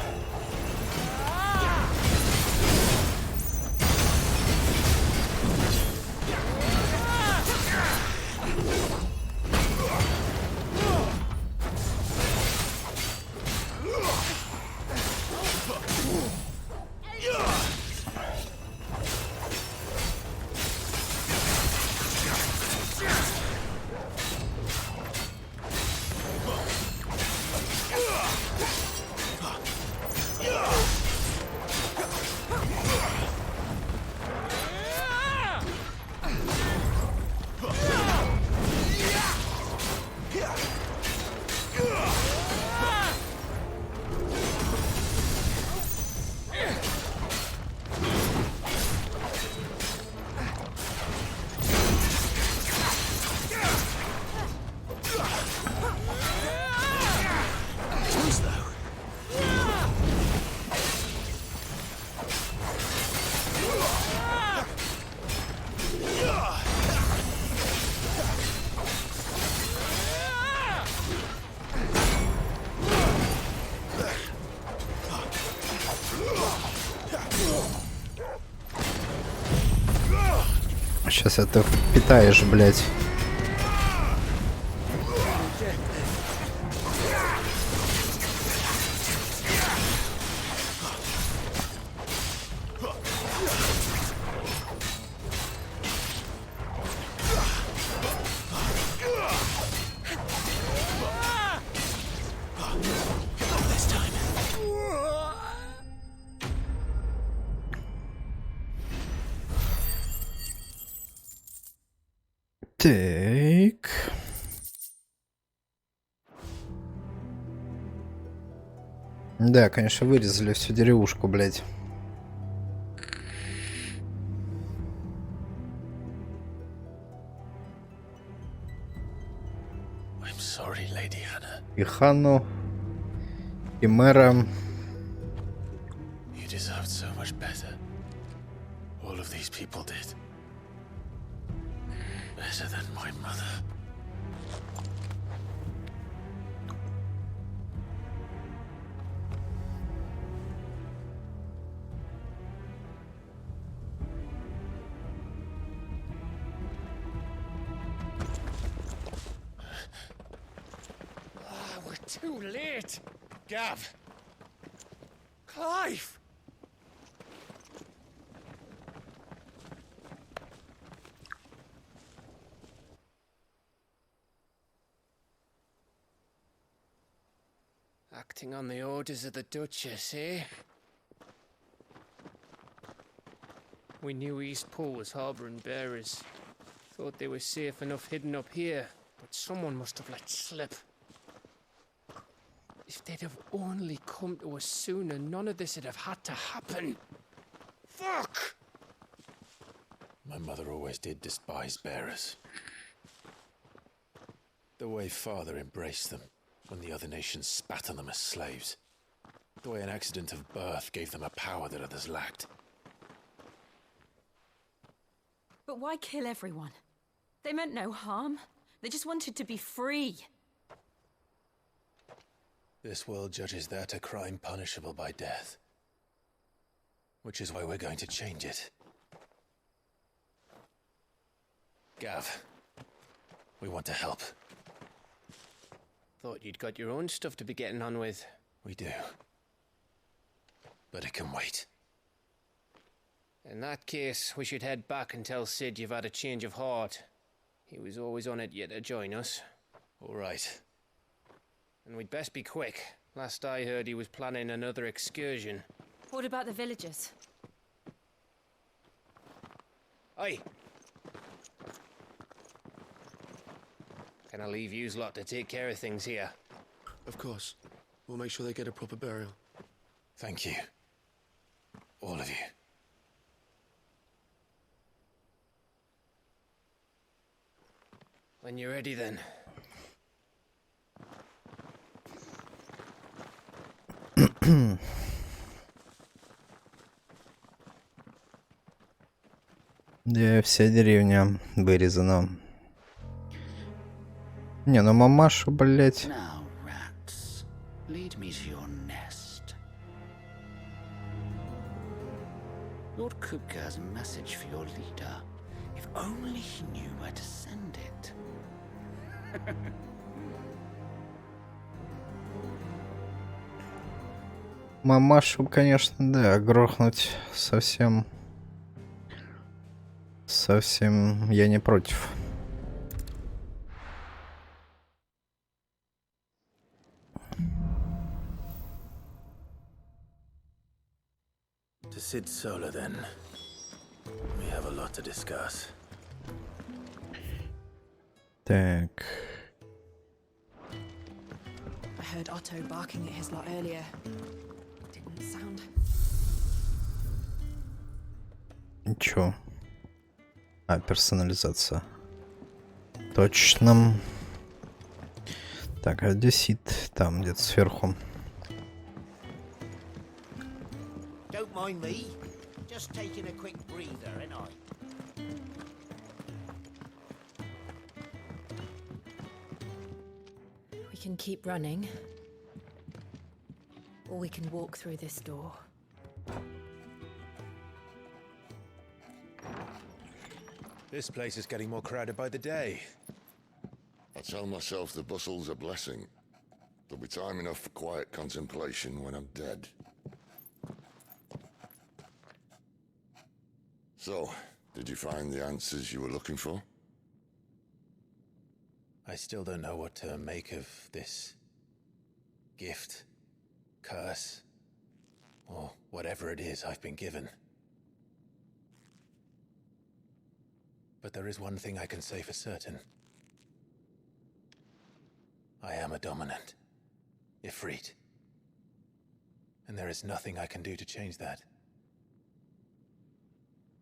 Сейчас это впитаешь, блядь. Так. Да, конечно, вырезали всю деревушку, блядь. I'm sorry, Lady Hannah. И Ханну, и мэра. You deserved so much better. All of these people did. Better than my mother. We're too late! Gav! Clive! Acting on the orders of the Duchess, eh? We knew Eastpool was harbouring bearers. Thought they were safe enough hidden up here, but someone must have let slip. If they'd have only come to us sooner, none of this would have had to happen. Fuck! My mother always did despise bearers. The way Father embraced them when the other nations spat on them as slaves. The way an accident of birth gave them a power that others lacked. But why kill everyone? They meant no harm. They just wanted to be free. This world judges that a crime punishable by death. Which is why we're going to change it. Gav, we want to help. Thought you'd got your own stuff to be getting on with. We do. But it can wait. In that case, we should head back and tell Sid you've had a change of heart. He was always on it yet to join us. All right. And we'd best be quick. Last I heard, he was planning another excursion. What about the villagers? Aye. Can I leave yous lot to take care of things here? Of course. We'll make sure they get a proper burial. Thank you. All of you. When you're ready, then. Да, вся деревня вырезана. Не, ну мамашу, блять. Now, rats, lead me to your nest. Lord Kupka has a message for your leader. If only he knew where to send it. Мамашу, конечно, да, грохнуть совсем я не против. To Sid Solar, then. We have a lot to discuss. Так. I heard Otto barking at his lot earlier. Didn't sound. Ничего. А, персонализация. Точно. Так, а где Сид? Там, где-то сверху. Don't mind me. Just taking a quick breather, ain't I? We can keep running. Or we can walk through this door. This place is getting more crowded by the day. I tell myself the bustle's a blessing. There'll be time enough for quiet contemplation when I'm dead. So, did you find the answers you were looking for? I still don't know what to make of this gift, curse, or whatever it is I've been given. But there is one thing I can say for certain. I am a dominant, Ifrit. And there is nothing I can do to change that.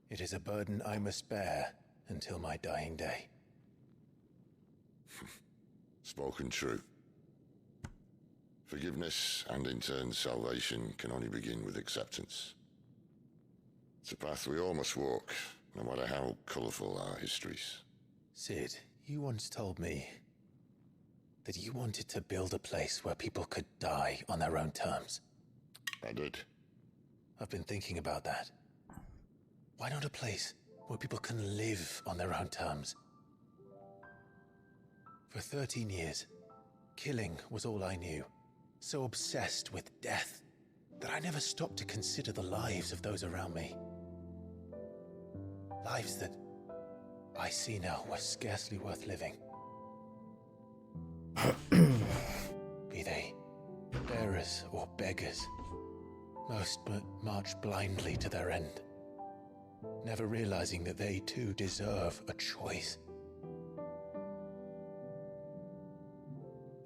It is a burden I must bear until my dying day. Spoken true. Forgiveness and in turn salvation can only begin with acceptance. It's a path we all must walk, no matter how colourful our histories. Sid, you once told me that you wanted to build a place where people could die on their own terms. I did. I've been thinking about that. Why not a place where people can live on their own terms? For 13 years, killing was all I knew. So obsessed with death that I never stopped to consider the lives of those around me. Lives that I see now were scarcely worth living. Be they bearers or beggars, most march blindly to their end, never realizing that they too deserve a choice.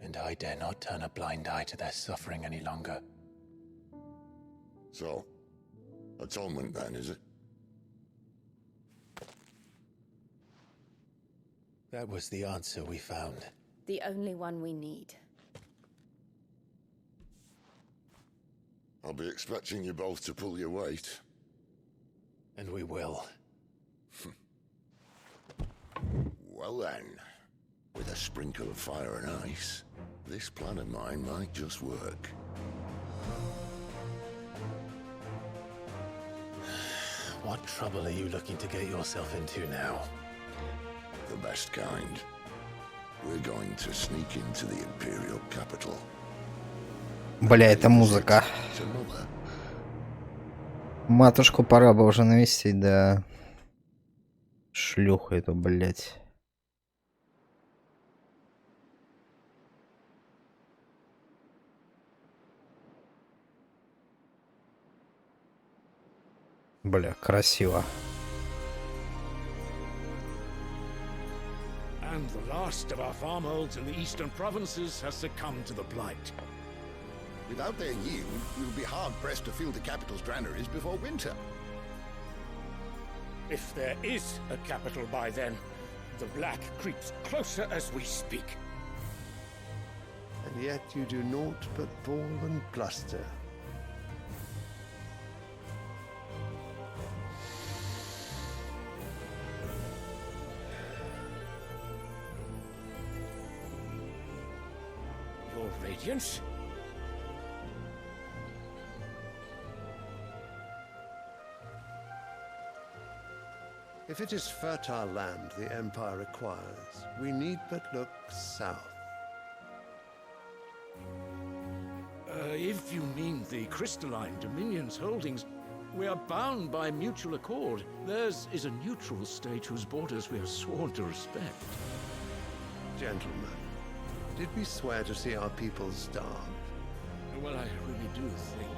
And I dare not turn a blind eye to their suffering any longer. So, atonement then, is it? That was the answer we found. The only one we need. I'll be expecting you both to pull your weight. And we will. Well then, with a sprinkle of fire and ice, this plan of mine might just work. What trouble are you looking to get yourself into now? The best kind. We're going to sneak into the Imperial capital. Бля, это музыка. Матушку пора бы уже навестить, да. Шлюху эту, блядь. Бля, красиво. And the last of our farmholds in the eastern provinces has succumbed to the blight. Without their yield, we'll be hard-pressed to fill the capital's granaries before winter. If there is a capital by then, the black creeps closer as we speak. And yet you do naught but bawl and bluster. Your Radiance? If it is fertile land the Empire requires, we need but look south. If you mean the crystalline Dominion's holdings, we are bound by mutual accord. Theirs is a neutral state whose borders we are sworn to respect. Gentlemen, did we swear to see our people starve? Well, I really do think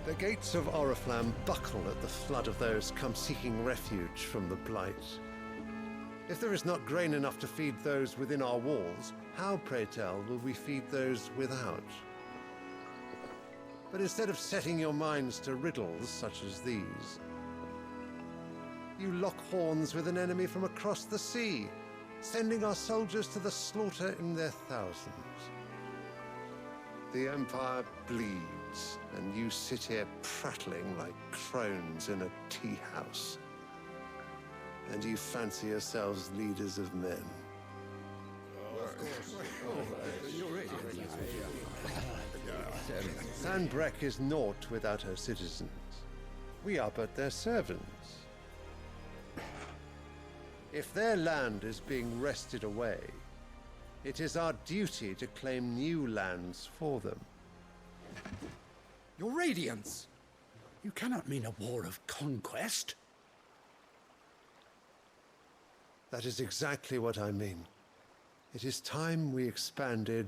The gates of Oriflamme buckle at the flood of those come seeking refuge from the blight. If there is not grain enough to feed those within our walls, how, pray tell, will we feed those without? But instead of setting your minds to riddles such as these, you lock horns with an enemy from across the sea, sending our soldiers to the slaughter in their thousands. The Empire bleeds, and you sit here prattling like crones in a tea house. And you fancy yourselves leaders of men. Sanbreque is naught without her citizens. We are but their servants. If their land is being wrested away, it is our duty to claim new lands for them. Your Radiance! You cannot mean a war of conquest. That is exactly what I mean. It is time we expanded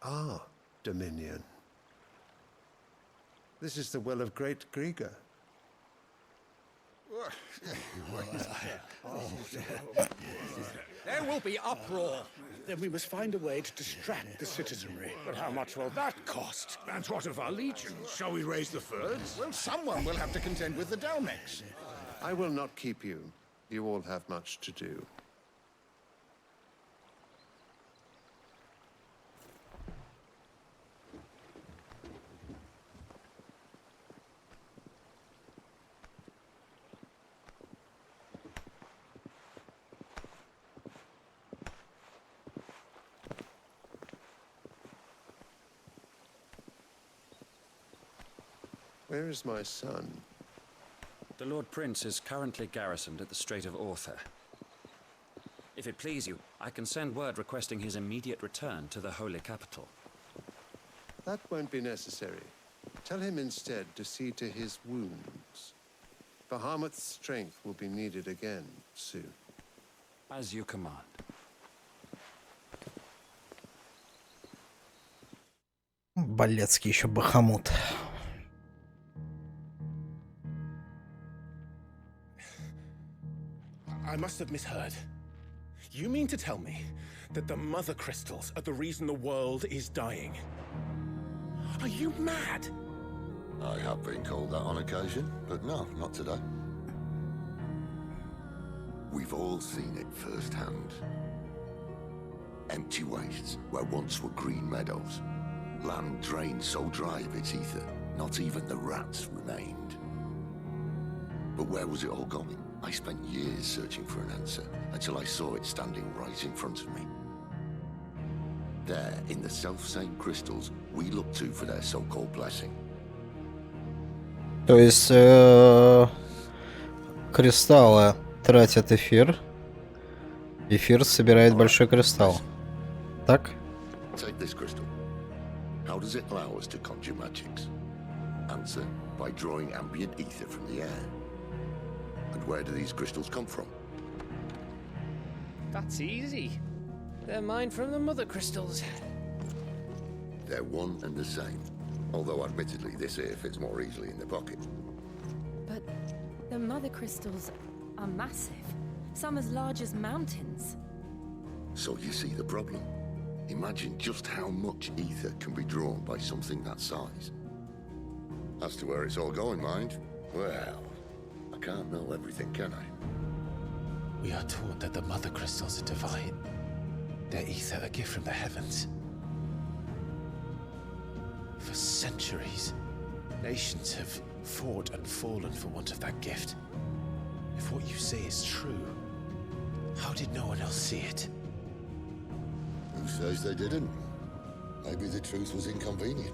our dominion. This is the will of great Grieger. There will be uproar. Then we must find a way to distract the citizenry. But how much will that cost? And what of our legions? Shall we raise the furs? Well, someone will have to contend with the Dalmex. I will not keep you. You all have much to do. Where is my son? The Lord Prince is currently garrisoned at the Strait of Arthur. If it please you, I can send word requesting his immediate return to the Holy Capital. That won't be necessary. Tell him instead to see to his wounds. Bahamut's strength will be needed again soon. As you command. Балецкий еще Бахамут. I must have misheard. You mean to tell me that the mother crystals are the reason the world is dying? Are you mad? I have been called that on occasion, but no, not today. We've all seen it firsthand. Empty wastes where once were green meadows. Land drained so dry of its ether, not even the rats remained. But where was it all going? I spent years searching for an answer, until I saw it standing right in front of me. There, in the self-same crystals we look to for their so-called blessing. То есть кристаллы тратят эфир. Эфир собирает большой кристалл. Так? Take this crystal. How does it allow us to conjure magics? Answer, by drawing ambient ether from the air. And where do these crystals come from? That's easy. They're mined from the mother crystals. They're one and the same. Although admittedly this here fits more easily in the pocket. But the mother crystals are massive. Some as large as mountains. So you see the problem. Imagine just how much ether can be drawn by something that size. As to where it's all going, mind? Well, I can't know everything, can I? We are taught that the mother crystals are divine. Their ether a gift from the heavens. For centuries, nations have fought and fallen for want of that gift. If what you say is true, how did no one else see it? Who says they didn't? Maybe the truth was inconvenient.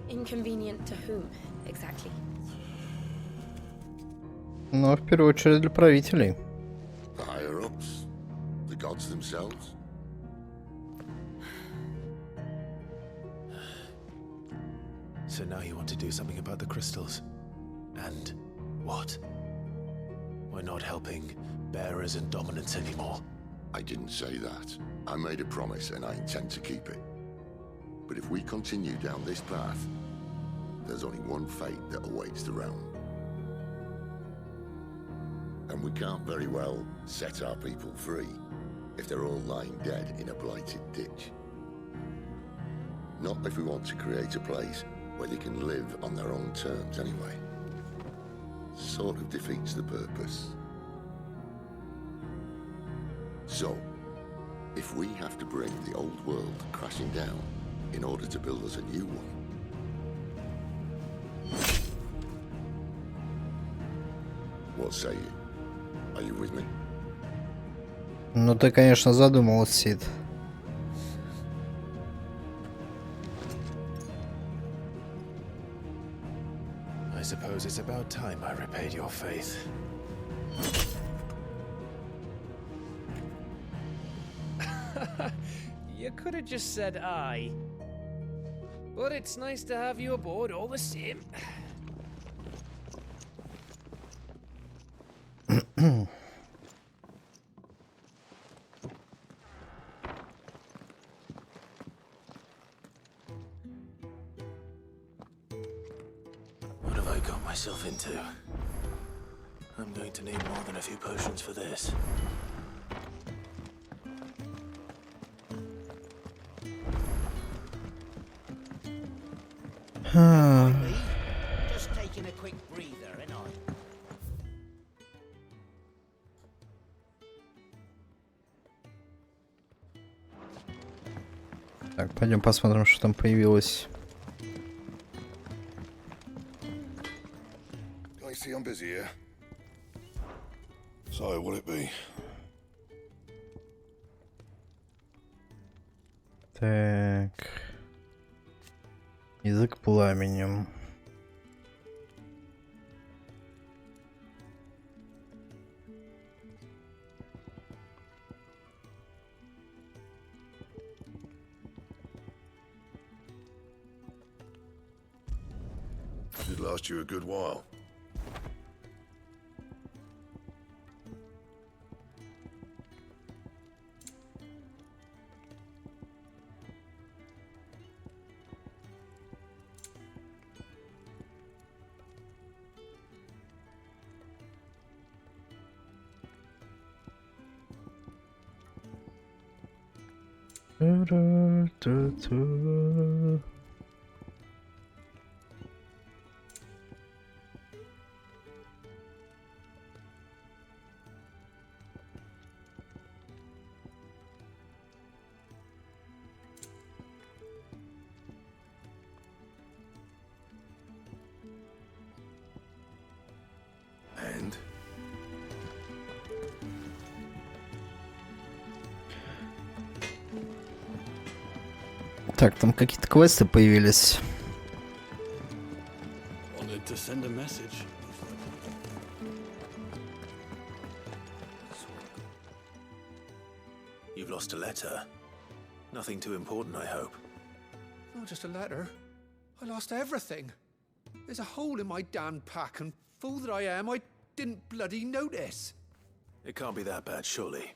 Inconvenient to whom, exactly? Но в первую очередь для правителей. The higher-ups? The gods themselves? So now you want to do something about the crystals. And what? We're not helping bearers and dominants anymore. I didn't say that. I made a promise and I intend to keep it. But if we continue down this path, there's only one fate that awaits the realm. And we can't very well set our people free if they're all lying dead in a blighted ditch. Not if we want to create a place where they can live on their own terms anyway. Sort of defeats the purpose. So, if we have to bring the old world crashing down in order to build us a new one, what say you? Are you with me? Ну ты, конечно, задумал, Сид. I suppose it's about time I repaid your faith. You could have just said aye. But it's nice to have you aboard all the same. What have I got myself into? I'm going to need more than a few potions for this. Just taking a quick breather, ain't I? Так, пойдем посмотрим, что там появилось. I see I'm busy here. So, will it be? Так. Язык пламенем. Should last you a good while. And? Так, там какие-то квесты появились. Wanted to send a message. You've lost a letter. Nothing too important, I hope. Not just a letter. I lost everything. There's a hole in my damn pack, and fool that I am, I didn't bloody notice. It can't be that bad, surely.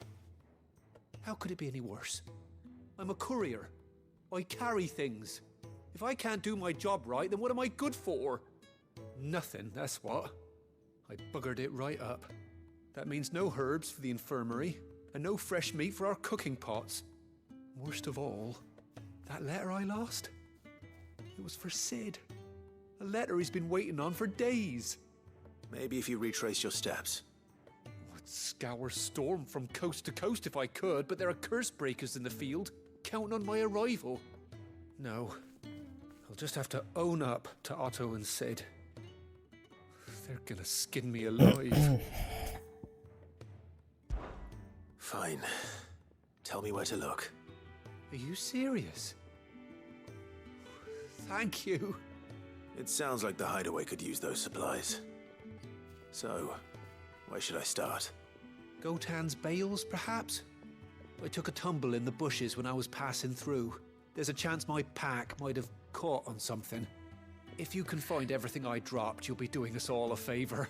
How could it be any worse? I'm a courier. I carry things. If I can't do my job right, then what am I good for? Nothing, that's what. I buggered it right up. That means no herbs for the infirmary, and no fresh meat for our cooking pots. Worst of all, that letter I lost? It was for Sid. A letter he's been waiting on for days. Maybe if you retrace your steps. I'd scour Storm from coast to coast if I could, but there are curse breakers in the field, counting on my arrival. No, I'll just have to own up to Otto and Sid. They're gonna skin me alive. Fine. Tell me where to look. Are you serious? Thank you. It sounds like the hideaway could use those supplies. So, where should I start? Gotan's bales, perhaps? I took a tumble in the bushes when I was passing through. There's a chance my pack might have caught on something. If you can find everything I dropped, you'll be doing us all a favor.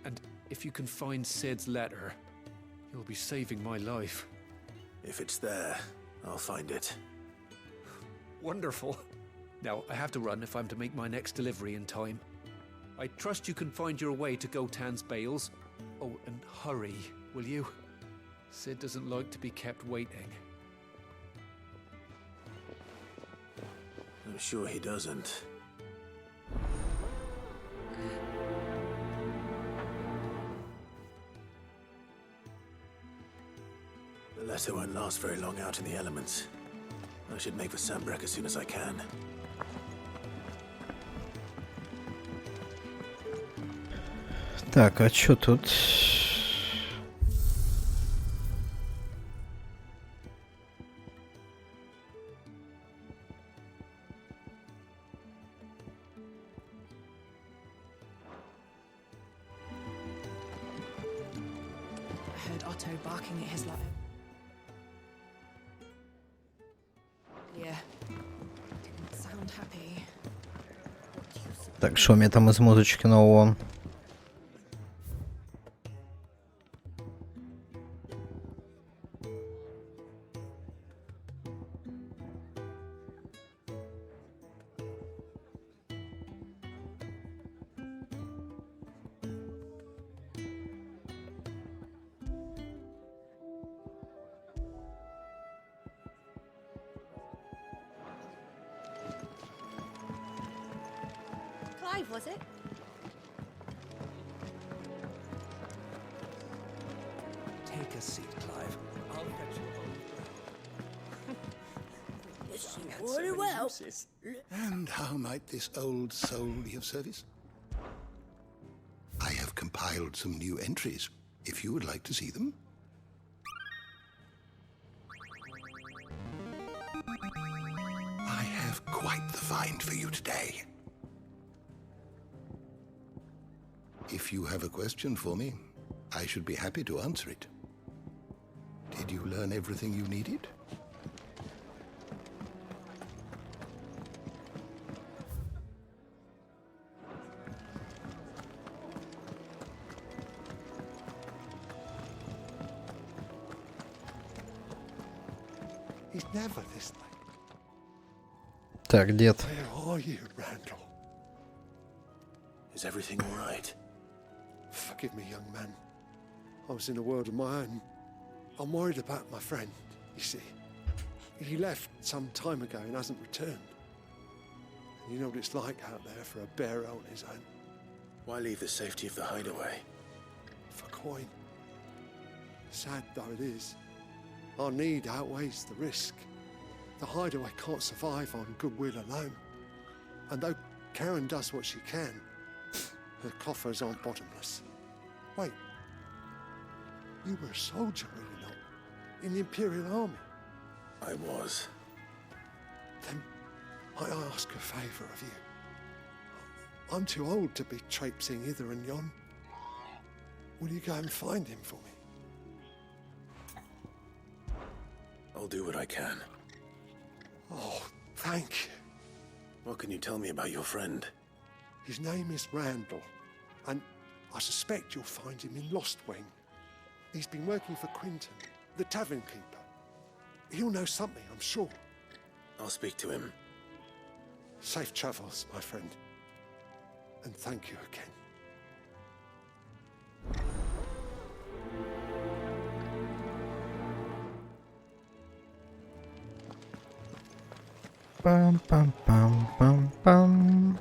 And if you can find Sid's letter, you'll be saving my life. If it's there, I'll find it. Wonderful. Now, I have to run if I'm to make my next delivery in time. I trust you can find your way to Gotan's bales. Oh, and hurry, will you? Sid doesn't like to be kept waiting. I'm sure he doesn't. The letter won't last very long out in the elements. I should make for Sambrek as soon as I can. Так, а чё тут? I heard Otto barking at his letter. Yeah. Didn't sound happy. Так, что у меня там из музычки нового? Clive, was it? Take a seat, Clive. I'll fetch you Very well. And how might this old soul be of service? I have compiled some new entries, if you would like to see them. I have quite the find for you today. If you have a question for me, I should be happy to answer it. Did you learn everything you needed? He's never this late. Так, дед. Where are you, Randall? Is everything all right? Forgive me, young man. I was in a world of my own. I'm worried about my friend, you see. He left some time ago and hasn't returned. And you know what it's like out there for a bearer on his own. Why leave the safety of the hideaway? For coin. Sad though it is, our need outweighs the risk. The hideaway can't survive on goodwill alone. And though Karen does what she can, her coffers aren't bottomless. Wait, you were a soldier, were you not? In the Imperial Army? I was. Then might I ask a favour of you? I'm too old to be traipsing hither and yon. Will you go and find him for me? I'll do what I can. Oh, thank you. What can you tell me about your friend? His name is Randall, and I suspect you'll find him in Lost Wing. He's been working for Quinton, the tavern keeper. He'll know something, I'm sure. I'll speak to him. Safe travels, my friend. And thank you again. Pam pam pam pam pam.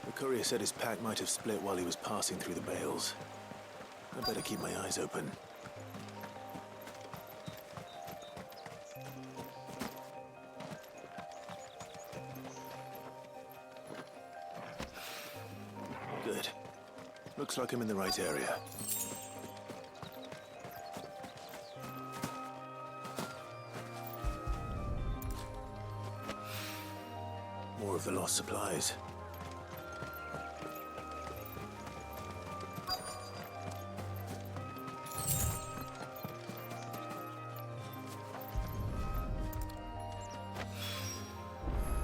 The courier said his pack might have split while he was passing through the bales. I better keep my eyes open. Good. Looks like I'm in the right area. More of the lost supplies.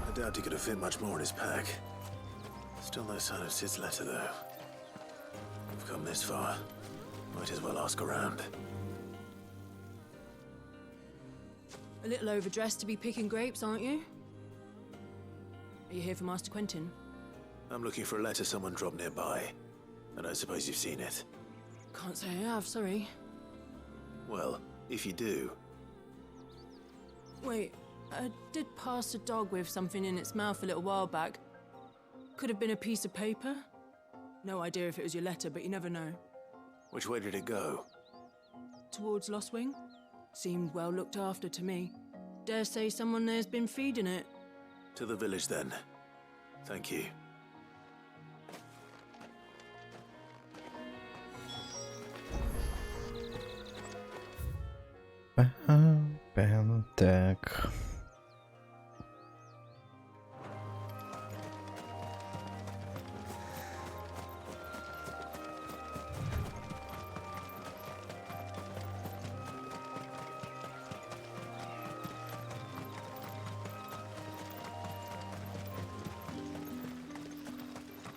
I doubt he could have fit much more in his pack. Still no sign of Sid's letter, though. We've come this far. Might as well ask around. A little overdressed to be picking grapes, aren't you? Are you here for Master Quentin? I'm looking for a letter someone dropped nearby. I don't suppose you've seen it. Can't say I have, sorry. Well, if you do... Wait, I did pass a dog with something in its mouth a little while back. Could have been a piece of paper. No idea if it was your letter, but you never know. Which way did it go? Towards Lost Wing? Seemed well looked after to me. Dare say someone there's been feeding it. To the village, then. Thank you. Так.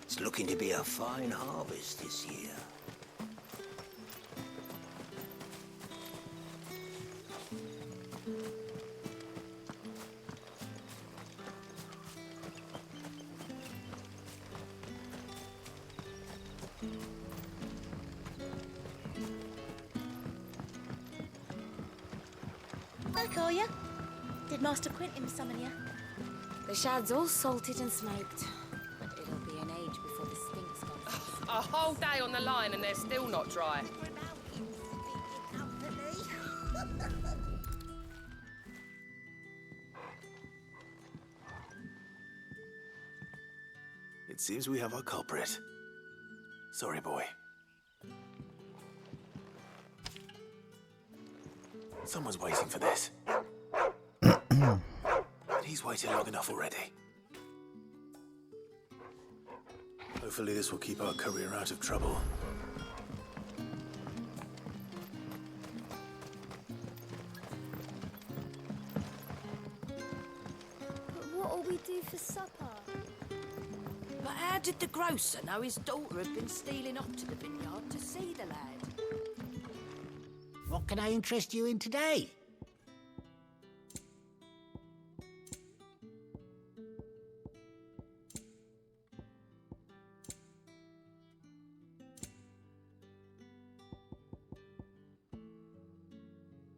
It's looking to be a fine harvest this year. Back, are ya? Did Master Quentin summon ya? The shad's all salted and smoked, but it'll be an age before the stinks go. A whole day on the line and they're still not dry. It seems we have our culprit. Sorry, boy. Someone's waiting for this. He's waited long enough already. Hopefully this will keep our courier out of trouble. But what'll we do for supper? But how did the grocer know his daughter had been stealing off to the vineyard to see the lad? What can I interest you in today?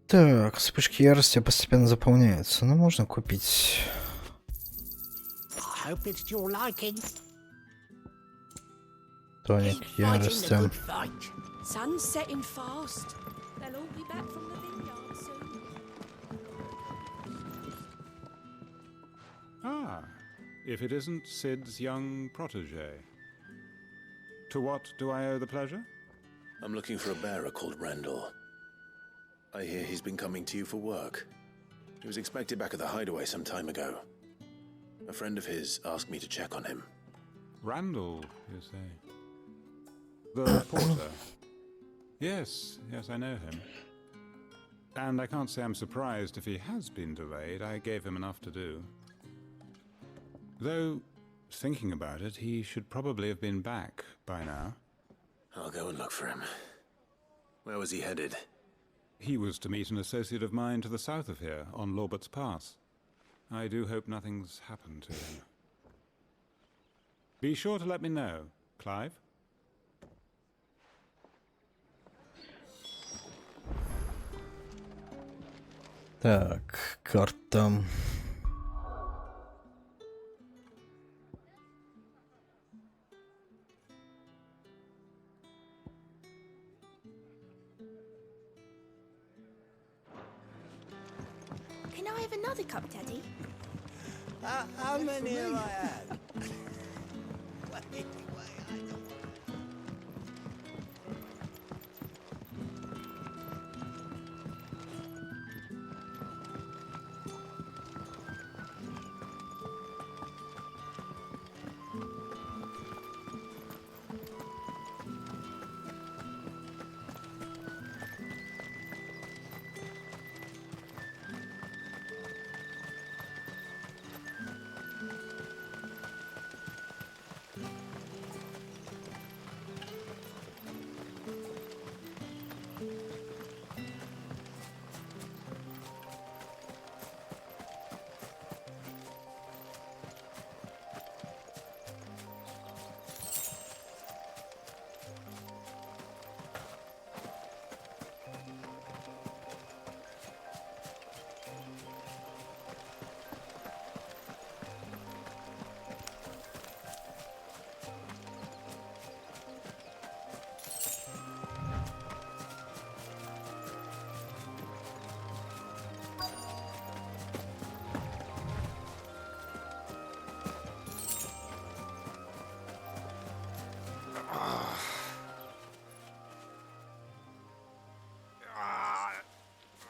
Так, вспышки ярости постепенно заполняются. Ну, можно купить. I hope it's to your liking. Тоник ярости. Sun's setting fast. They'll all be back from the vineyard soon. Ah, if it isn't Sid's young protege. To what do I owe the pleasure? I'm looking for a bearer called Randall. I hear he's been coming to you for work. He was expected back at the hideaway some time ago. A friend of his asked me to check on him. Randall, you say? The porter? Yes, I know him. And I can't say I'm surprised if he has been delayed. I gave him enough to do. Though, thinking about it, he should probably have been back by now. I'll go and look for him. Where was he headed? He was to meet an associate of mine to the south of here, on Lorbert's Pass. I do hope nothing's happened to him. Be sure to let me know, Clive. Так, карта. Can I have another cup, Daddy? How many have I had?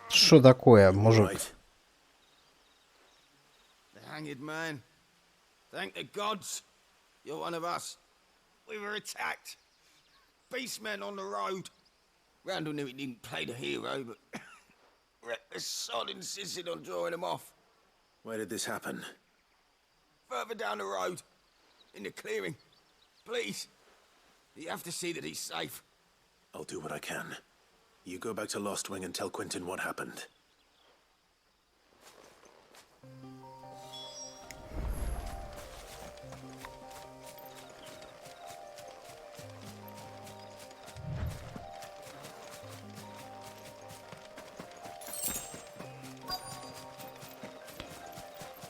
Что такое, мужик? The hanged man. Thank the gods. You're one of us. We were attacked. Beastmen on the road. Randall knew he didn't play the hero, but reckless sod insisted on drawing him off. Where did this happen? Further down the road. In the clearing. Please. You have to see that he's safe. I'll do what I can. You go back to Lost Wing and tell Quentin what happened.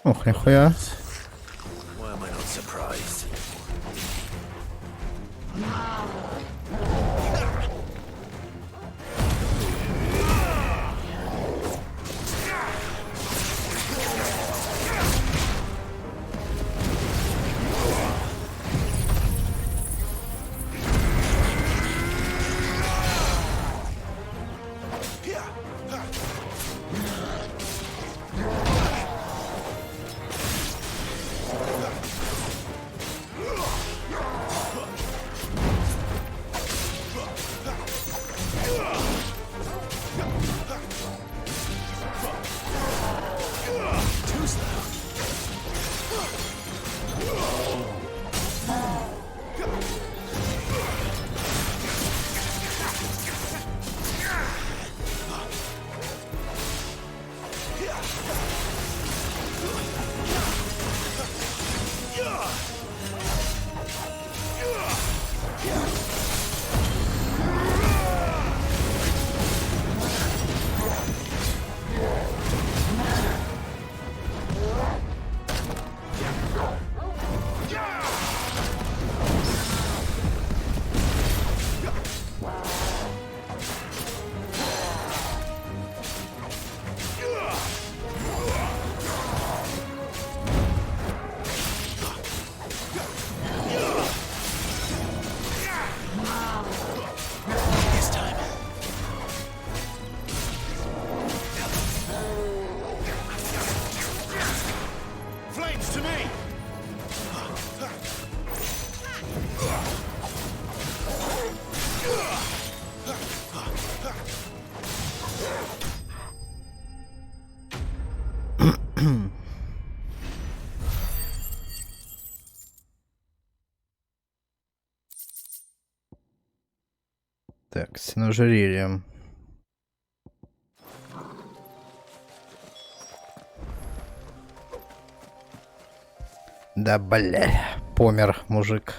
Ох, нихуя. Why am I not surprised? Так, синожерили. Да, бля, помер мужик.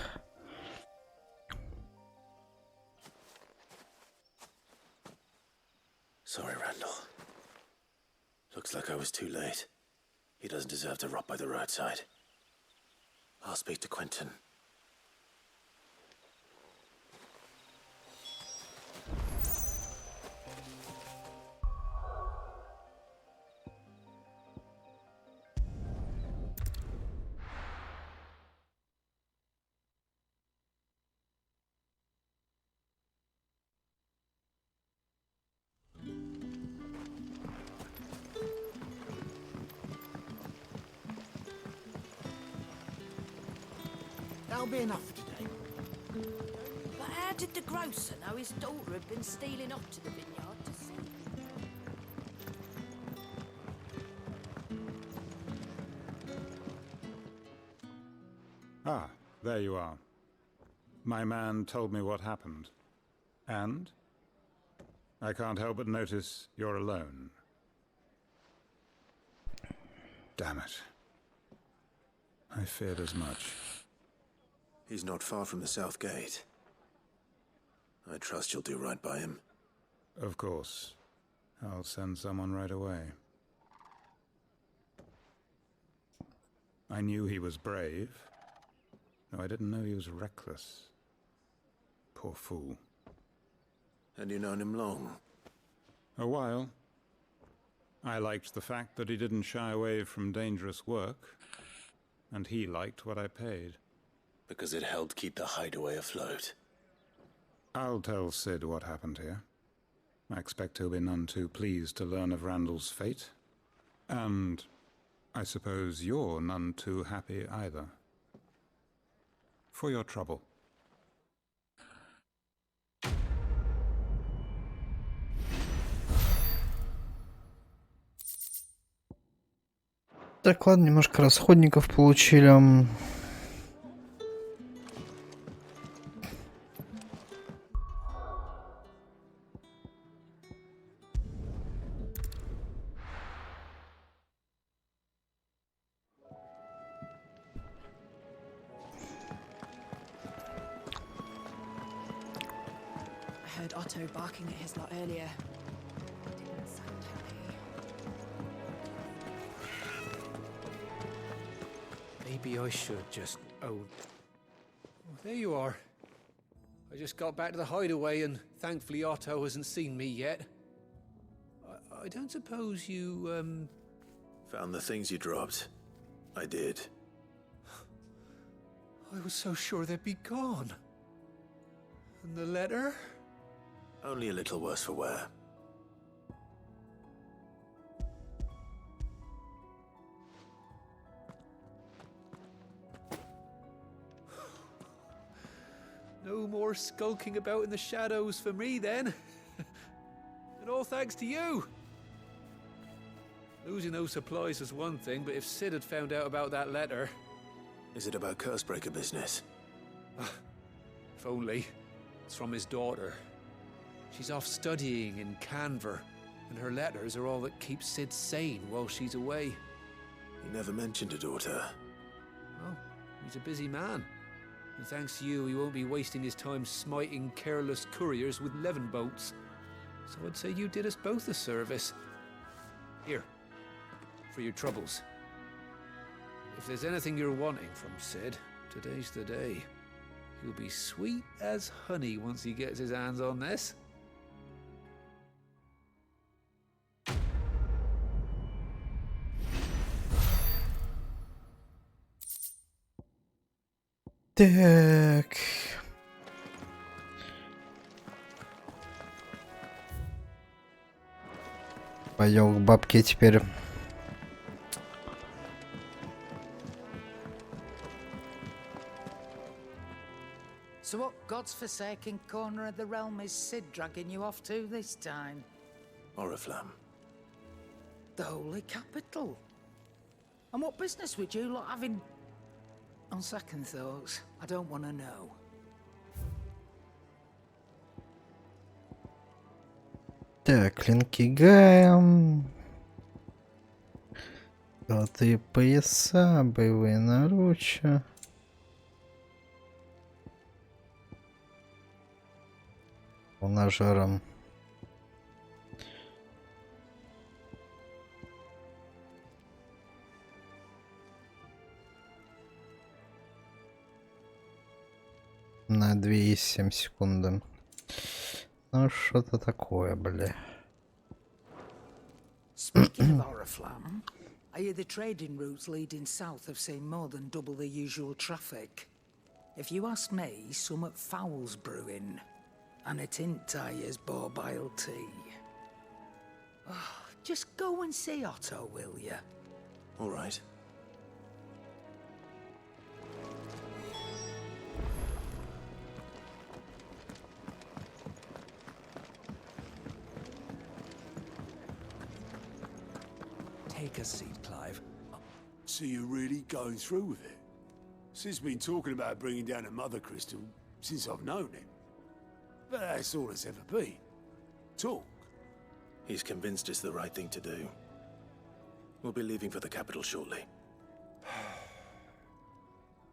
Sorry, Randall. Looks like I was too late. He doesn't deserve to rot by the roadside. I'll speak to Quentin. That'll be enough today. But how did the grocer know his daughter had been stealing off to the vineyard to see? Ah, there you are. My man told me what happened. And? I can't help but notice you're alone. Damn it. I feared as much. He's not far from the south gate. I trust you'll do right by him. Of course. I'll send someone right away. I knew he was brave, though I didn't know he was reckless. Poor fool. And you known him long? A while. I liked the fact that he didn't shy away from dangerous work, and he liked what I paid. Because it helped keep the hideaway afloat. I'll tell Sid what happened here. I expect he'll be none too pleased to learn of Randall's fate. And I suppose you're none too happy either. For your trouble. Так, ладно, немножко расходников получили. I heard Otto barking at his lot earlier. Didn't sound happy. Maybe I should just... Oh, there you are. I just got back to the hideaway and thankfully Otto hasn't seen me yet. I don't suppose you, Found the things you dropped. I did. I was so sure they'd be gone. And the letter? Only a little worse for wear. No more skulking about in the shadows for me then. And all thanks to you. Losing those supplies is one thing, but if Sid had found out about that letter... Is it about Cursebreaker business? If only. It's from his daughter. She's off studying in Canver, and her letters are all that keep Sid sane while she's away. He never mentioned a daughter. Well, he's a busy man. And thanks to you, he won't be wasting his time smiting careless couriers with levin boats. So I'd say you did us both a service. Here, for your troubles. If there's anything you're wanting from Sid, today's the day. He'll be sweet as honey once he gets his hands on this. Так. Пойдем к бабке теперь. So what God's forsaken corner of the realm is Sid dragging you off to this time? Oriflamme. The Holy Capital. And what business would you lot having? On second thoughts, I don't want to know. Так, клинки гаем. Золотые пояса, боевые наручи. Нажаром. На 2,7 секунды. Ну, что-то такое, бля. Speaking of Oriflamme, I hear the trading routes leading south have seen more than double the usual traffic. If you ask me, somewhat foul's brewing. And it ain't Tyre's borbile tea. Oh, just go and see Otto, will you? All right. Take a seat, Clive. So you're really going through with it? Sid's been talking about bringing down a mother crystal since I've known him. But that's all it's ever been. Talk. He's convinced it's the right thing to do. We'll be leaving for the capital shortly.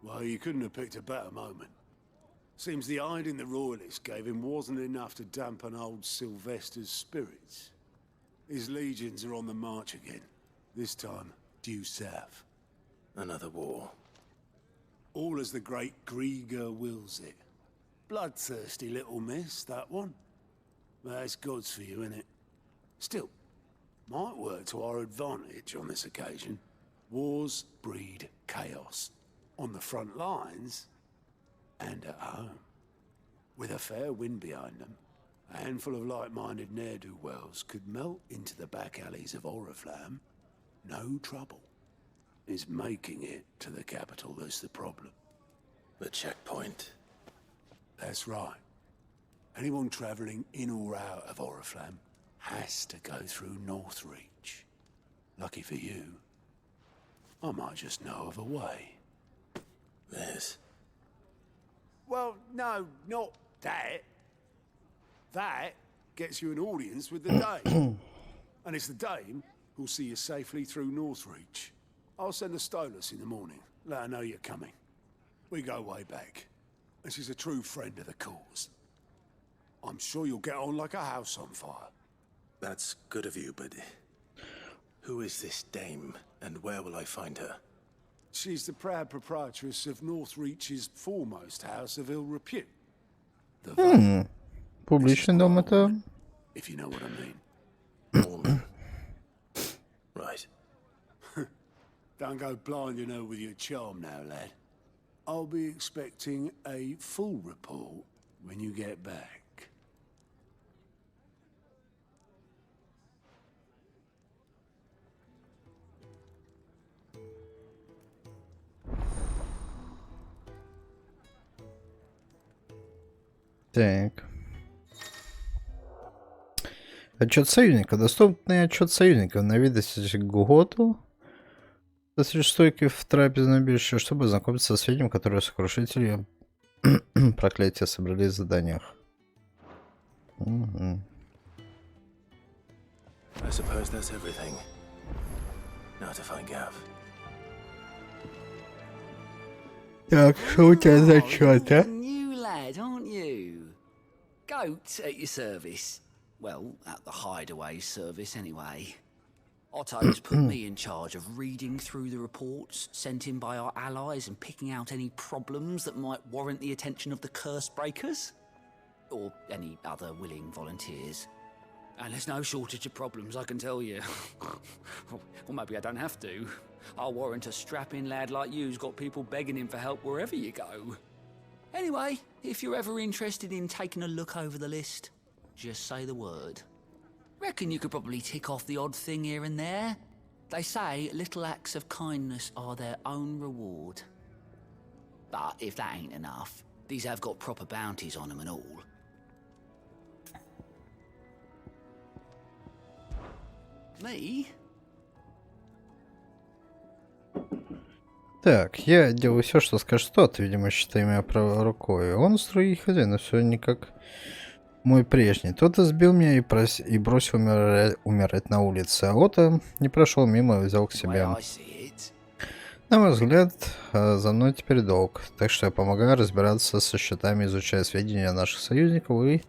Well, you couldn't have picked a better moment. Seems the hiding the royalists gave him wasn't enough to dampen old Sylvester's spirits. His legions are on the march again. This time, due south. Another war. All as the great Grieger wills it. Bloodthirsty little miss, that one. That's God's for you, innit? Still, might work to our advantage on this occasion. Wars breed chaos. On the front lines, and at home. With a fair wind behind them, a handful of like-minded ne'er-do-wells could melt into the back alleys of Oriflamme. No trouble. It's making it to the capital that's the problem. The checkpoint. That's right. Anyone travelling in or out of Oriflamme has to go through Northreach. Lucky for you, I might just know of a way. This? Well, no, not that. That gets you an audience with the Dame. And it's the Dame who'll see you safely through Northreach. I'll send the Stolas in the morning. Let her know you're coming. We go way back. And she's a true friend of the cause. I'm sure you'll get on like a house on fire. That's good of you, but who is this dame, and where will I find her? She's the proud proprietress of Northreach's foremost house of ill repute. The Публичный дом это... If you know what I mean. Right. Don't go blinding her with your charm now, lad. I'll be expecting a full report when you get back. Так. Отчет союзника. Доступный отчет союзников на видности Гуготу. Стойки в трапезном убежище, чтобы ознакомиться со сведением, которые сокрушители проклятия собрали в заданиях. I suppose that's everything. Now to find Gav. Так, что у тебя за отчет, а? New lad, aren't you? Goat at your service. Well, at the hideaway service anyway. Otto's put me in charge of reading through the reports sent in by our allies and picking out any problems that might warrant the attention of the curse breakers. Or any other willing volunteers. And there's no shortage of problems, I can tell you. Or maybe I don't have to. I'll warrant a strapping lad like you's got people begging him for help wherever you go. Anyway, if you're ever interested in taking a look over the list, just say the word. Reckon you could probably tick off the odd thing here and there. They say little acts of kindness are their own reward. But if that ain't enough, these have got proper bounties on them and all. Me? Так, я делаю все, что скажет тот, видимо, считая меня правой рукой. Он строгий хозяин, но все никак Мой прежний. Тот избил меня и бросил умирать на улице, а Отто не прошел мимо и взял к себе. На мой взгляд, за мной теперь долг, так что я помогаю разбираться со счетами, изучая сведения о наших союзниках и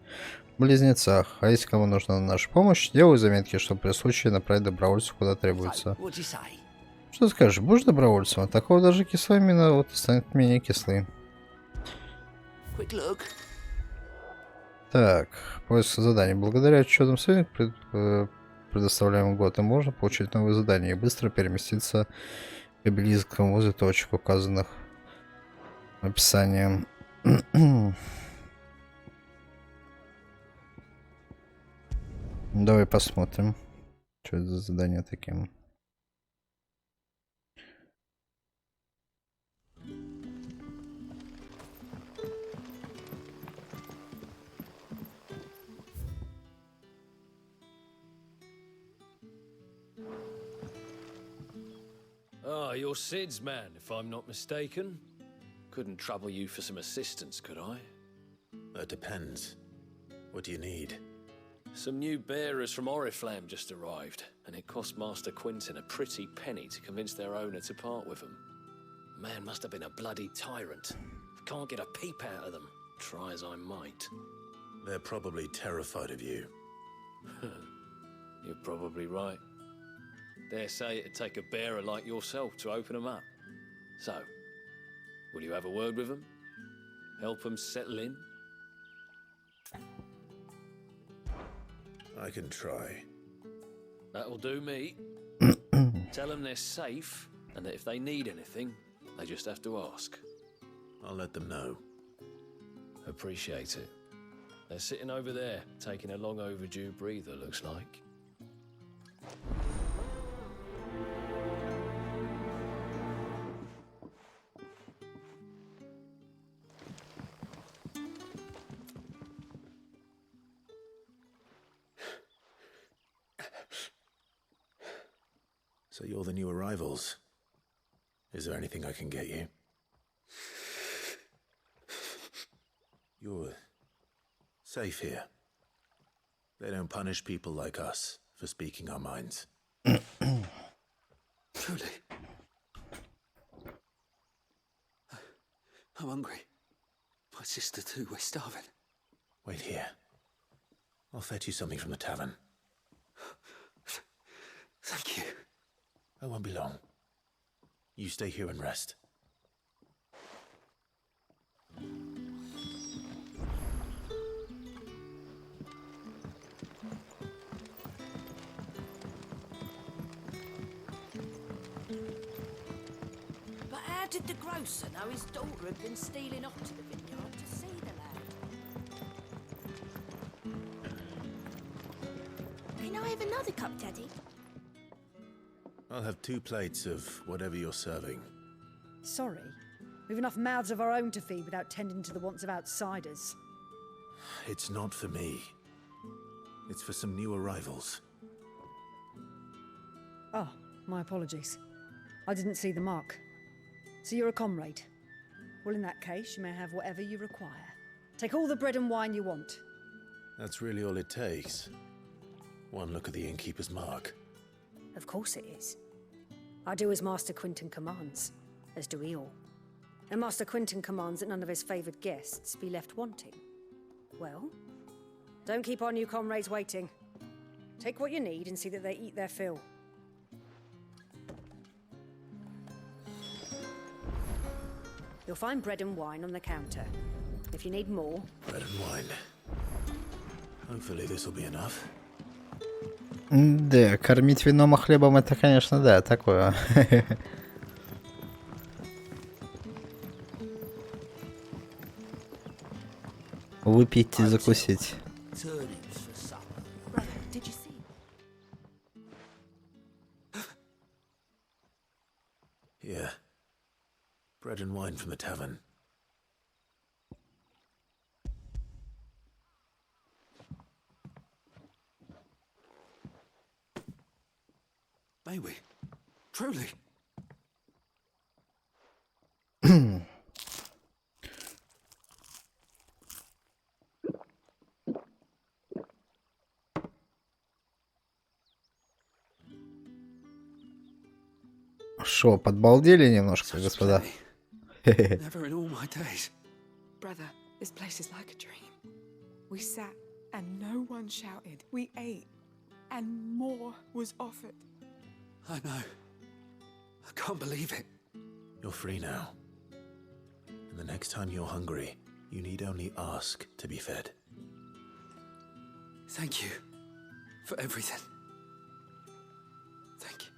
близнецах. А если кому нужна наша помощь, делаю заметки, чтобы при случае направить добровольцев куда требуется. Что скажешь, будешь добровольцем? От такого даже кислая мина вот станет менее кислой. Так, поиск заданий. Благодаря отчетам союзников, предоставляемым годом, можно получить новые задания и быстро переместиться к обелискам возле точек, указанных описанием. Давай посмотрим, что это за задания такие. Ah, you're Sid's man, if I'm not mistaken. Couldn't trouble you for some assistance, could I? That depends. What do you need? Some new bearers from Oriflamme just arrived, and it cost Master Quinton a pretty penny to convince their owner to part with them. Man must have been a bloody tyrant. Can't get a peep out of them, try as I might. They're probably terrified of you. You're probably right. Dare say it'd take a bearer like yourself to open them up. So, will you have a word with them? Help them settle in? I can try. That'll do me. Tell them they're safe, and that if they need anything, they just have to ask. I'll let them know. Appreciate it. They're sitting over there, taking a long overdue breather, looks like. So you're the new arrivals. Is there anything I can get you? You're safe here. They don't punish people like us for speaking our minds. Truly. I'm hungry. My sister too, we're starving. Wait here. I'll fetch you something from the tavern. Thank you. I won't be long. You stay here and rest. But how did the grocer know his daughter had been stealing off to the vineyard to see the lad? Can I have another cup, Daddy? I'll have 2 plates of whatever you're serving. Sorry. We've enough mouths of our own to feed without tending to the wants of outsiders. It's not for me. It's for some new arrivals. Oh, my apologies. I didn't see the mark. So you're a comrade. Well, in that case, you may have whatever you require. Take all the bread and wine you want. That's really all it takes. One look at the innkeeper's mark. Of course it is. I do as Master Quinton commands, as do we all. And Master Quinton commands that none of his favoured guests be left wanting. Well, don't keep our new comrades waiting. Take what you need and see that they eat their fill. You'll find bread and wine on the counter. If you need more... Bread and wine. Hopefully this'll be enough. Да, кормить вином и хлебом это, конечно, да, такое. Выпить и закусить. Yeah. Bread and wine from the tavern. May we? Truly? Шо, подбалдели немножко, господа? Never in all my days. Brother, this place is like a dream. We sat and no one shouted. We ate and more was offered. I know. I can't believe it. You're free now. And the next time you're hungry, you need only ask to be fed. Thank you for everything. Thank you.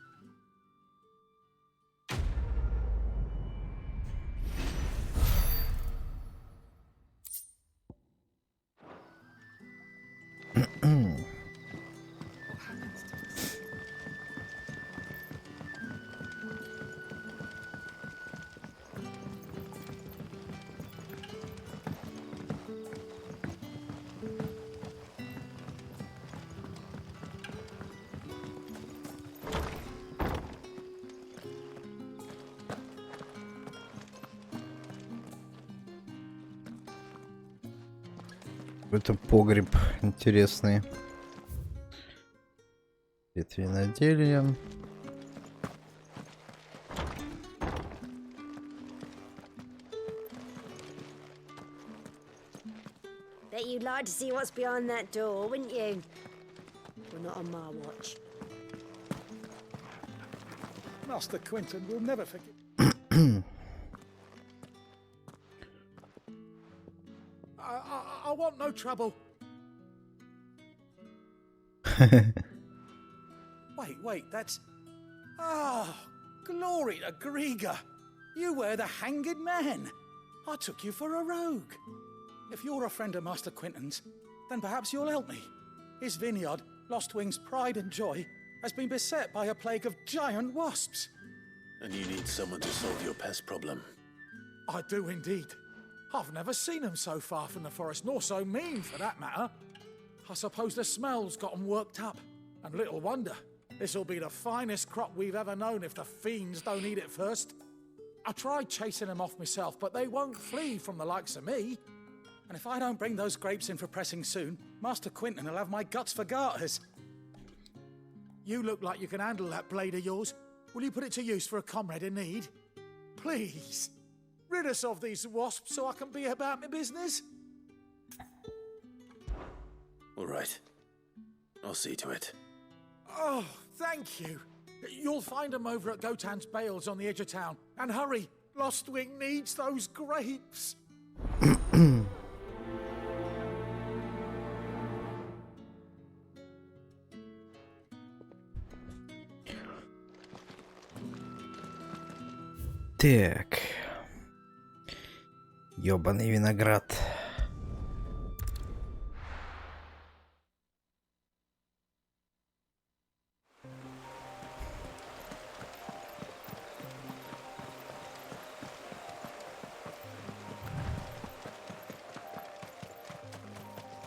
Это погреб интересный. Ветви виноделия. Bet you'd like to see what's behind that door, wouldn't you? Well, not on my watch. Master Quentin will never forget. I want no trouble. Wait, that's... Oh, glory to Grieger. You were the hanged man. I took you for a rogue. If you're a friend of Master Quentin's, then perhaps you'll help me. His vineyard, Lostwing's pride and joy, has been beset by a plague of giant wasps. And you need someone to solve your pest problem. I do indeed. I've never seen them so far from the forest, nor so mean, for that matter. I suppose the smell's got them worked up. And little wonder. This'll be the finest crop we've ever known if the fiends don't eat it first. I tried chasing them off myself, but they won't flee from the likes of me. And if I don't bring those grapes in for pressing soon, Master Quentin will have my guts for garters. You look like you can handle that blade of yours. Will you put it to use for a comrade in need? Please. Rid us of these wasps so I can be about my business. All right. I'll see to it. Oh, thank you. You'll find them over at Gotan's Bales on the edge of town. And hurry, Lostwing needs those grapes. Так. Ёбаный виноград.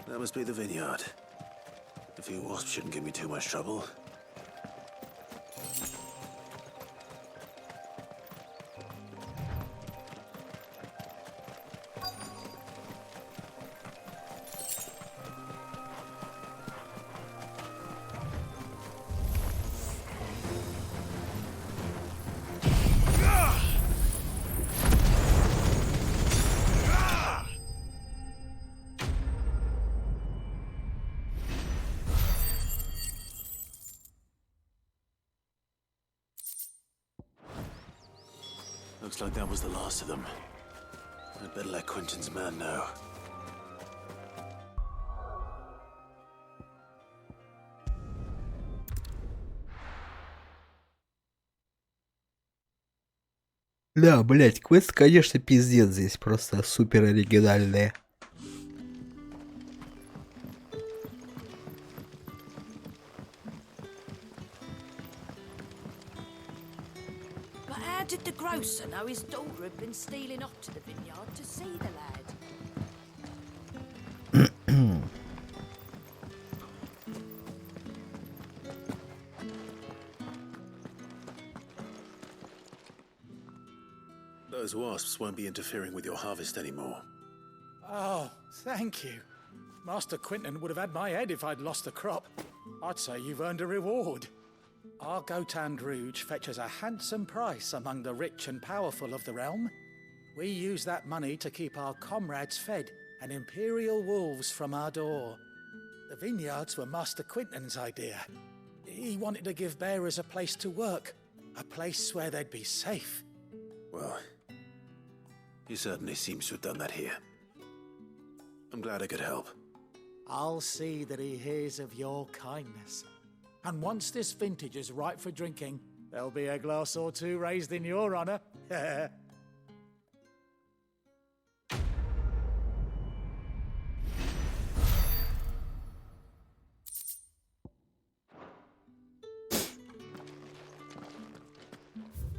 That must be the vineyard. A few wasps shouldn't give me too much trouble. Looks like that was the last of them. I'd better let Quentin's man know. Да, блять, квест, конечно, пиздец здесь. Просто супер оригинальные. But how did the grocer know his daughter had been stealing off to the vineyard to see the lad? Those wasps won't be interfering with your harvest anymore. Oh, thank you. Master Quentin would have had my head if I'd lost the crop. I'd say you've earned a reward. our Gotand Rouge fetches a handsome price among the rich and powerful of the realm. We use that money to keep our comrades fed and imperial wolves from our door. The vineyards were Master Quinton's idea. He wanted to give bearers a place to work, a place where they'd be safe. Well, he certainly seems to have done that here. I'm glad I could help. I'll see that he hears of your kindness. And once this vintage is ripe for drinking, there'll be a glass or two raised in your honor.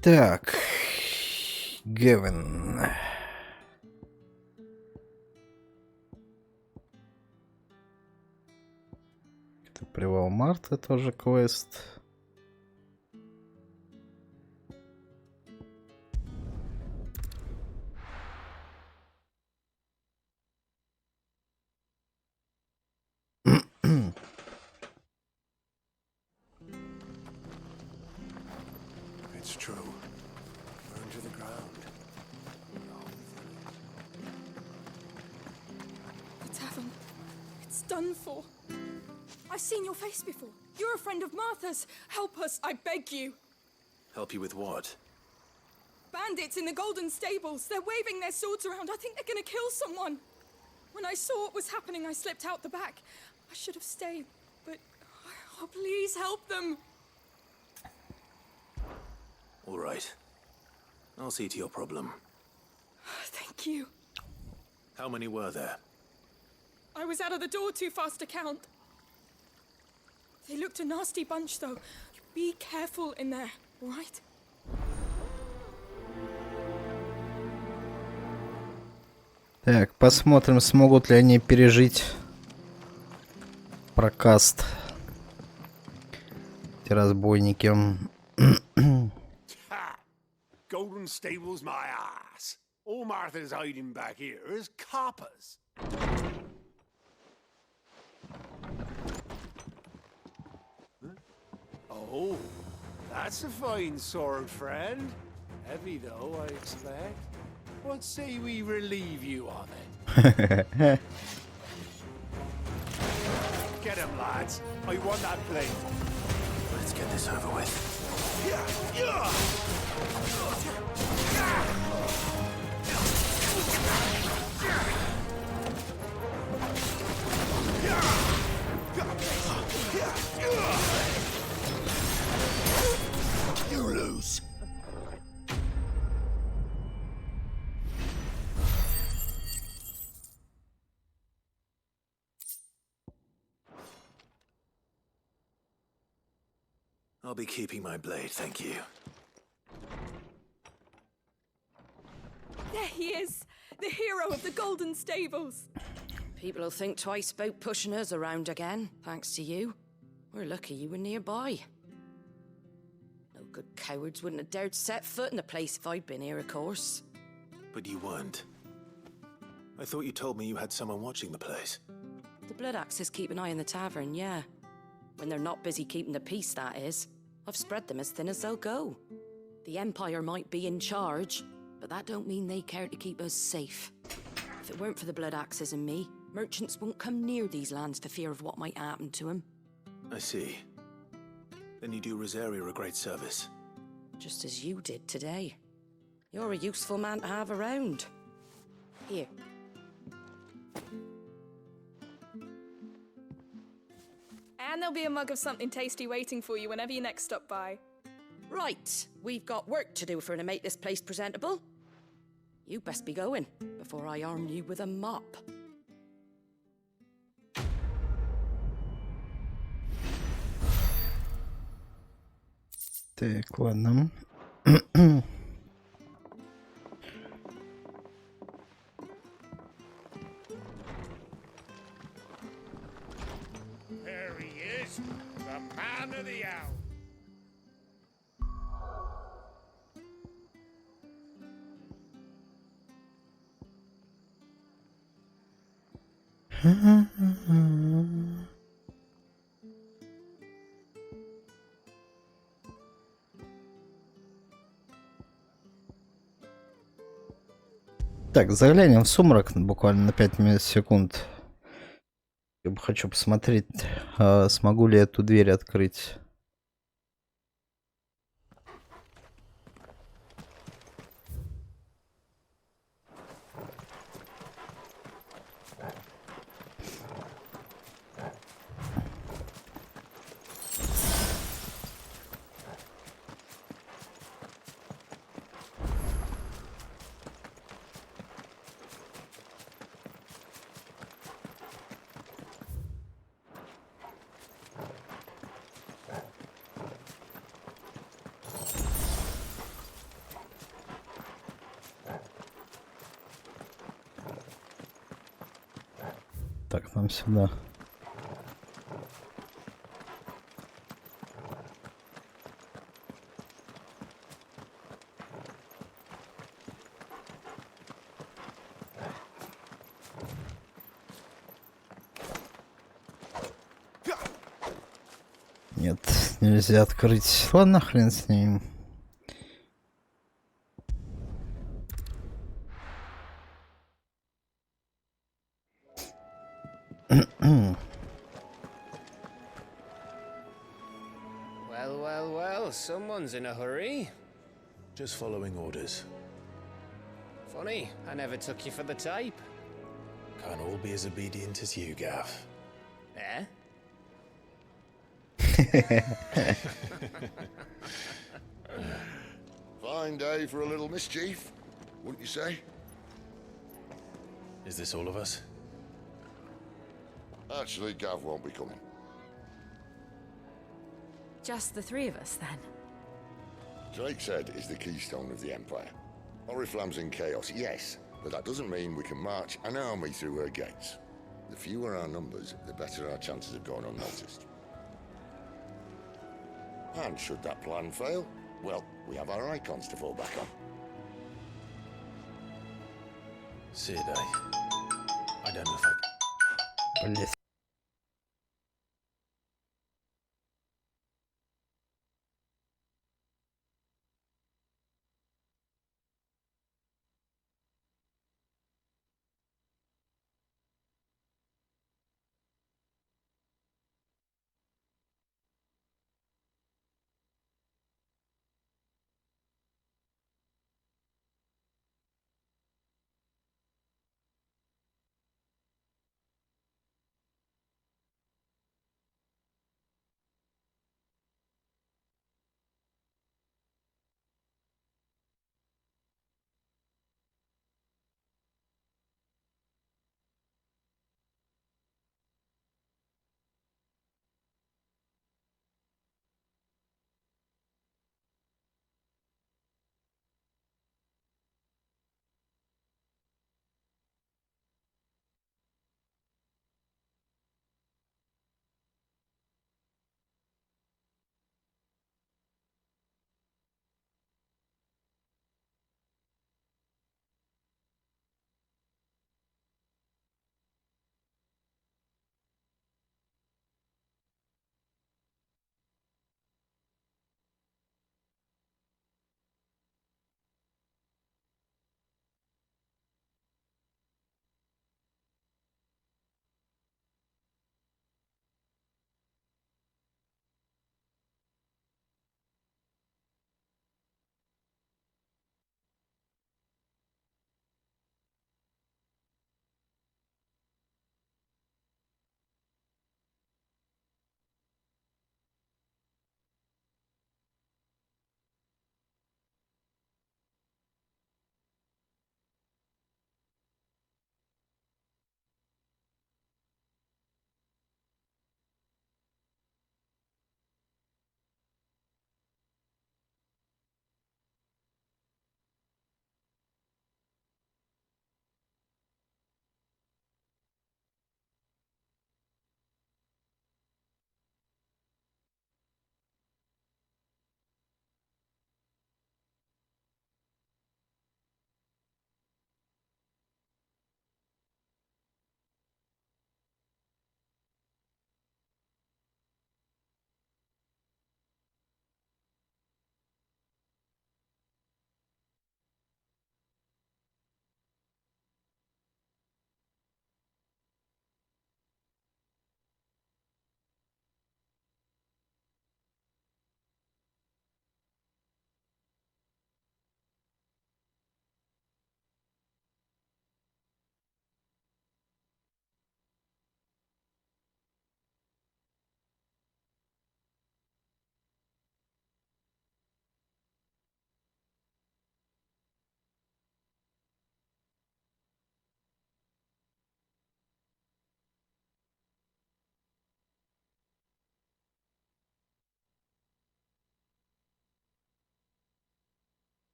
Так, Гевин. Это привал Марта, тоже квест. It's true. Burn to the ground. The tavern. It's done for. I've seen your face before. You're a friend of Martha's. Help us, I beg you. Help you with what? Bandits in the Golden Stables. They're waving their swords around. I think they're gonna kill someone. When I saw what was happening, I slipped out the back. I should have stayed, but... Oh, please help them. All right. I'll see to your problem. Thank you. How many were there? I was out of the door too fast to count. They looked a nasty bunch, though. Be careful in there, all right? Так, посмотрим, смогут ли они пережить прокаст. Эти разбойники. Golden Stables, my ass. All Martha's hiding back here is coppers. Huh? Oh, that's a fine sword, friend. Heavy, though, I expect. What say we relieve you of it? Get him, lads. I want that blade. Let's get this over with. You lose. I'll be keeping my blade, thank you. There he is, the hero of the Golden Stables. People will think twice about pushing us around again, thanks to you. We're lucky you were nearby. No good cowards wouldn't have dared set foot in the place if I'd been here, of course. But you weren't. I thought you told me you had someone watching the place. The Blood Axes keep an eye on the tavern, yeah. When they're not busy keeping the peace, that is. I've spread them as thin as they'll go. The Empire might be in charge, but that don't mean they care to keep us safe. If it weren't for the Blood Axes and me, merchants won't come near these lands for fear of what might happen to them. I see. Then you do Rosaria a great service. Just as you did today. You're a useful man to have around. Here. And there'll be a mug of something tasty waiting for you whenever you next stop by. Right, we've got work to do for to make this place presentable. You best be going, before I arm you with a mop. Так, ладно. There he is, the man of the hour. Так, заглянем в сумрак буквально на 5 секунд. Я бы хочу посмотреть, смогу ли эту дверь открыть. Так, нам сюда. Нет, нельзя открыть. Ладно, хрен с ним. Well, someone's in a hurry. Just following orders. Funny, I never took you for the type. Can't all be as obedient as you, Gav. Eh? Fine day for a little mischief, wouldn't you say? Is this all of us? Actually, Gav won't be coming. Just the three of us, then? Drake's Head is the keystone of the Empire. Oriflamme's in chaos, yes, but that doesn't mean we can march an army through her gates. The fewer our numbers, the better our chances of going unnoticed. And should that plan fail, well, we have our icons to fall back on. Seaday. I don't know if I can. Блять.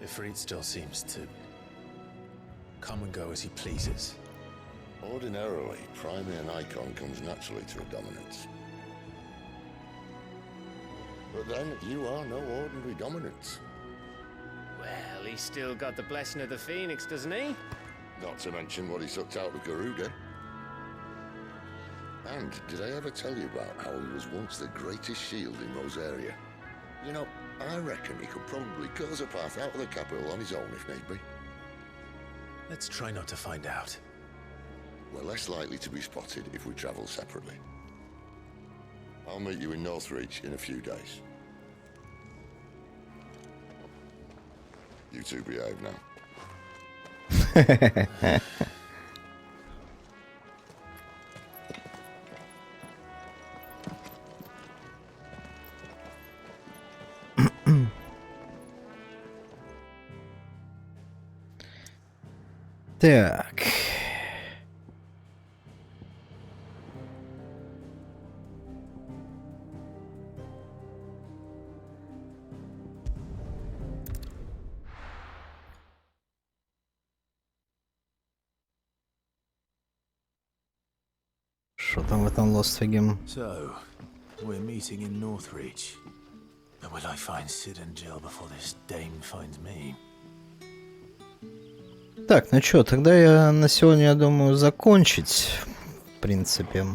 Ifrit still seems to come and go as he pleases. Ordinarily, priming an icon comes naturally to a dominance. But then, you are no ordinary dominance. Well, he's still got the blessing of the Phoenix, doesn't he? Not to mention what he sucked out of Garuda. And did I ever tell you about how he was once the greatest shield in Rosaria? You know, I reckon he could probably cut us a path out of the capital on his own if need be. Let's try not to find out. We're less likely to be spotted if we travel separately. I'll meet you in Northreach in a few days. You two behave now. Так. Что там в этом лоствиге? So, we're meeting in Northreach. But will I find Sid and Jill before this dame finds me? Так, ну чё, тогда я на сегодня, я думаю, закончить, в принципе.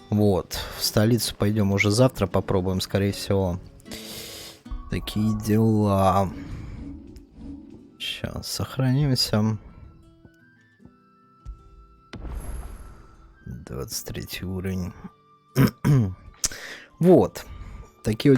Вот, в столицу пойдем уже завтра, попробуем, скорее всего. Такие дела. Сейчас, сохранимся. 23 уровень. Вот, такие вот